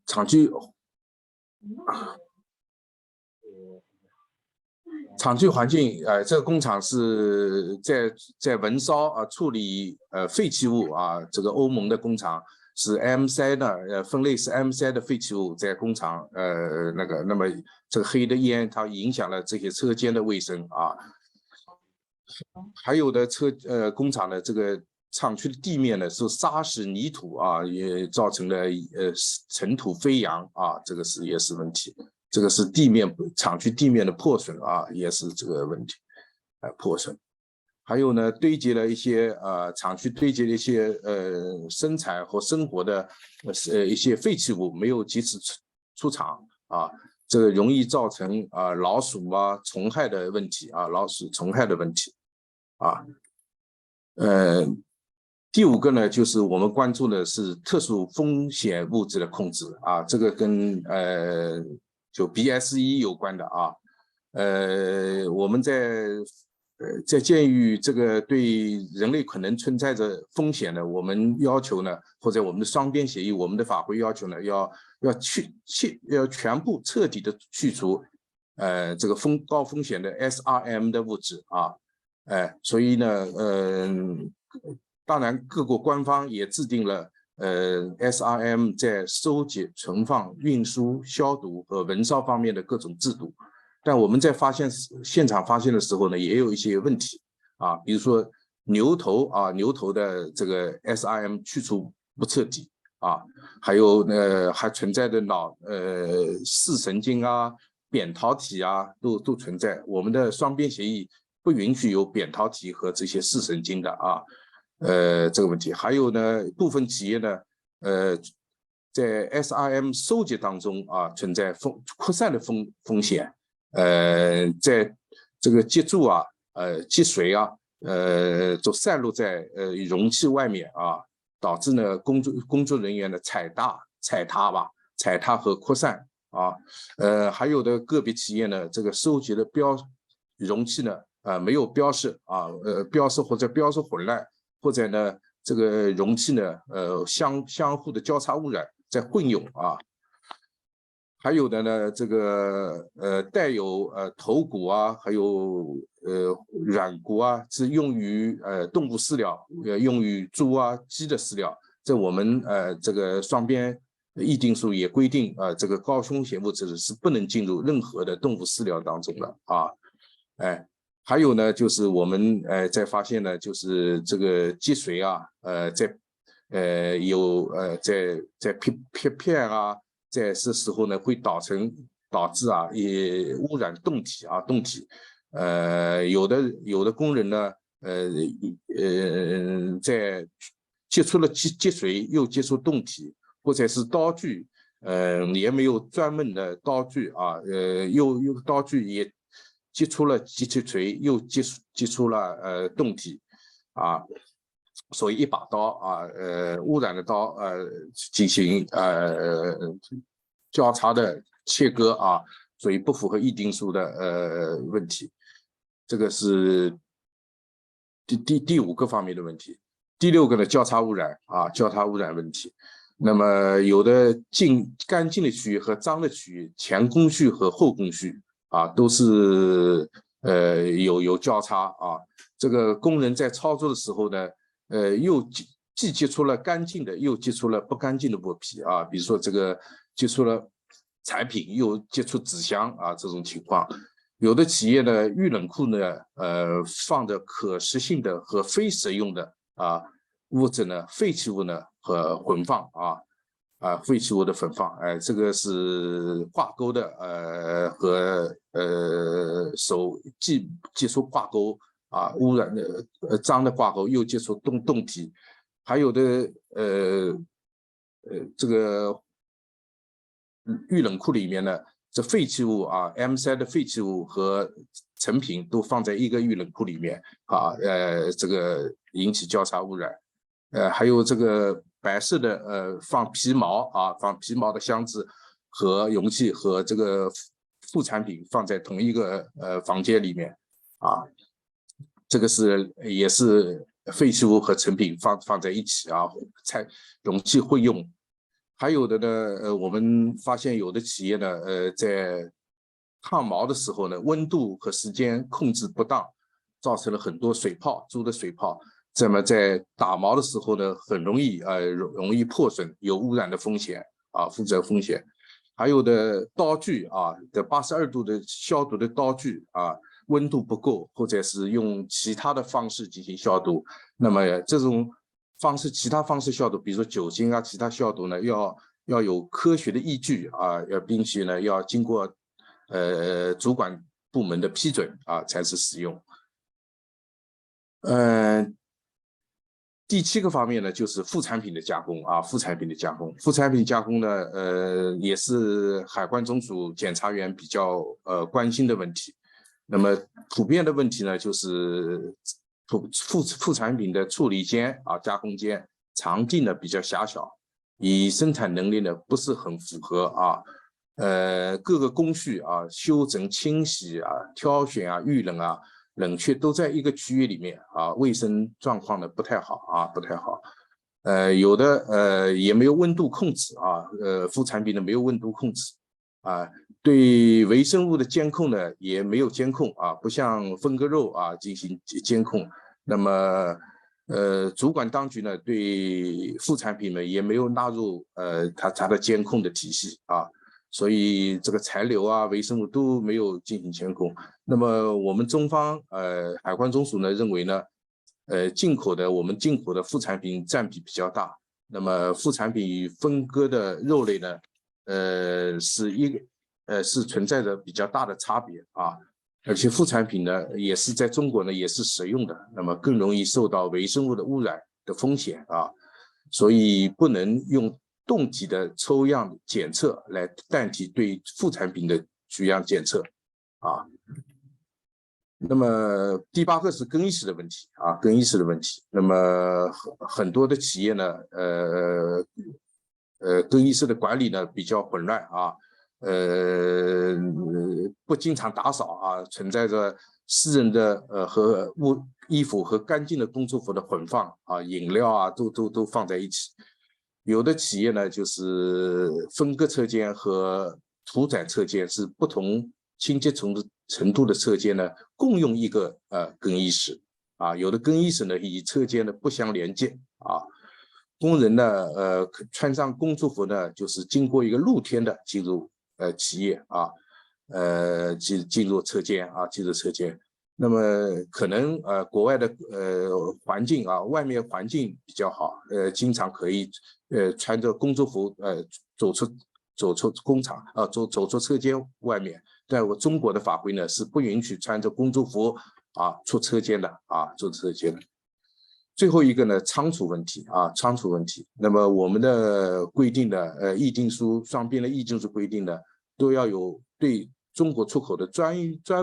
Speaker 11: 厂区环境，这个工厂是在文烧啊处理废弃物啊，这个欧盟的工厂是 M3的分类是 M3的废弃物在工厂那么这个黑的烟它影响了这些车间的卫生啊。还有的工厂的这个厂区的地面呢是沙石泥土啊，也造成了尘土飞扬啊，这个也是问题。这个是厂区地面的破损啊，也是这个问题，破损。还有呢，堆积了一些厂区堆积了一些生产和生活的一些废弃物没有及时出厂啊，这个容易造成老鼠啊虫害的问题啊，老鼠虫害的问题啊。第5个呢，就是我们关注的是特殊风险物质的控制啊，这个跟就 BS1 有关的啊。我们在鉴于这个对人类可能存在着风险呢，我们要求呢，或者我们的双边协议，我们的法规要求呢，要全部彻底的去除这个高风险的 SRM 的物质啊。所以呢，当然各国官方也制定了SRM 在收集、存放、运输、消毒和焚烧方面的各种制度。但我们在现场发现的时候呢，也有一些问题啊，比如说牛头的这个 SRM 去除不彻底啊，还有还存在的视神经啊、扁桃体啊都存在。我们的双边协议不允许有扁桃体和这些视神经的啊，这个问题。还有呢，部分企业呢，在 SRM 收集当中啊，存在扩散的风险。在这个接触啊、积水啊，都散落在容器外面啊，导致呢工作人员的踩踏和扩散啊。还有的个别企业呢，这个收集的容器呢，没有标示啊，标示或者标示混乱，或者呢这个容器呢，相互的交叉污染在混用啊。还有的呢，这个带有头骨啊，还有软骨啊，是用于动物饲料，用于猪啊、鸡的饲料。这我们这个双边议定书也规定，这个高风险物质是不能进入任何的动物饲料当中的啊。还有呢，就是我们在发现呢，就是这个积水啊，在片啊。在这时候呢，会导致啊，也污染动体。有的工人呢，在接触了积水，又接触动体，或者是刀具，也没有专门的刀具啊，又刀具也接触了积水，又接触了动体啊。所以一把刀啊，污染的刀进行交叉的切割啊，所以不符合议定书的问题。这个是第5个方面的问题。第6个呢，交叉污染啊，交叉污染问题。那么有的干净的区域和脏的区域，前工序和后工序啊，都是有交叉啊。这个工人在操作的时候呢，又既接触了干净的，又接触了不干净的剥皮啊，比如说这个接触了产品，又接触纸箱啊，这种情况。有的企业呢，预冷库呢，放着可食性的和非食用的物质呢，废弃物呢和混放废弃物的混放，这个是挂钩的，和手既接触挂钩啊，污染的脏的挂钩，又接触动体，还有的这个预冷库里面呢，这废弃物啊 ，M3 的废弃物和成品都放在一个预冷库里面啊，这个引起交叉污染。还有这个白色的放皮毛的箱子和容器和这个副产品放在同一个房间里面啊，这个也是废弃物和成品放在一起啊，容器混用。还有的呢，我们发现有的企业呢，在烫毛的时候呢，温度和时间控制不当，造成了很多水泡，猪的水泡。这么在打毛的时候呢，很容易破损，有污染的风险啊，负责风险。还有的刀具啊，的82度的消毒的刀具啊，温度不够，或者是用其他的方式进行消毒，那么这种其他方式消毒，比如说酒精啊，其他消毒呢，要有科学的依据啊，并且呢要经过主管部门的批准啊才是使用。第7个方面呢，就是副产品的加工啊，副产品加工呢，也是海关总署检查员比较关心的问题。那么普遍的问题呢，就是副产品的处理间啊，加工间场地呢比较狭小，与生产能力呢不是很符合啊。各个工序啊，修整、清洗啊、挑选啊、预冷啊、冷却都在一个区域里面啊，卫生状况呢不太好啊，不太好。有的也没有温度控制啊，副产品呢没有温度控制啊，对微生物的监控呢也没有监控啊，不像分割肉啊进行监控。那么主管当局呢对副产品呢也没有纳入它的监控的体系啊。所以这个残留啊、微生物都没有进行监控。那么我们中方海关总署呢认为呢，我们进口的副产品占比比较大。那么副产品与分割的肉类呢，是存在着比较大的差别啊。而且副产品呢也是在中国呢也是食用的，那么更容易受到微生物的污染的风险啊。所以不能用冻体的抽样检测来代替对副产品的取样检测啊。那么第8个是更衣室的问题啊，更衣室的问题。那么很多的企业呢，更衣室的管理呢比较混乱啊，不经常打扫啊，存在着私人的和衣服和干净的工作服的混放啊，饮料啊都放在一起。有的企业呢，就是分割车间和屠宰车间是不同清洁程度的车间呢，共用一个更衣室啊。有的更衣室呢与车间呢不相连接啊。工人呢，穿上工作服呢，就是经过一个露天的进入企业啊，进入车间啊，进入车间。那么可能国外的环境啊，外面环境比较好，经常可以穿着工作服走出工厂啊，走出车间外面。但我中国的法规呢是不允许穿着工作服啊出车间的啊，出车间的。最后一个呢，仓储问题啊，仓储问题。那么我们的规定的议定书双边的议定书规定呢，都要有对中国出口的专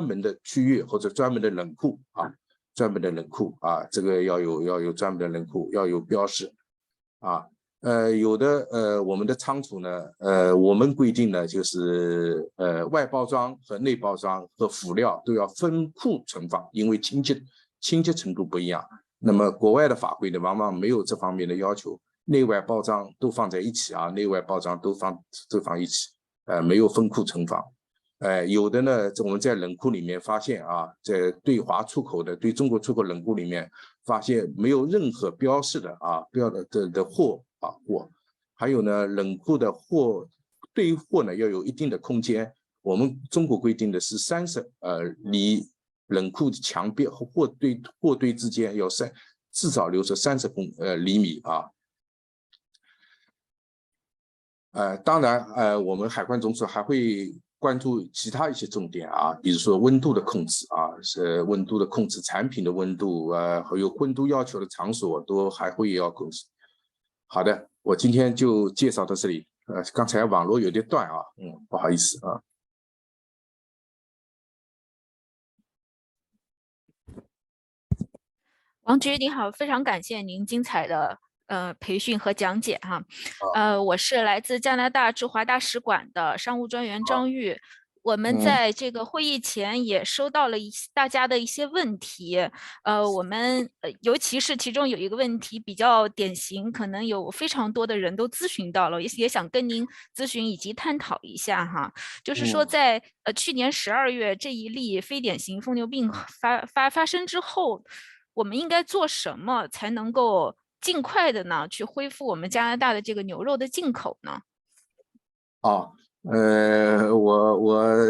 Speaker 11: 门的区域或者专门的冷库啊，专门的冷库啊，这个要有专门的冷库，要有标识啊。有的我们的仓储呢，我们规定呢，就是外包装和内包装和辅料都要分库存放，因为清洁程度不一样。那么国外的法规呢，往往没有这方面的要求，内外包装都放在一起啊，内外包装都放一起，没有分库存放。有的呢，我们在冷库里面发现啊，在对华出口的、对中国出口冷库里面发现没有任何标示的啊，的货啊货，还有呢，冷库的对货呢要有一定的空间，我们中国规定的是30离冷库墙边和货堆之间要至少留出30厘米啊。当然我们海关总署还会关注其他一些重点啊，比如说温度的控制啊，温度的控制，产品的温度还有温度要求的场所都还会要控制。好的，我今天就介绍到这里。刚才网络有点断啊，不好意思啊。
Speaker 12: 王局你好，非常感谢您精彩的培训和讲解哈。我是来自加拿大驻华大使馆的商务专员张玉。我们在这个会议前也收到了大家的一些问题，我们尤其是其中有一个问题比较典型，可能有非常多的人都咨询到了，也想跟您咨询以及探讨一下哈。就是说在去年12月这一例非典型疯牛病发生之后，我们应该做什么才能够尽快的呢去恢复我们加拿大的这个牛肉的进口呢？我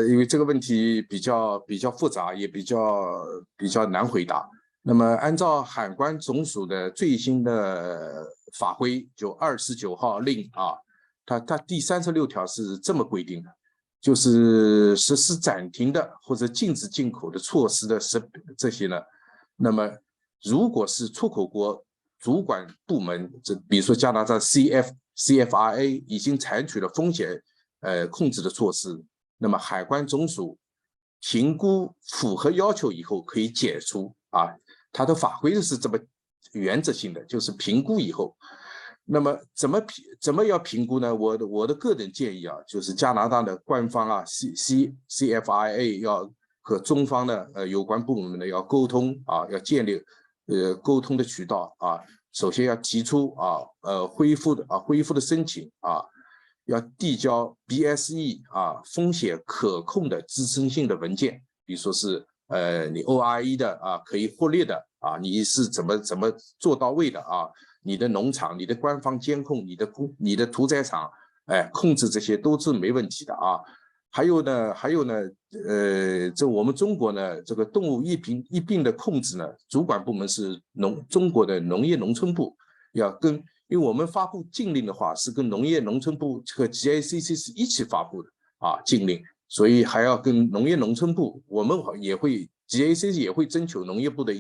Speaker 12: 因为这个问题比较复杂，也比较难回答。那
Speaker 11: 那么按照海关总署的最新的法规，就29号令啊，它第36条是这么规定的，就是实施暂停的或者禁止进口的措施的这些呢，那么如果是出口国主管部门，比如说加拿大 CFRA 已经采取了风险控制的措施，那么海关总署评估符合要求以后可以解除啊，它的法规是这么原则性的，就是评估以后。那么怎么要评估呢？我的个人建议啊，就是加拿大的官方啊 CFRA 要和中方的有关部门呢要沟通啊，要建立沟通的渠道啊。首先要提出恢复的申请啊，要递交 BSE 风险可控的支撑性的文件，比如说是你 ORE 的可以获列的你是怎么做到位的你的农场、你的官方监控、你的屠宰场，控制这些都是没问题的还有呢，这我们中国呢，这个动物疫病的控制呢，主管部门是中国的农业农村部，因为我们发布禁令的话，是跟农业农村部和 GICC 是一起发布的禁令，所以还要跟农业农村部，我们也会 GICC 也会征求农业部的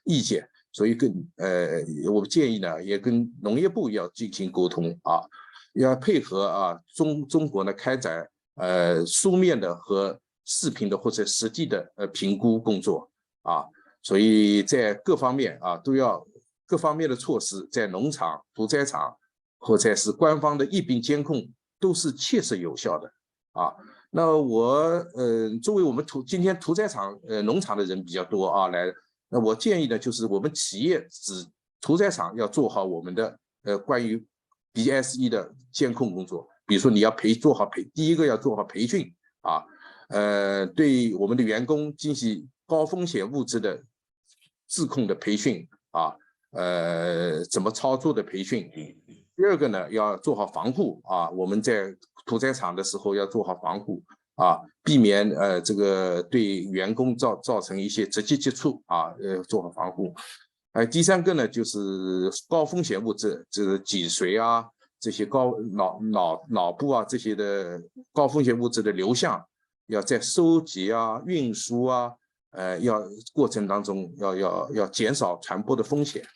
Speaker 11: 意见，所以我建议呢，也跟农业部要进行沟通要配合中国呢开展书面的和视频的或者实际的评估工作所以在各方面都要各方面的措施，在农场、屠宰场或者是官方的疫病监控都是切实有效的那我作为我们今天屠宰场农场的人比较多来，那我建议呢，就是我们企业屠宰场要做好我们的关于 BSE 的监控工作。比如说你要第一个要做好培训对我们的员工进行高风险物质的自控的培训怎么操作的培训。第二个呢，要做好防护我们在屠宰场的时候要做好防护避免这个对员工造成一些直接接触做好防护。第三个呢，就是高风险物质，就是脊髓这些脑部这些的高风险物质的流向，要在收集运输要过程当中要减少传播的风险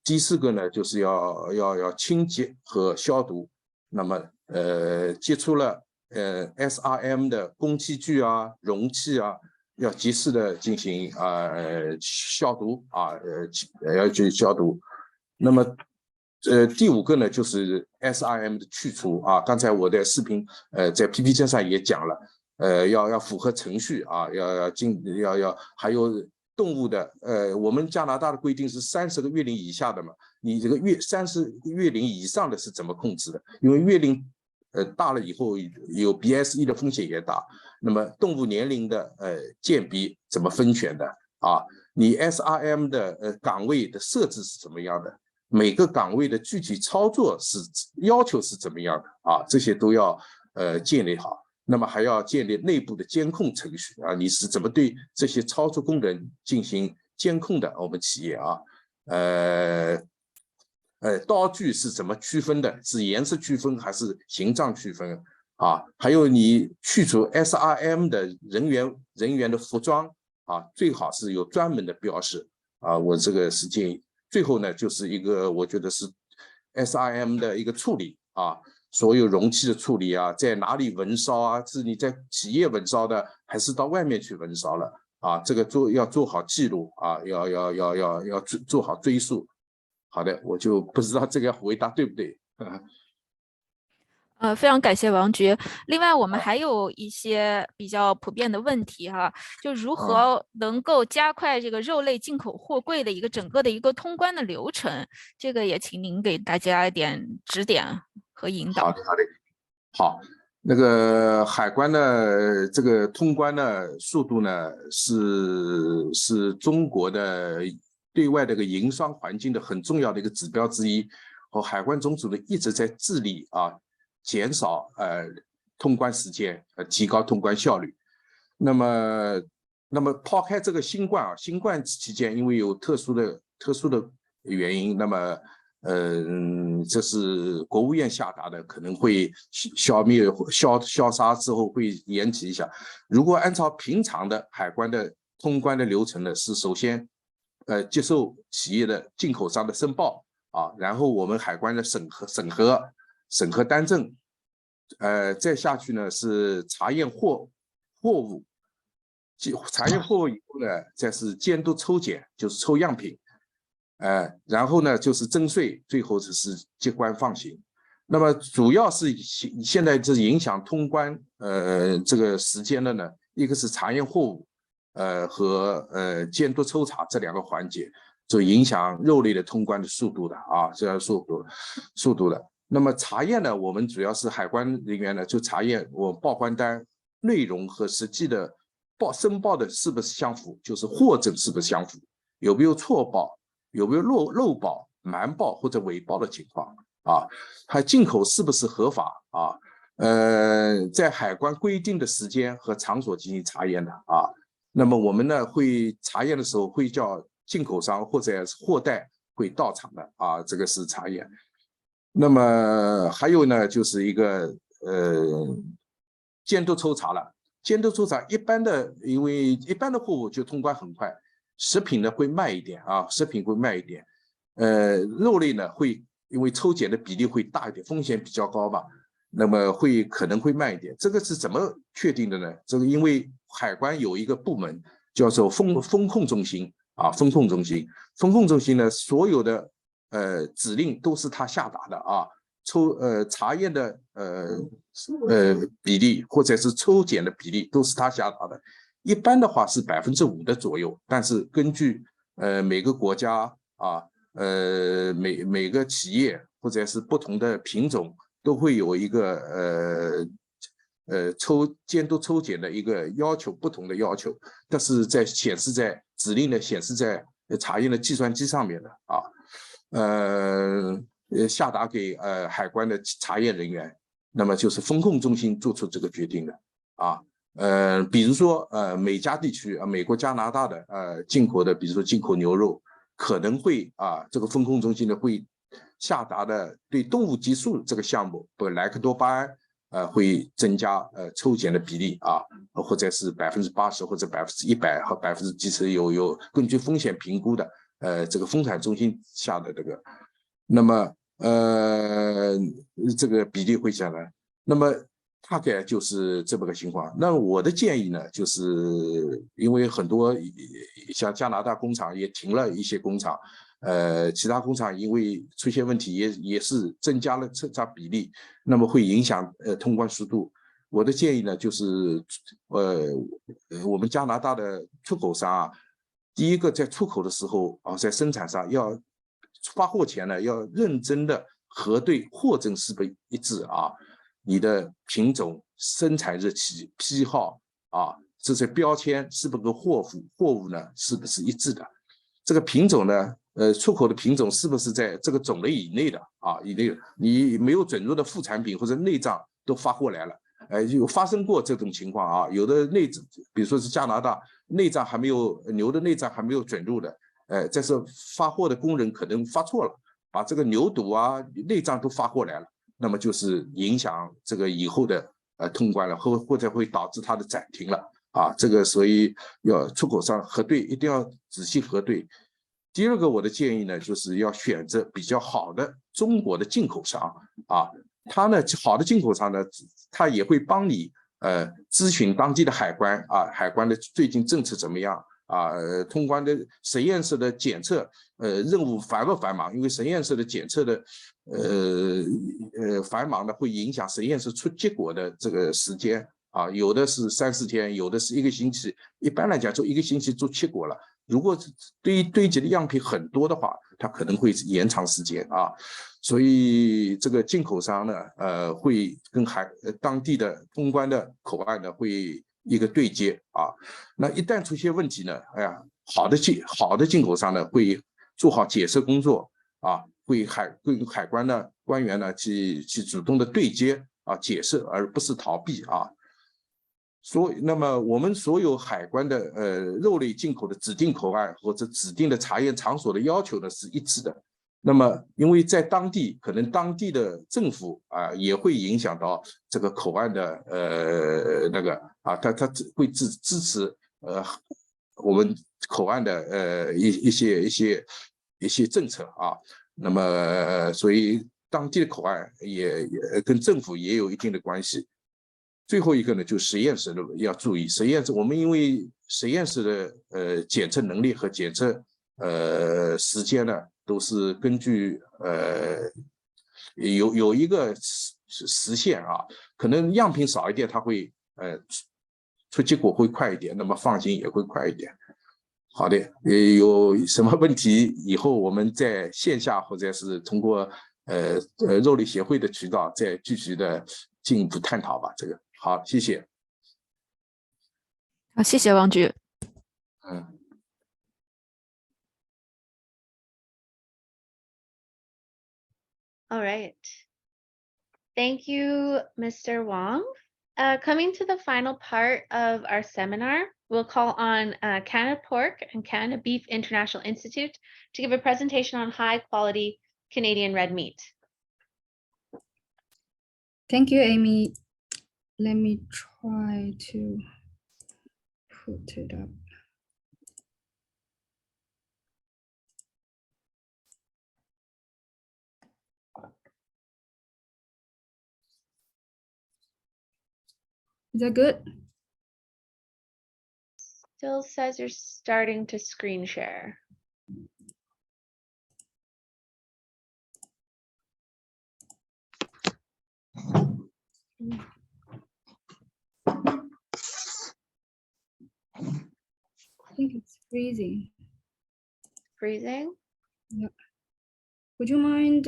Speaker 11: 第四个呢，就是要清洁和消毒。那么接触了SRM 的工器具容器要及时的进行消毒要去消毒。那么第五个呢，就是 SRM 的去除刚才我的视频在 PPT 上也讲了要符合程序还有动物的我们加拿大的规定是30个月龄以下的嘛，你这个30个月龄以上的是怎么控制的？因为月龄大了以后有 BSE 的风险也大，那么动物年龄的鉴别怎么分选的你 SRM 的岗位的设置是怎么样的？每个岗位的具体操作要求是怎么样的这些都要建立好。那么还要建立内部的监控程序你是怎么对这些操作工人进行监控的？我们企业刀具是怎么区分的？是颜色区分还是形状区分还有你去除 SRM 的人员的服装最好是有专门的标识我这个是建议。最后呢，就是一个我觉得是 SRM 的一个处理所有容器的处理在哪里焚烧是你在企业焚烧的，还是到外面去焚烧了这个要做好记录要做好追溯。好的，我就不知道这个回答对不对
Speaker 12: 非常感谢王局。另外，我们还有一些比较普遍的问题就如何能够加快这个肉类进口货柜的整个的一个通关的流程，这个也请您给大家一点指点和引导。
Speaker 11: 好，那个海关的这个通关的速度呢，是中国的对外的一个营商环境的很重要的一个指标之一，和海关总署呢一直在致力减少通关时间，提高通关效率。那么那么抛开这个新冠新冠期间因为有特殊的原因，那么这是国务院下达的，可能会消杀之后会延期一下。如果按照平常的海关的通关的流程呢，是首先接受企业的进口商的申报啊，然后我们海关的审核单证，再下去呢是查验货物，查验货物以后呢，再是监督抽检，就是抽样品，然后呢就是征税，最后是接关放行。那么主要是现在这影响通关这个时间的呢，一个是查验货物，和监督抽查这2个环节，就影响肉类的通关的速度的啊，这样速度的。那么查验呢，我们主要是海关人员呢，就查验我报关单内容和实际的申报的是不是相符，就是货证是不是相符，有没有错报，有没有漏报、瞒报或者伪报的情况啊？还进口是不是合法啊？在海关规定的时间和场所进行查验的啊。那么我们呢会查验的时候会叫进口商或者货代会到场的啊，这个是查验。那么还有呢，就是一个监督抽查了。监督抽查因为一般的货物就通关很快，食品呢会慢一点啊，食品会慢一点。肉类呢会因为抽检的比例会大一点，风险比较高吧，那么可能会慢一点。这个是怎么确定的呢？这个因为海关有一个部门叫做风控中心啊，风控中心呢所有的指令都是他下达的啊，查验的比例或者是抽检的比例都是他下达的，一般的话是5%的左右，但是根据每个国家啊，每个企业或者是不同的品种都会有一个监督抽检的一个要求，不同的要求，但是指令的显示在查验的计算机上面的啊。下达给海关的查验人员，那么就是风控中心做出这个决定的啊。比如说美加地区美国、加拿大的进口的，比如说进口牛肉，可能会这个风控中心呢会下达的对动物激素这个项目，莱克多巴胺会增加抽检的比例啊，或者是80%或者100%和70%有根据风险评估的。这个风产中心下的这个，那么这个比例会下来，那么大概就是这么个情况。那我的建议呢，就是因为很多像加拿大工厂也停了一些工厂，其他工厂因为出现问题也是增加了抽查比例，那么会影响通关速度。我的建议呢，就是我们加拿大的出口商啊。第一个，在出口的时候在生产上要发货前呢，要认真的核对货证是不是一致啊，你的品种、生产日期、批号啊，这些标签是不是跟货物呢是不是一致的？这个品种呢，出口的品种是不是在这个种类以内的啊？你没有准入的副产品或者内脏都发货来了。有发生过这种情况啊，有的比如说是加拿大内脏还没有牛的内脏还没有准入的，这是发货的工人可能发错了，把这个牛肚啊内脏都发货来了，那么就是影响这个以后的通关了，或者会导致它的暂停了啊。这个所以要出口商核对，一定要仔细核对。第二个我的建议呢，就是要选择比较好的中国的进口商啊。他呢，好的进口商呢，他也会帮你咨询当地的海关啊，海关的最近政策怎么样啊？通关的实验室的检测任务繁不繁忙？因为实验室的检测的繁忙的会影响实验室出结果的这个时间啊，有的是3、4天，有的是1个星期，一般来讲就1个星期做结果了。如果堆积的样品很多的话，它可能会延长时间啊。所以这个进口商呢，会跟当地的通关的口岸呢会一个对接啊。那一旦出现问题呢，好的进口商呢会做好解释工作啊，会跟海关的官员呢去主动的对接啊，解释，而不是逃避啊。那么我们所有海关的肉类进口的指定口岸或者指定的查验场所的要求呢是一致的。那么因为在当地可能当地的政府也会影响到这个口岸的他会支持我们口岸的一些政策啊。那么所以当地的口岸也跟政府也有一定的关系。最后一个呢，就实验室要注意，实验室我们因为实验室的检测能力和检测时间呢，都是根据有一个时限啊，可能样品少一点，它会出结果会快一点，那么放行也会快一点。好的，有什么问题以后我们在线下或者是通过肉类协会的渠道再继续的进一步探讨吧。这个好，谢谢。
Speaker 12: 好，谢谢王局。
Speaker 3: All right. Thank you, Mr. Wong. Coming to the final part of our seminar, we'll call on Canada Pork and Canada Beef International Institute to give a presentation on high quality Canadian red meat.
Speaker 13: Thank you, Amy. Let me try to put it up. Is that good?
Speaker 3: Still says you're starting to screen share.
Speaker 13: I think it's freezing.
Speaker 3: Freezing?
Speaker 13: Yeah. Would you mind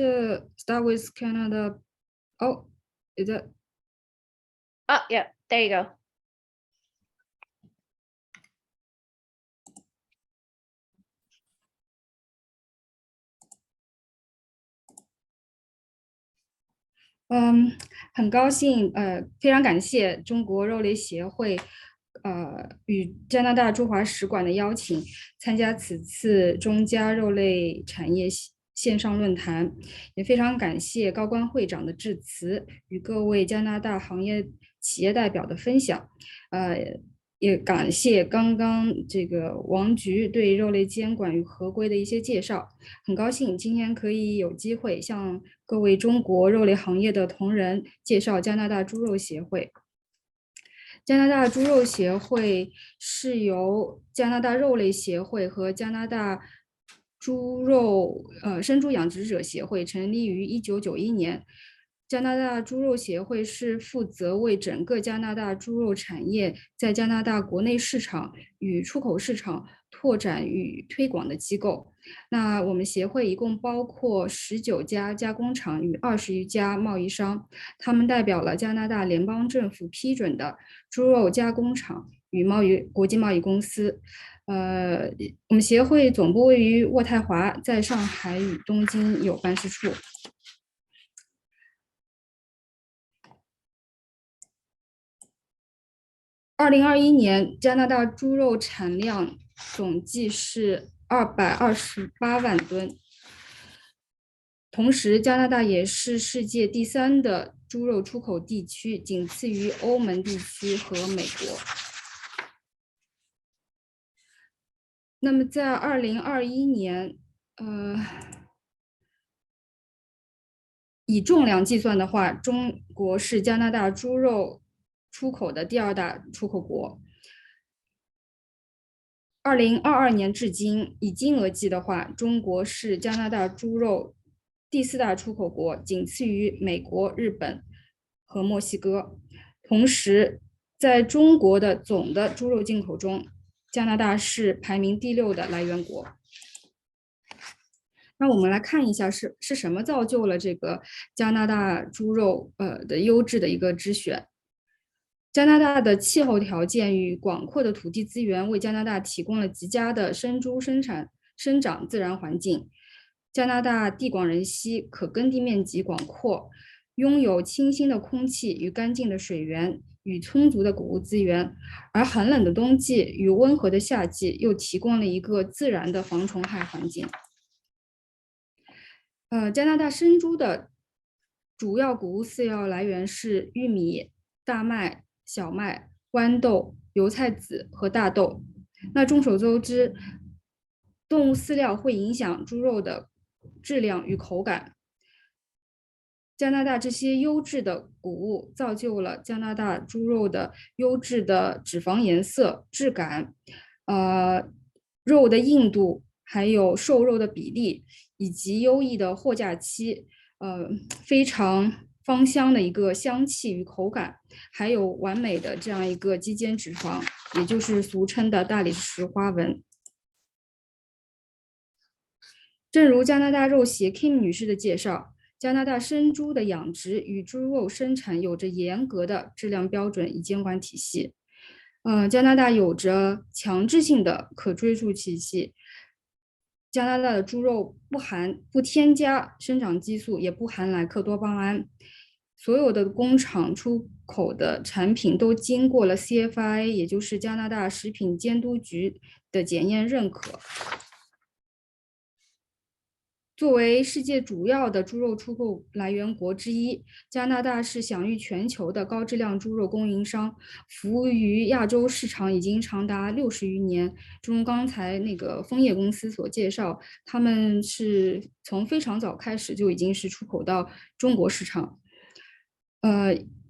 Speaker 13: start with Canada? Oh, is that?
Speaker 3: Oh, yeah, there you go.
Speaker 13: Um, 很高兴，非常感谢中国肉类协会，与加拿大驻华使馆的邀请，参加此次中加肉类产业线上论坛，也非常感谢高官会长的致辞与各位加拿大行业企业代表的分享，也感谢刚刚这个王局对肉类监管与合规的一些介绍。很高兴今天可以有机会向各位中国肉类行业的同仁介绍加拿大猪肉协会。加拿大猪肉协会是由加拿大肉类协会和加拿大猪肉生猪养殖者协会成立于1991年。加拿大猪肉协会是负责为整个加拿大猪肉产业在加拿大国内市场与出口市场拓展与推广的机构。那我们协会一共包括19家加工厂与20余家贸易商，他们代表了加拿大联邦政府批准的猪肉加工厂与国际贸易公司。我们协会总部位于渥太华，在上海与东京有办事处。2021年，加拿大猪肉产量总计是228万吨。同时，加拿大也是世界第3的猪肉出口地区，仅次于欧盟地区和美国。那么，在2021年，以重量计算的话，中国是加拿大猪肉出口的第2大出口国。2022年至今，以金额计的话，中国是加拿大猪肉第4大出口国，仅次于美国、日本和墨西哥。同时，在中国的总的猪肉进口中，加拿大是排名第6的来源国。那我们来看一下是什么造就了这个加拿大猪肉的优质的一个之选。加拿大的气候条件与广阔的土地资源为加拿大提供了极佳的生猪生长自然环境。加拿大地广人稀，可耕地面积广阔，拥有清新的空气与干净的水源，与充足的谷物资源，而寒冷的冬季与温和的夏季又提供了一个自然的防虫害环境。加拿大生猪的主要谷物饲料来源是玉米、大麦、小麦、豌豆、油菜籽和大豆。那众所周知，动物饲料会影响猪肉的质量与口感。加拿大这些优质的谷物造就了加拿大猪肉的优质的脂肪颜色、质感，肉的硬度，还有瘦肉的比例，以及优异的货架期，非常芳香的一个香气与口感，还有完美的这样一个肌间脂肪，也就是俗称的大理石花纹。正如加拿大肉协 Kim 女士的介绍，加拿大生猪的养殖与猪肉生产有着严格的质量标准与监管体系。加拿大有着强制性的可追溯体系。加拿大的猪肉不添加生长激素，也不含莱克多巴胺。所有的工厂出口的产品都经过了 CFIA， 也就是加拿大食品监督局的检验认可。作为世界主要的猪肉出口来源国之一，加拿大是享誉全球的高质量猪肉供应商，服务于亚洲市场已经长达60余年。正如刚才那个枫叶公司所介绍，他们是从非常早开始就已经是出口到中国市场，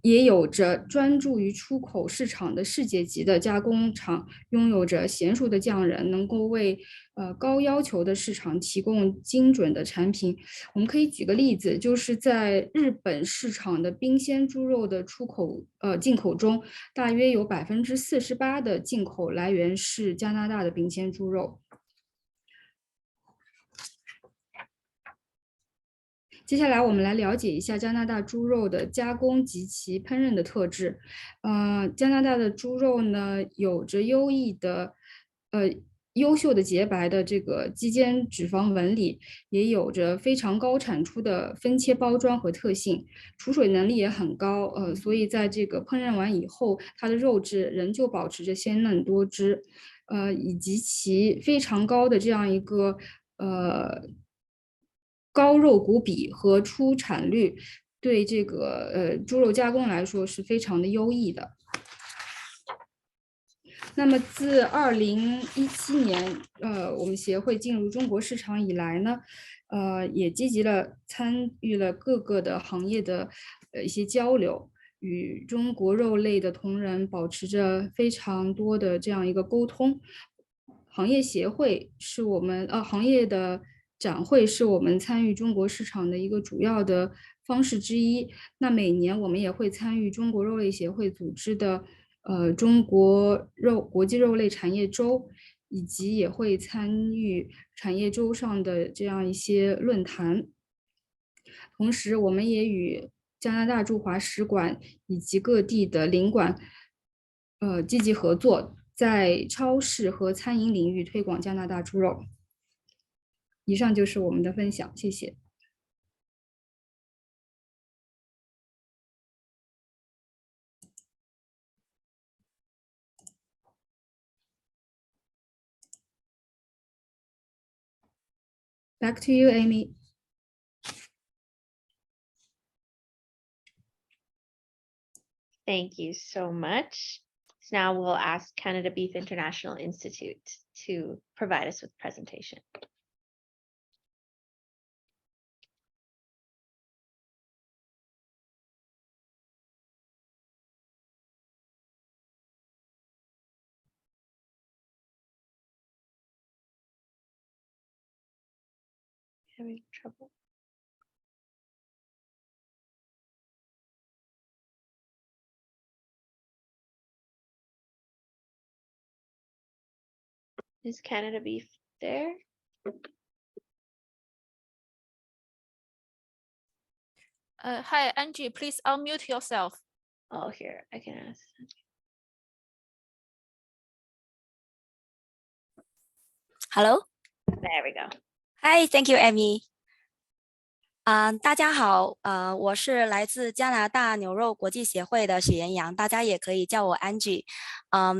Speaker 13: 也有着专注于出口市场的世界级的加工厂，拥有着娴熟的匠人，能够为高要求的市场提供精准的产品。我们可以举个例子，就是在日本市场的冰鲜猪肉的进口中，大约有48%的进口来源是加拿大的冰鲜猪肉。接下来我们来了解一下加拿大猪肉的加工及其烹饪的特质。加拿大的猪肉呢，有着优秀的洁白的这个肌间脂肪纹理，也有着非常高产出的分切包装和特性，储水能力也很高。所以在这个烹饪完以后，它的肉质仍旧保持着鲜嫩多汁，以及其非常高的这样一个高肉骨比和出产率，对这个猪肉加工来说是非常的优异的。那么自2017年，我们协会进入中国市场以来呢，也积极的参与了各个的行业的一些交流，与中国肉类的同仁保持着非常多的这样一个沟通。行业协会是我们行业的展会是我们参与中国市场的一个主要的方式之一。那每年我们也会参与中国肉类协会组织的中国国际肉类产业周，以及也会参与产业周上的这样一些论坛。同时，我们也与加拿大驻华使馆以及各地的领馆积极合作，在超市和餐饮领域推广加拿大猪肉。以上就是我们的分享，谢谢。Back to you, Amy.
Speaker 3: Thank you so much. So now we'll ask Canada Beef International Institute to provide us with presentation. Having trouble. Is Canada Beef there?
Speaker 12: Hi, Angie, please unmute yourself.
Speaker 3: Oh, here, I can ask.
Speaker 14: Hello.
Speaker 3: There we go.
Speaker 14: Hi, thank you, Amy. 大家好，我是来自加拿大牛肉国际协会的许妍阳，大家也可以叫我 Angie。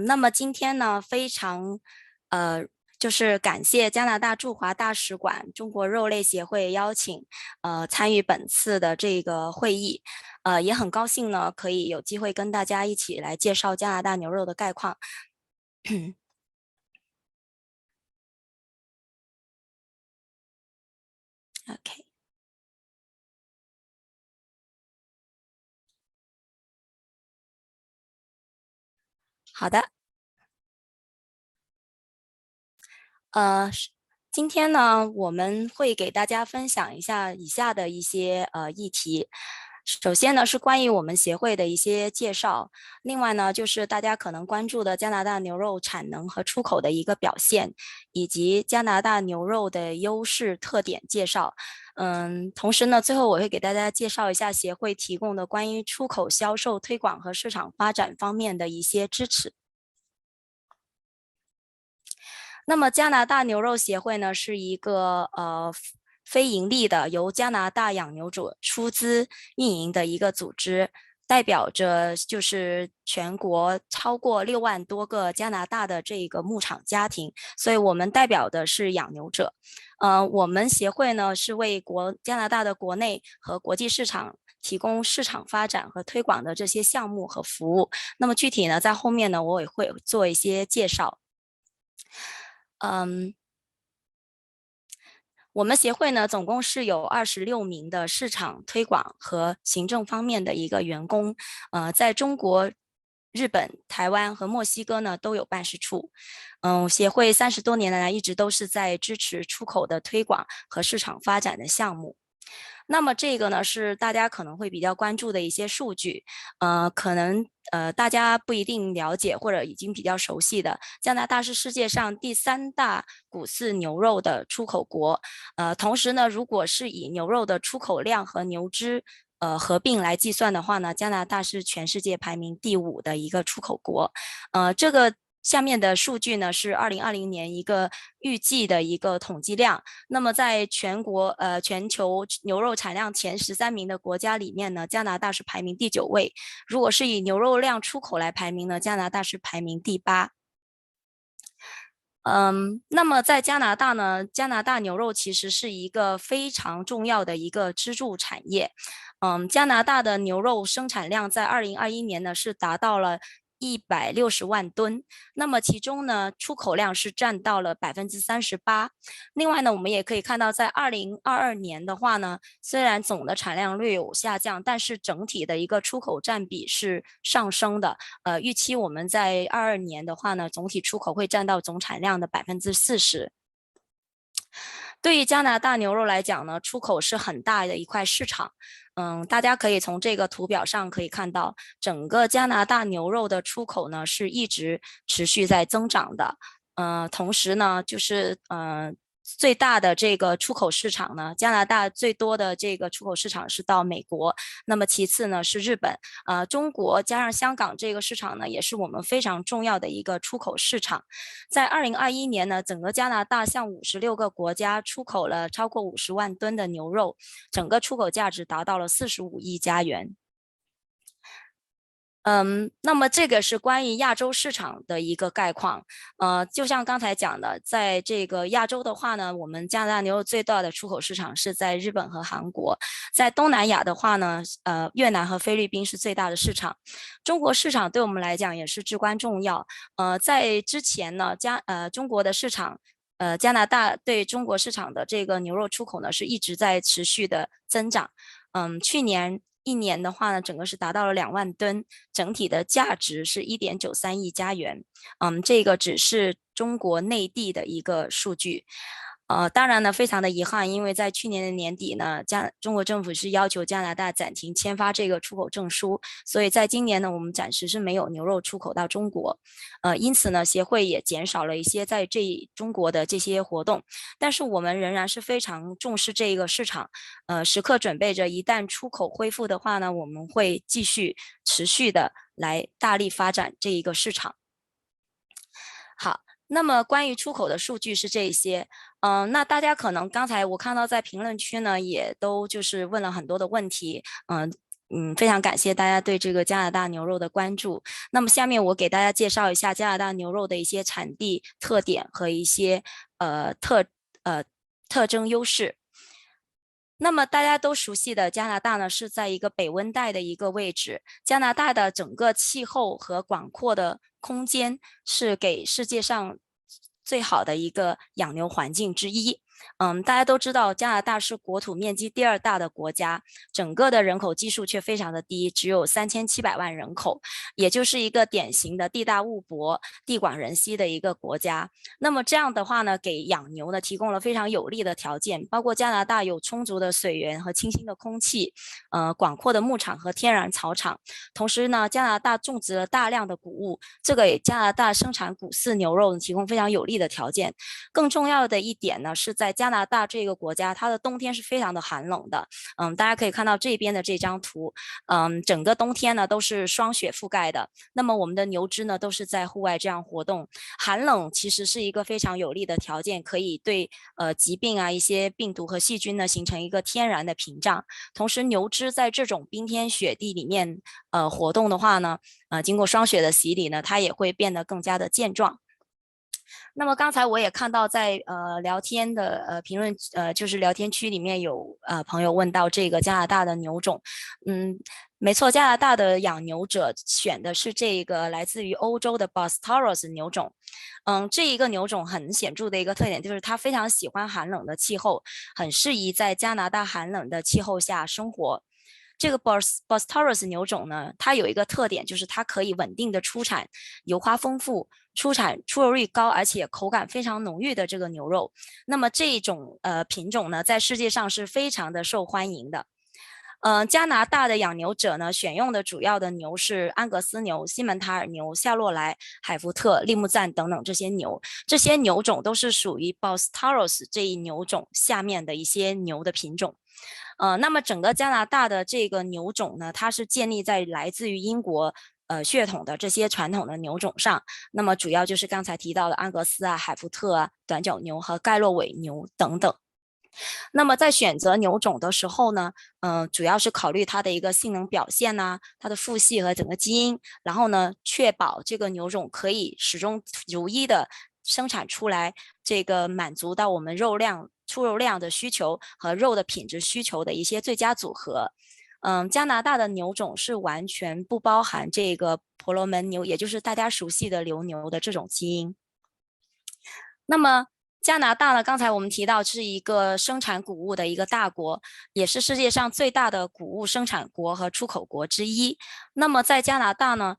Speaker 14: 那么今天呢，非常就是感谢加拿大驻华大使馆中国肉类协会邀请，参与本次的这个会议，也很高兴呢，可以有机会跟大家一起来介绍加拿大牛肉的概况。OK。好的，今天呢，我们会给大家分享一下以下的一些议题。首先呢，是关于我们协会的一些介绍，另外呢，就是大家可能关注的加拿大牛肉产能和出口的一个表现，以及加拿大牛肉的优势特点介绍。同时呢，最后我会给大家介绍一下协会提供的关于出口销售推广和市场发展方面的一些支持。那么加拿大牛肉协会呢，是一个非盈利的由加拿大养牛者出资运营的一个组织，代表着就是全国超过6万多个加拿大的这个牧场家庭，所以我们代表的是养牛者。我们协会呢是为加拿大的国内和国际市场提供市场发展和推广的这些项目和服务。那么具体呢，在后面呢，我也会做一些介绍。我们协会呢，总共是有26名的市场推广和行政方面的一个员工，在中国、日本、台湾和墨西哥呢都有办事处。协会30多年来一直都是在支持出口的推广和市场发展的项目。那么这个呢是大家可能会比较关注的一些数据，可能大家不一定了解或者已经比较熟悉的，加拿大是世界上第3大谷饲牛肉的出口国，同时呢，如果是以牛肉的出口量和牛只合并来计算的话呢，加拿大是全世界排名第5的一个出口国，这个。下面的数据呢是2020年一个预计的一个统计量。那么在全球牛肉产量前13名的国家里面呢，加拿大是排名第9位。如果是以牛肉量出口来排名呢，加拿大是排名第8。那么在加拿大呢，加拿大牛肉其实是一个非常重要的一个支柱产业。加拿大的牛肉生产量在2021年呢是达到了160万吨，那么其中呢，出口量是占到了38%。另外呢，我们也可以看到，在2022年的话呢，虽然总的产量略有下降，但是整体的一个出口占比是上升的。预期我们在22年的话呢，总体出口会占到总产量的40%。对于加拿大牛肉来讲呢，出口是很大的一块市场。大家可以从这个图表上可以看到，整个加拿大牛肉的出口呢是一直持续在增长的。同时呢，就是最大的这个出口市场呢，加拿大最多的这个出口市场是到美国，那么其次呢是日本，中国加上香港这个市场呢，也是我们非常重要的一个出口市场。在2021年呢，整个加拿大向56个国家出口了超过50万吨的牛肉，整个出口价值达到了45亿加元。那么这个是关于亚洲市场的一个概况。就像刚才讲的，在这个亚洲的话呢，我们加拿大牛肉最大的出口市场是在日本和韩国。在东南亚的话呢，越南和菲律宾是最大的市场。中国市场对我们来讲也是至关重要。在之前呢，中国的市场。加拿大对中国市场的这个牛肉出口呢，是一直在持续的增长。去年1年的话呢，整个是达到了2万吨，整体的价值是1.93亿加元。这个只是中国内地的一个数据。当然呢，非常的遗憾，因为在去年的年底呢，中国政府是要求加拿大暂停签发这个出口证书，所以在今年呢，我们暂时是没有牛肉出口到中国。因此呢，协会也减少了一些在中国的这些活动，但是我们仍然是非常重视这个市场，时刻准备着一旦出口恢复的话呢，我们会继续持续的来大力发展这一个市场。好。那么关于出口的数据是这些，那大家可能刚才我看到在评论区呢，也都就是问了很多的问题，非常感谢大家对这个加拿大牛肉的关注。那么下面我给大家介绍一下加拿大牛肉的一些产地特点和一些特征优势。那么大家都熟悉的加拿大呢，是在一个北温带的一个位置。加拿大的整个气候和广阔的空间是给世界上最好的一个养牛环境之一。大家都知道加拿大是国土面积第2大的国家，整个的人口基数却非常的低，只有3700万人口，也就是一个典型的地大物博、地广人稀的一个国家。那么这样的话呢，给养牛呢提供了非常有利的条件，包括加拿大有充足的水源和清新的空气，广阔的牧场和天然草场。同时呢，加拿大种植了大量的谷物，这个给加拿大生产谷饲牛肉提供非常有利的条件。更重要的一点呢，是在加拿大这个国家，它的冬天是非常的寒冷的。大家可以看到这边的这张图，整个冬天呢都是霜雪覆盖的。那么我们的牛只呢都是在户外这样活动，寒冷其实是一个非常有利的条件，可以对疾病啊一些病毒和细菌呢形成一个天然的屏障。同时牛只在这种冰天雪地里面活动的话呢，经过霜雪的洗礼呢，它也会变得更加的健壮。那么刚才我也看到在聊天的评论就是聊天区里面有朋友问到这个加拿大的牛种，没错，加拿大的养牛者选的是这个来自于欧洲的 Bos Taurus 牛种。这一个牛种很显著的一个特点就是它非常喜欢寒冷的气候，很适宜在加拿大寒冷的气候下生活。这个 Bos Taurus 牛种呢，它有一个特点，就是它可以稳定的出产油花丰富、出油率高，而且口感非常浓郁的这个牛肉。那么这种品种呢，在世界上是非常的受欢迎的。加拿大的养牛者呢，选用的主要的牛是安格斯牛、西门塔尔牛、夏洛莱、海福特、利木赞等等这些牛。这些牛种都是属于 Bos Taurus 这一牛种下面的一些牛的品种。那么整个加拿大的这个牛种呢，它是建立在来自于英国血统的这些传统的牛种上。那么主要就是刚才提到的安格斯啊、海福特啊、短角牛和盖洛韦牛等等。那么在选择牛种的时候呢，主要是考虑它的一个性能表现呐，它的父系和整个基因，然后呢，确保这个牛种可以始终如一的生产出来，这个满足到我们出肉量的需求和肉的品质需求的一些最佳组合。加拿大的牛种是完全不包含这个婆罗门牛，也就是大家熟悉的流牛的这种基因。那么加拿大呢，刚才我们提到是一个生产谷物的一个大国，也是世界上最大的谷物生产国和出口国之一。那么在加拿大呢，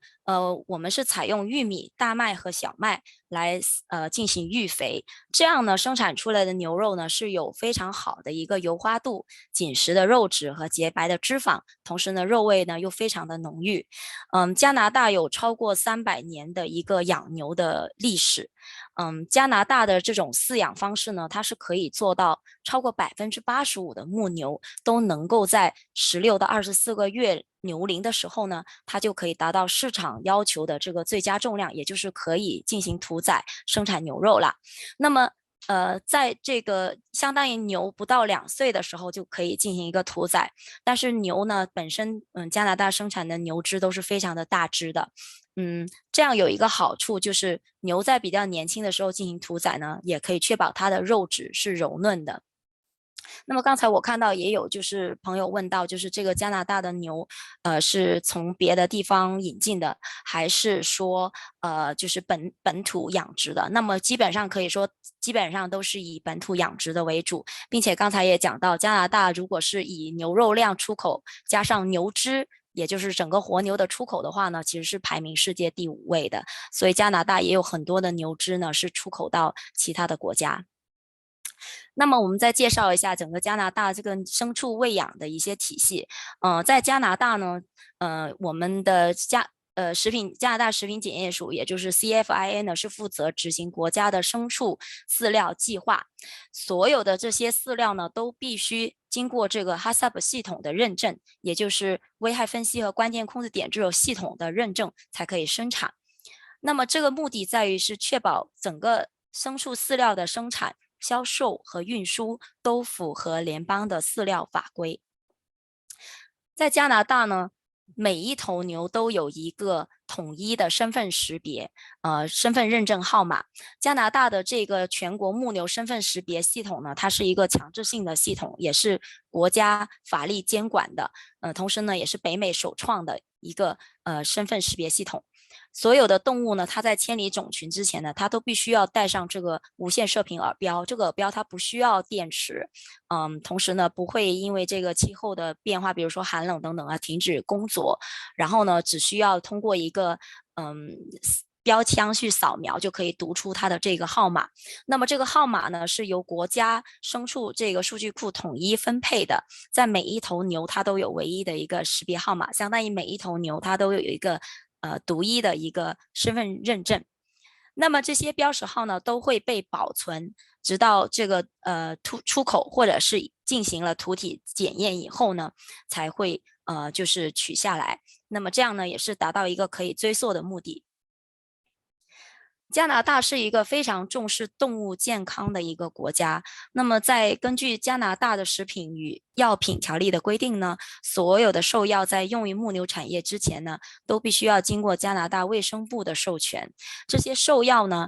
Speaker 14: 我们是采用玉米、大麦和小麦来进行育肥，这样呢生产出来的牛肉呢是有非常好的一个油花度、紧实的肉质和洁白的脂肪，同时呢肉味呢又非常的浓郁。加拿大有超过300年的一个养牛的历史。加拿大的这种饲养方式呢，它是可以做到超过85%的牧牛都能够在16到24个月牛龄的时候呢，它就可以达到市场要求的这个最佳重量，也就是可以进行屠宰生产牛肉了。那么在这个相当于牛不到2岁的时候就可以进行一个屠宰，但是牛呢本身加拿大生产的牛只都是非常的大只的。这样有一个好处就是牛在比较年轻的时候进行屠宰呢，也可以确保它的肉质是柔嫩的。那么刚才我看到也有就是朋友问到，就是这个加拿大的牛是从别的地方引进的，还是说就是本土养殖的？那么基本上可以说基本上都是以本土养殖的为主，并且刚才也讲到加拿大如果是以牛肉量出口加上牛只，也就是整个活牛的出口的话呢，其实是排名世界第5位的，所以加拿大也有很多的牛只呢是出口到其他的国家。那么我们再介绍一下整个加拿大这个牲畜喂养的一些体系。在加拿大呢，我们的加拿大食品检验署，也就是 CFIA 呢，是负责执行国家的牲畜饲料计划。所有的这些饲料呢，都必须经过这个 HACCP 系统的认证，也就是危害分析和关键控制点这种系统的认证才可以生产。那么这个目的在于是确保整个牲畜饲料的生产、销售和运输都符合联邦的饲料法规。在加拿大呢，每一头牛都有一个统一的身份识别，身份认证号码。加拿大的这个全国牧牛身份识别系统呢，它是一个强制性的系统，也是国家法律监管的，同时呢，也是北美首创的一个身份识别系统。所有的动物呢，它在迁离种群之前呢，它都必须要带上这个无线射频耳标。这个耳标它不需要电池，同时呢，不会因为这个气候的变化，比如说寒冷等等啊，停止工作。然后呢，只需要通过一个标枪去扫描就可以读出它的这个号码。那么这个号码呢，是由国家牲畜这个数据库统一分配的，在每一头牛它都有唯一的一个识别号码，相当于每一头牛它都有一个独一的一个身份认证。那么这些标识号呢，都会被保存，直到这个出口或者是进行了土体检验以后呢，才会就是取下来。那么这样呢，也是达到一个可以追溯的目的。加拿大是一个非常重视动物健康的一个国家。那么在根据加拿大的食品与药品条例的规定呢，所有的兽药在用于牧牛产业之前呢，都必须要经过加拿大卫生部的授权。这些兽药呢，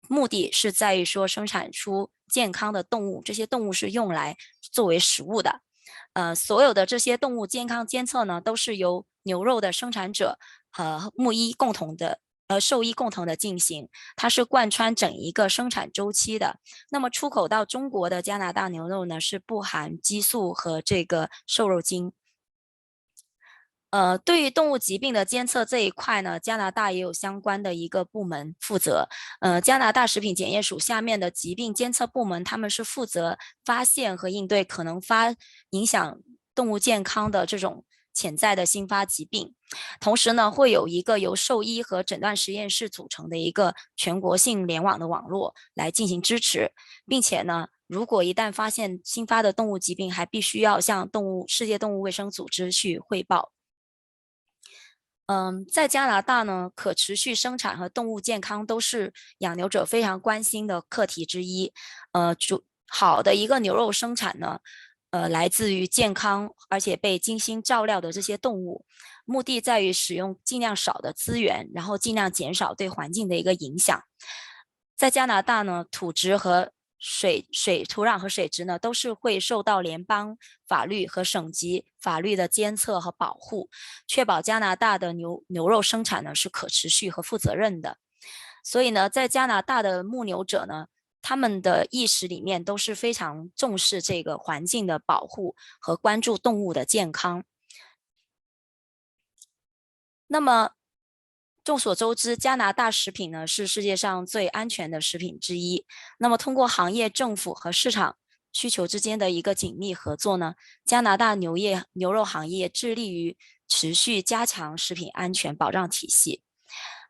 Speaker 14: 目的是在于说生产出健康的动物，这些动物是用来作为食物的。所有的这些动物健康监测呢，都是由牛肉的生产者和牧医共同的兽医共同的进行，它是贯穿整一个生产周期的。那么出口到中国的加拿大牛肉呢，是不含激素和这个瘦肉精。对于动物疾病的监测这一块呢，加拿大也有相关的一个部门负责。加拿大食品检验署下面的疾病监测部门，他们是负责发现和应对可能影响动物健康的这种潜在的新发疾病。同时呢，会有一个由兽医和诊断实验室组成的一个全国性联网的网络来进行支持，并且呢，如果一旦发现新发的动物疾病，还必须要向世界动物卫生组织去汇报。在加拿大呢，可持续生产和动物健康都是养牛者非常关心的课题之一。好的一个牛肉生产呢，来自于健康而且被精心照料的这些动物，目的在于使用尽量少的资源，然后尽量减少对环境的一个影响。在加拿大呢，土质和土壤和水质呢，都是会受到联邦法律和省级法律的监测和保护，确保加拿大的牛肉生产呢是可持续和负责任的。所以呢，在加拿大的牧牛者呢，他们的意识里面都是非常重视这个环境的保护和关注动物的健康。那么众所周知，加拿大食品呢是世界上最安全的食品之一。那么通过行业、政府和市场需求之间的一个紧密合作呢，加拿大牛肉行业致力于持续加强食品安全保障体系。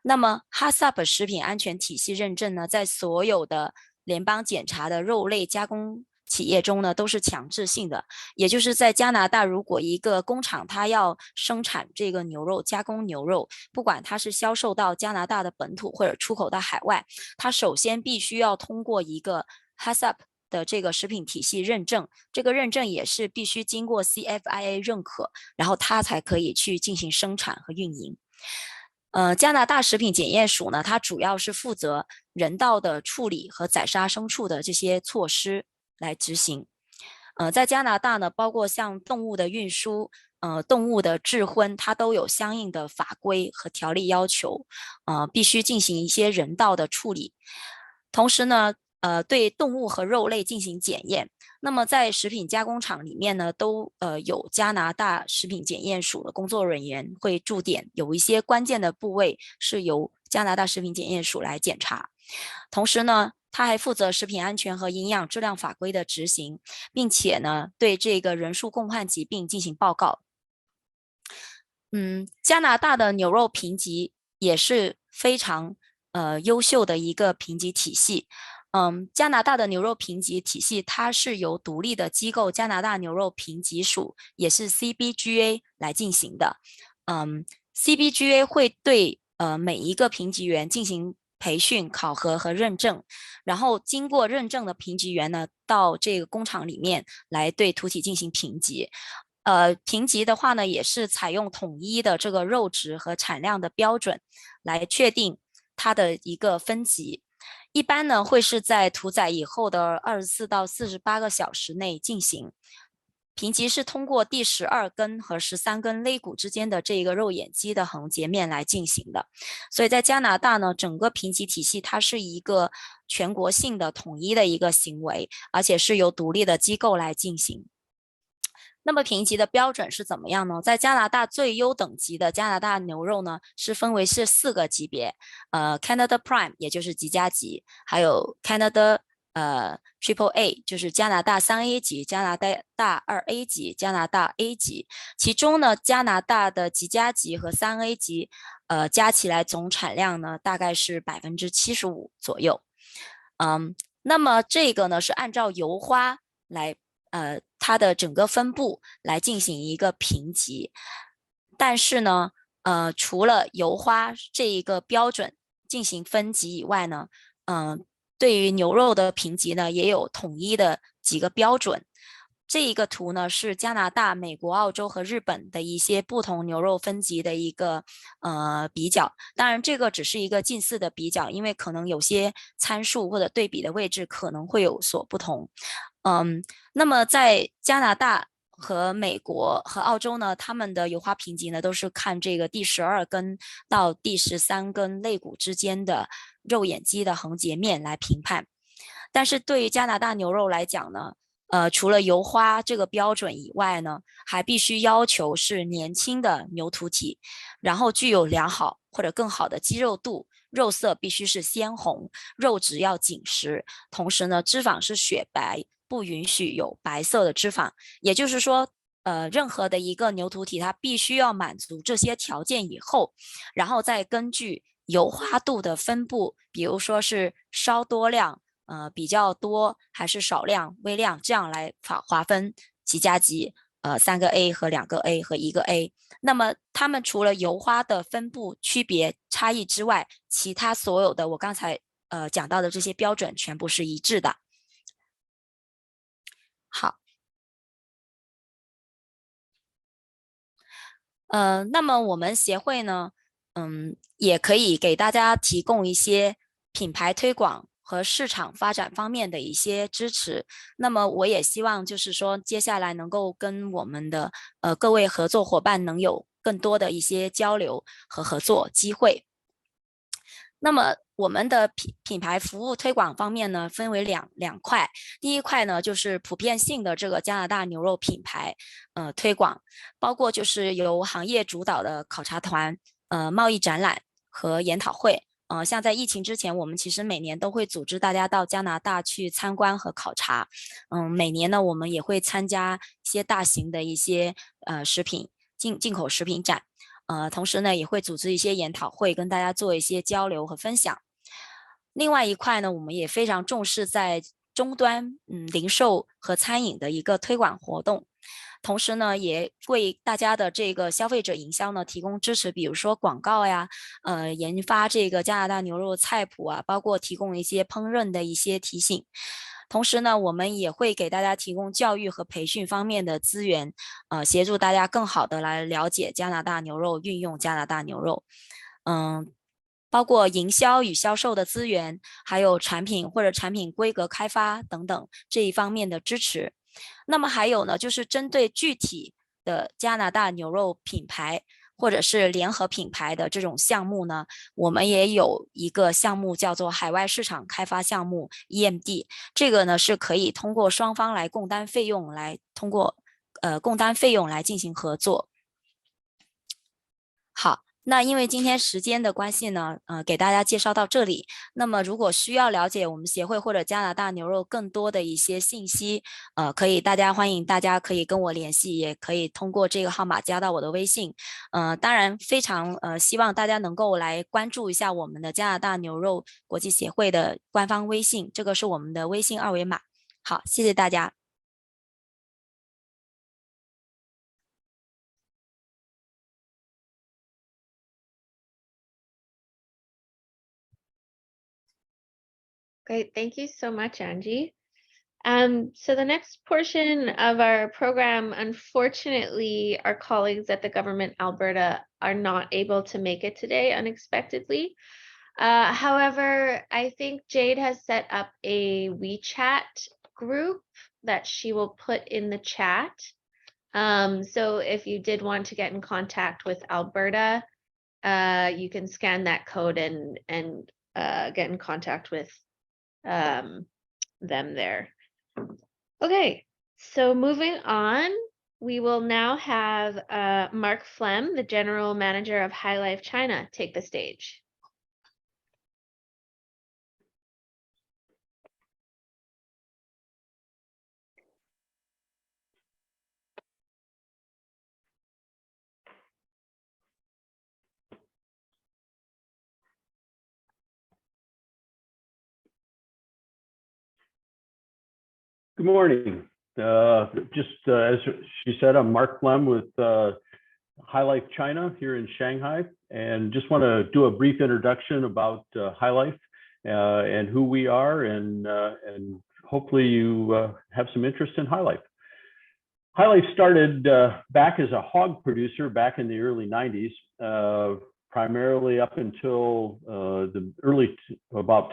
Speaker 14: 那么 HACCP 食品安全体系认证呢，在所有的联邦检查的肉类加工企业中呢，都是强制性的。也就是在加拿大，如果一个工厂它要生产这个牛肉、加工牛肉，不管它是销售到加拿大的本土或者出口到海外，它首先必须要通过一个 HACCP 的这个食品体系认证，这个认证也是必须经过 CFIA 认可，然后它才可以去进行生产和运营。加拿大食品检验署呢，它主要是负责人道的处理和宰杀牲畜的这些措施来执行。在加拿大呢，包括像动物的运输、动物的致婚，它都有相应的法规和条例要求，必须进行一些人道的处理。同时呢，对动物和肉类进行检验。那么在食品加工厂里面呢，都有加拿大食品检验署的工作人员会驻点，有一些关键的部位是由加拿大食品检验署来检查。同时呢，他还负责食品安全和营养质量法规的执行，并且呢，对这个人畜共患疾病进行报告。加拿大的牛肉评级也是非常优秀的一个评级体系。加拿大的牛肉评级体系，它是由独立的机构加拿大牛肉评级署，也是 CBGA 来进行的。CBGA 会对每一个评级员进行培训、考核和认证，然后经过认证的评级员呢，到这个工厂里面来对屠体进行评级。评级的话呢，也是采用统一的这个肉质和产量的标准来确定它的一个分级。一般呢会是在屠宰以后的24到48个小时内进行。评级是通过第12根和13根肋骨之间的这个肉眼肌的横截面来进行的。所以在加拿大呢，整个评级体系它是一个全国性的统一的一个行为，而且是由独立的机构来进行。那么评级的标准是怎么样呢？在加拿大最优等级的加拿大牛肉呢，是分为是4个级别，Canada Prime 也就是极佳级，还有 Canada Triple A 就是加拿大3A 级、加拿大2A 级、加拿大 A 级。其中呢，加拿大的极佳级和3A 级，加起来总产量呢大概是75%左右。那么这个呢是按照油花来它的整个分布来进行一个评级，但是呢，除了油花这一个标准进行分级以外呢，对于牛肉的评级呢，也有统一的几个标准。这一个图呢是加拿大、美国、澳洲和日本的一些不同牛肉分级的一个比较。当然，这个只是一个近似的比较，因为可能有些参数或者对比的位置可能会有所不同。那么在加拿大和美国和澳洲呢，他们的油花评级呢都是看这个第12根到第13根肋骨之间的肉眼肌的横截面来评判。但是对于加拿大牛肉来讲呢，除了油花这个标准以外呢，还必须要求是年轻的牛屠体，然后具有良好或者更好的肌肉度，肉色必须是鲜红，肉质要紧实，同时呢，脂肪是雪白，不允许有白色的脂肪。也就是说，任何的一个牛屠体，它必须要满足这些条件以后，然后再根据油花度的分布，比如说是稍多量。比较多还是少量、微量，这样来划分极佳级，3个 A 和2个 A 和1个 A。那么它们除了油花的分布区别差异之外，其他所有的我刚才讲到的这些标准全部是一致的。好，那么我们协会呢，也可以给大家提供一些品牌推广和市场发展方面的一些支持。那么我也希望就是说接下来能够跟我们的各位合作伙伴能有更多的一些交流和合作机会。那么我们的品牌服务推广方面呢，分为两块。第一块呢，就是普遍性的这个加拿大牛肉品牌推广，包括就是由行业主导的考察团、贸易展览和研讨会。像在疫情之前，我们其实每年都会组织大家到加拿大去参观和考察。每年呢，我们也会参加一些大型的一些食品进口食品展。同时呢，也会组织一些研讨会，跟大家做一些交流和分享。另外一块呢，我们也非常重视在终端零售和餐饮的一个推广活动。同时呢，也为大家的这个消费者营销呢提供支持，比如说广告呀，研发这个加拿大牛肉菜谱啊，包括提供一些烹饪的一些提醒。同时呢，我们也会给大家提供教育和培训方面的资源，协助大家更好的来了解加拿大牛肉，运用加拿大牛肉。包括营销与销售的资源，还有产品或者产品规格开发等等这一方面的支持。那么还有呢，就是针对具体的加拿大牛肉品牌或者是联合品牌的这种项目呢，我们也有一个项目叫做海外市场开发项目 EMD， 这个呢是可以通过双方来共担费用，来通过共担费用来进行合作。好。那因为今天时间的关系呢，给大家介绍到这里。那么如果需要了解我们协会或者加拿大牛肉更多的一些信息，欢迎大家可以跟我联系，也可以通过这个号码加到我的微信。当然非常希望大家能够来关注一下我们的加拿大牛肉国际协会的官方微信，这个是我们的微信2维码。好，谢谢大家。
Speaker 3: Great, thank you so much, Angie. So the next portion of our program, unfortunately, our colleagues at the Government Alberta are not able to make it today unexpectedly. However, I think Jade has set up a WeChat group that she will put in the chat. So if you did want to get in contact with Alberta, you can scan that code and get in contact with them there. Okay, so moving on, we will now have Mark Flem, the General Manager of High Life China, take the stage.
Speaker 15: Good morning. As she said, I'm Mark Flem with High Life China here in Shanghai, and just want to do a brief introduction about High Life and who we are, and hopefully you have some interest in High Life. High Life started back as a hog producer back in the early 90s, primarily up until the early, about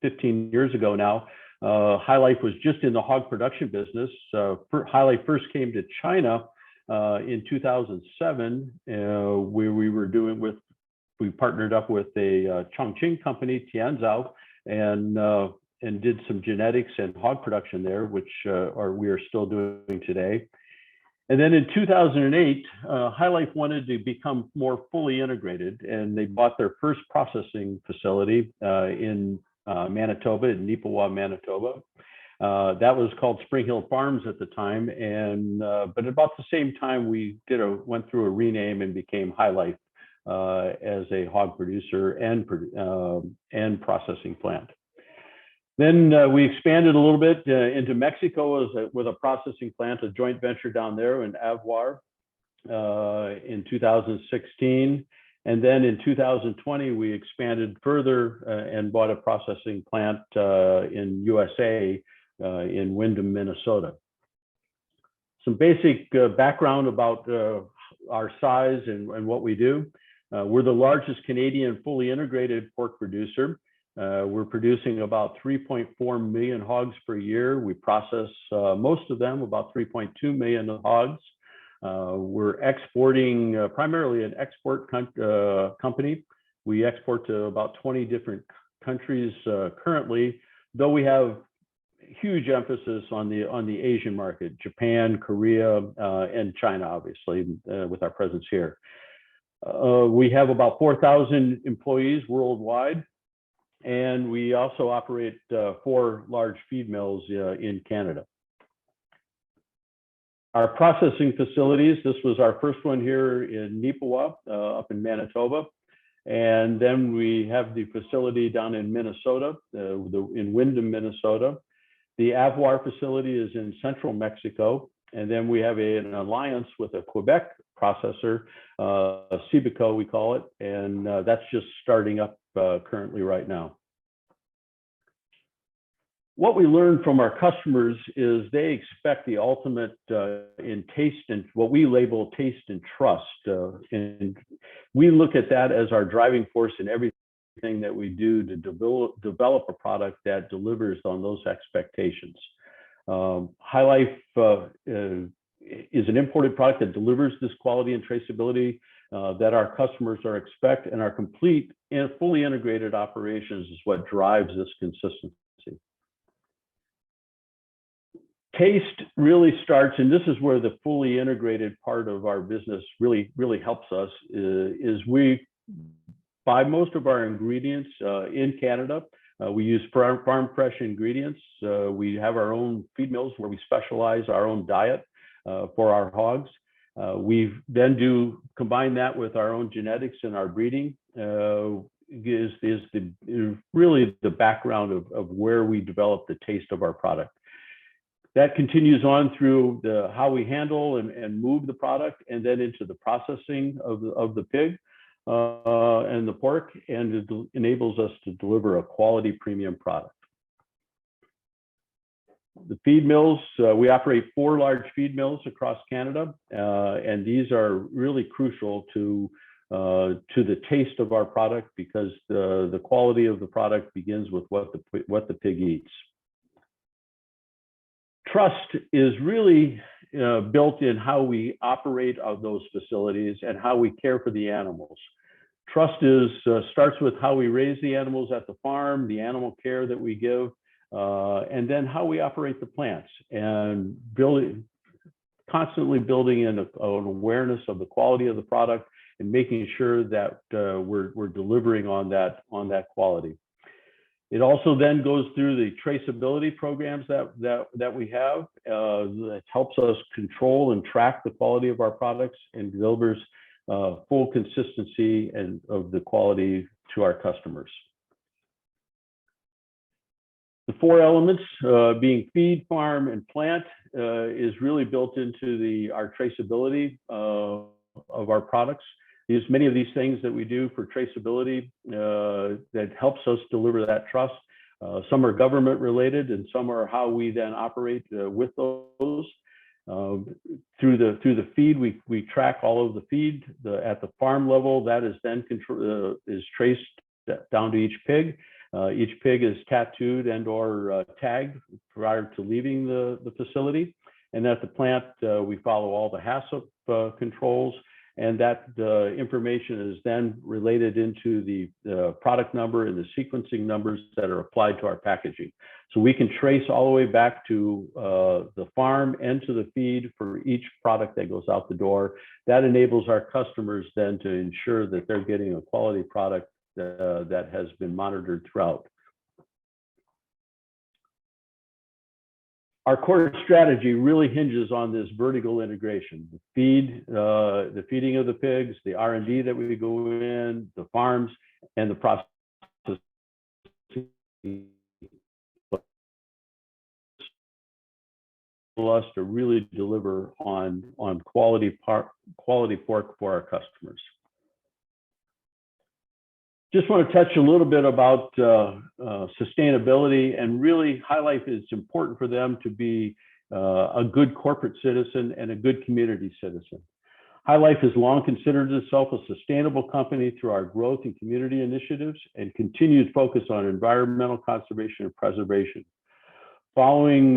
Speaker 15: 15 years ago now. High Life was just in the hog production business. High Life first came to China in 2007, where we partnered up with a Chongqing company, Tianzhou, and did some genetics and hog production there, which we are still doing today. And then in 2008, High Life wanted to become more fully integrated, and they bought their first processing facility in Manitoba, in Neepawa, Manitoba. That was called Spring Hill Farms at the time, and but about the same time we went through a rename and became High Life as a hog producer and processing plant. Then we expanded a little bit into Mexico with a processing plant, a joint venture down there in Avuar in 2016. And then in 2020, we expanded further and bought a processing plant in USA in Windham, Minnesota. Some basic background about our size and what we do. We're the largest Canadian fully integrated pork producer. We're producing about 3.4 million hogs per year. We process most of them, about 3.2 million hogs. We're exporting, primarily an export company. We export to about 20 different countries currently, though we have huge emphasis on the Asian market, Japan, Korea, and China, obviously, with our presence here. We have about 4,000 employees worldwide, and we also operate 4 large feed mills in Canada. Our processing facilities, this was our first one here in Neepawa, up in Manitoba. And then we have the facility down in Minnesota, in Windham, Minnesota. The Avuar facility is in central Mexico. And then we have an alliance with a Quebec processor, Cibico, we call it. And that's just starting up currently right now. What we learn from our customers is they expect the ultimate in taste and what we label taste and trust. And we look at that as our driving force in everything that we do to develop a product that delivers on those expectations. High Life is an imported product that delivers this quality and traceability that our customers expect, and our complete and fully integrated operations is what drives this consistency. Taste really starts, and this is where the fully integrated part of our business really helps us, is we buy most of our ingredients in Canada. We use farm fresh ingredients. We have our own feed mills where we specialize our own diet for our hogs. We then combine that with our own genetics and our breeding is really the background of where we develop the taste of our product. That continues on through how we handle and move the product, and then into the processing of the pig and the pork, and it enables us to deliver a quality premium product. The feed mills, we operate 4 large feed mills across Canada, and these are really crucial to the taste of our product because the quality of the product begins with what the pig eats. Trust is really built in how we operate those facilities and how we care for the animals. Trust starts with how we raise the animals at the farm, the animal care that we give, and then how we operate the plants, and constantly building in an awareness of the quality of the product and making sure that we're delivering on that quality. It also then goes through the traceability programs that we have that helps us control and track the quality of our products and delivers full consistency of the quality to our customers. The 4 elements being feed, farm, and plant is really built into our traceability of our products. Many of these things that we do for traceability that helps us deliver that trust. Some are government related and some are how we then operate with those. Through the feed, we track all of the feed at the farm level. That is then is traced down to each pig. Each pig is tattooed and or tagged prior to leaving the facility. And at the plant, we follow all the HACCP controls, and that information is then related into the product number and the sequencing numbers that are applied to our packaging. So we can trace all the way back to the farm and to the feed for each product that goes out the door. That enables our customers then to ensure that they're getting a quality product that has been monitored throughout. Our core strategy really hinges on this vertical integration: the feeding of the pigs, the R&D that we go in, the farms, and the process. Us to really deliver on quality pork for our customers. Just want to touch a little bit about sustainability and really highlight that it's important for them to be a good corporate citizen and a good community citizen. High Life has long considered itself a sustainable company through our growth and community initiatives and continued focus on environmental conservation and preservation. Following,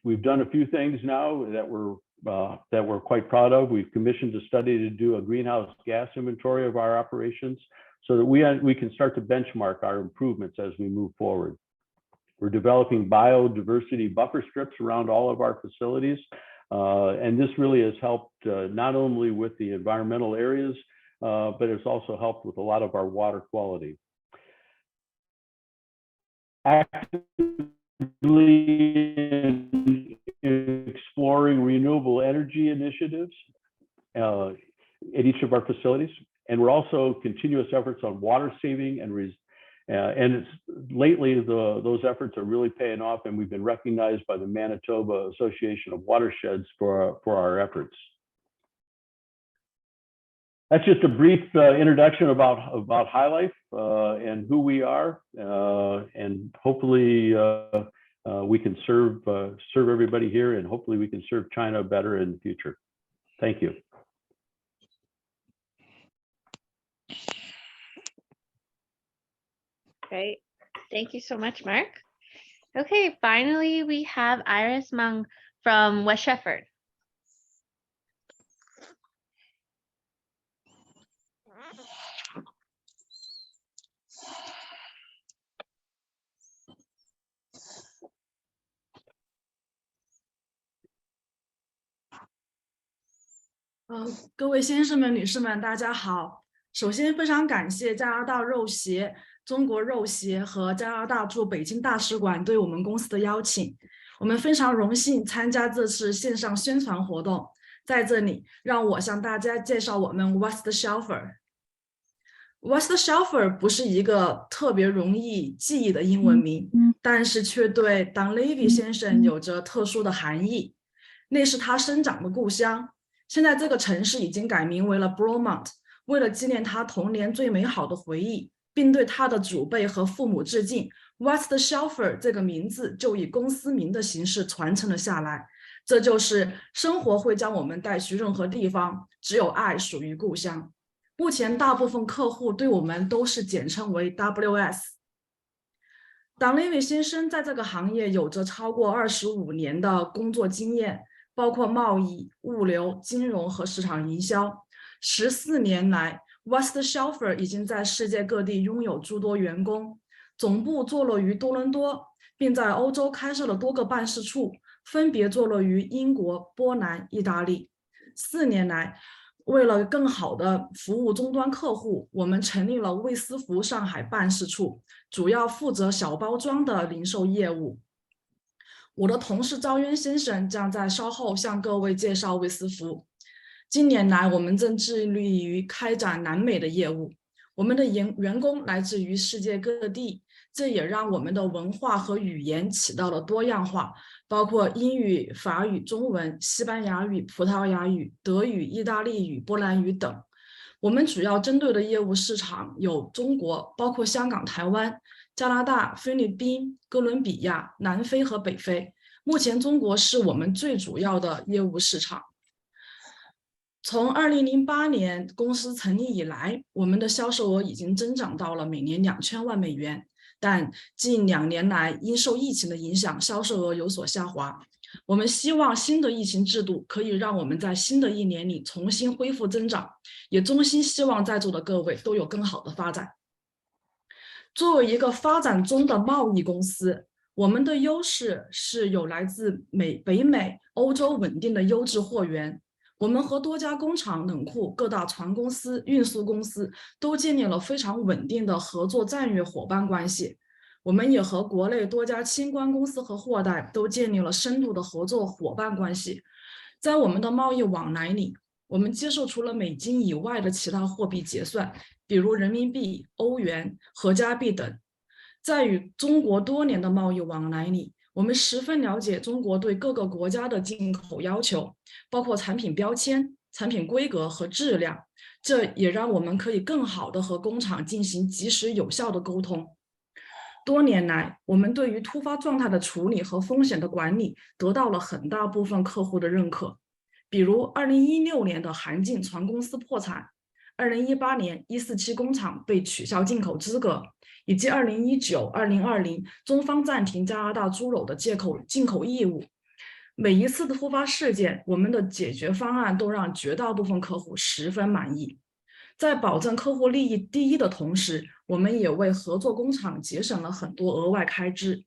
Speaker 15: we've done a few things now that we're quite proud of. We've commissioned a study to do a greenhouse gas inventory of our operations, so that we can start to benchmark our improvements as we move forward. We're developing biodiversity buffer strips around all of our facilities, and this really has helped not only with the environmental areas, but it's also helped with a lot of our water quality. Actively exploring renewable energy initiatives at each of our facilities. And we're also continuous efforts on water saving and lately those efforts are really paying off, and we've been recognized by the Manitoba Association of Watersheds for our efforts. That's just a brief introduction about High Life and who we are, and hopefully we can serve everybody here, and hopefully we can serve China better in the future. Thank you.
Speaker 3: Great. Thank you so much, Mark. Okay, finally, we have Iris Meng from West Shefford.
Speaker 16: 各位先生们、女士们，大家好。首先，非常感谢加拿大肉协、中国肉协和加拿大驻北京大使馆对我们公司的邀请。我们非常荣幸参加这次线上宣传活动。在这里，让我向大家介绍我们 West Shefford。West Shefford 不是一个特别容易记忆的英文名，但是却对 Dunleavy 先生有着特殊的含义。那是他生长的故乡。现在这个城市已经改名为了 Bromont， 为了纪念他童年最美好的回忆，并对他的祖辈和父母致敬， West Shelfer 这个名字就以公司名的形式传承了下来。这就是生活会将我们带去任何地方，只有爱属于故乡。目前大部分客户对我们都是简称为 WS。党雷伟先生在这个行业有着超过25年的工作经验，包括贸易、物流、金融和市场营销。14年来 ，West Shelfer 已经在世界各地拥有诸多员工，总部坐落于多伦多，并在欧洲开设了多个办事处，分别坐落于英国、波兰、意大利。4年来，为了更好的服务终端客户，我们成立了魏斯福上海办事处，主要负责小包装的零售业务。我的同事赵渊先生将在稍后向各位介绍魏斯福。近年来，我们正致力于开展南美的业务。我们的员工来自于世界各地，这也让我们的文化和语言起到了多样化，包括英语、法语、中文、西班牙语、葡萄牙语、德语、意大利语、波兰语等。我们主要针对的业务市场有中国，包括香港、台湾、加拿大、菲律宾、哥伦比亚、南非和北非。目前中国是我们最主要的业务市场。从2008年公司成立以来，我们的销售额已经增长到了每年2000万美元，但近2年来因受疫情的影响，销售额有所下滑。我们希望新的疫情制度可以让我们在新的1年里重新恢复增长，也衷心希望在座的各位都有更好的发展。作为一个发展中的贸易公司，我们的优势是有来自北美、欧洲稳定的优质货源。我们和多家工厂、冷库、各大船公司、运输公司都建立了非常稳定的合作战略伙伴关系。我们也和国内多家清关公司和货代都建立了深度的合作伙伴关系。在我们的贸易往来里，我们接受除了美金以外的其他货币结算，比如人民币、欧元和加币等。在与中国多年的贸易往来里，我们十分了解中国对各个国家的进口要求，包括产品标签、产品规格和质量，这也让我们可以更好地和工厂进行及时有效的沟通。多年来，我们对于突发状态的处理和风险的管理得到了很大部分客户的认可，比如2016年的韩进船公司破产，2018年147工厂被取消进口资格，以及2019、2020中方暂停加拿大猪肉的进口义务。每一次的突发事件，我们的解决方案都让绝大部分客户十分满意。在保证客户利益第一的同时，我们也为合作工厂节省了很多额外开支，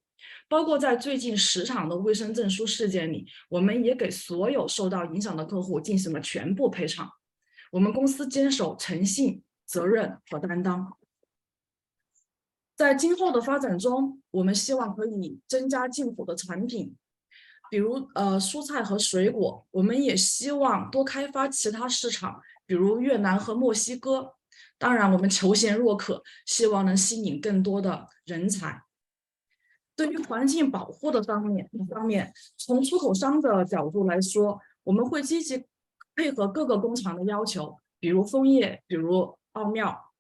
Speaker 16: 包括在最近10场的卫生证书事件里，我们也给所有受到影响的客户进行了全部赔偿。我们公司坚守诚信、责任和担当。在今后的发展中，我们希望可以增加进口的产品，比如蔬菜和水果。我们也希望多开发其他市场，比如越南和墨西哥。当然，我们求贤若渴，希望能吸引更多的人才。对于环境保护的方面，从出口商的角度来说，我们会积极配合各个工厂的要求，比如枫叶，比如奥妙，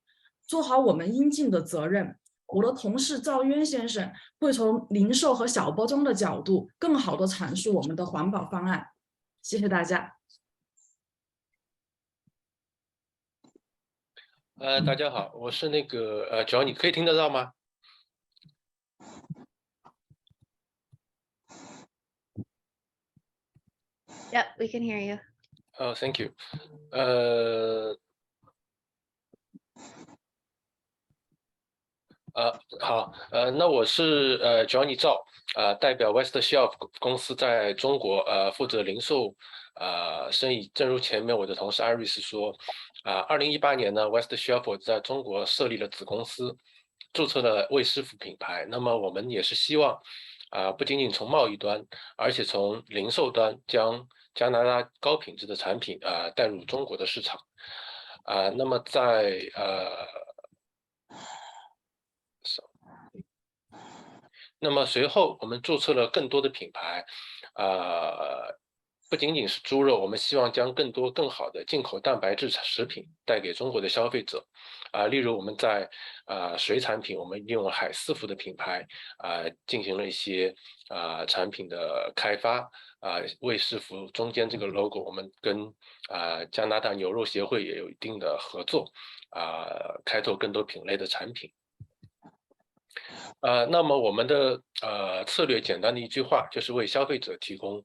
Speaker 16: 做好我们应尽的责任。我的同事赵渊先生会从零售和小包装的角度，更好地阐述我们的环保方案。谢谢大家。
Speaker 17: 大家好，我是那个Johnny，可以听得到吗
Speaker 3: ？Yep, we can hear you.
Speaker 17: Oh, thank you. 好，那我是Johnny 赵，代表 West Shelf 公司在中国负责零售生意。正如前面我的同事艾瑞斯说，2018年呢 ，West Shelf 在中国设立了子公司，注册了魏师傅品牌。那么我们也是希望不仅仅从贸易端，而且从零售端将加拿大高品质的产品带入中国的市场。那么在那么随后我们注册了更多的品牌，不仅仅是猪肉，我们希望将更多更好的进口蛋白质食品带给中国的消费者。例如我们在水产品，我们利用海丝芙的品牌进行了一些产品的开发。卫士服中间这个 logo， 我们跟加拿大牛肉协会也有一定的合作，开拓更多品类的产品。那么我们的策略简单的一句话就是为消费者提供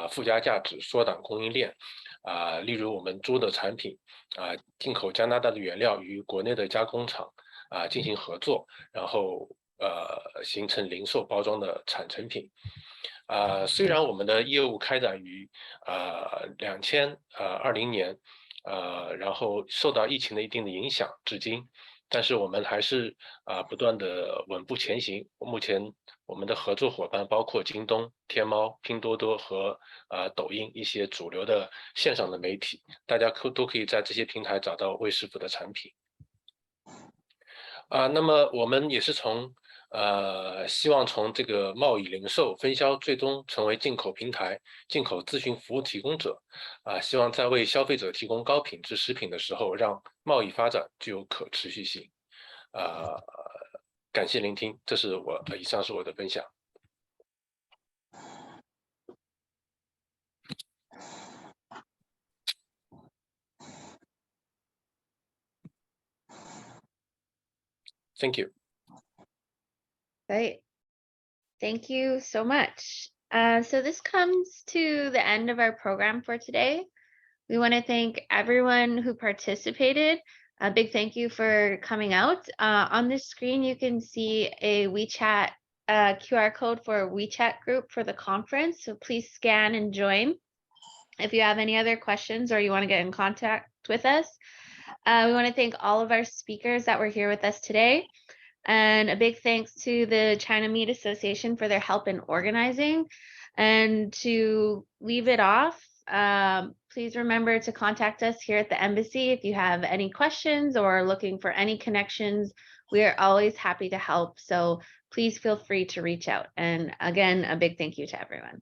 Speaker 17: 附加价值，缩短供应链。例如我们猪的产品进口加拿大的原料与国内的加工厂进行合作，然后形成零售包装的产成品。虽然我们的业务开展于2020年，然后受到疫情的一定的影响，至今。但是我们还是不断的稳步前行。目前我们的合作伙伴包括京东、天猫、拼多多和抖音一些主流的线上的媒体，大家都可以在这些平台找到卫士服的产品。那么我们也是希望从这个贸易零售分销最终成为进口平台、进口咨询服务提供者。希望在为消费者提供高品质食品的时候，让贸易发展具有可持续性。感谢聆听，以上是我的分享。Thank you.
Speaker 3: Great. Thank you so much. So this comes to the end of our program for today. We want to thank everyone who participated. A big thank you for coming out. On this screen, you can see a WeChat QR code for a WeChat group for the conference. So please scan and join. If you have any other questions or you want to get in contact with us, we want to thank all of our speakers that were here with us today. And a big thanks to the China Meat Association for their help in organizing. And to leave it off, please remember to contact us here at the embassy if you have any questions or looking for any connections. We are always happy to help. So please feel free to reach out. And again, a big thank you to everyone.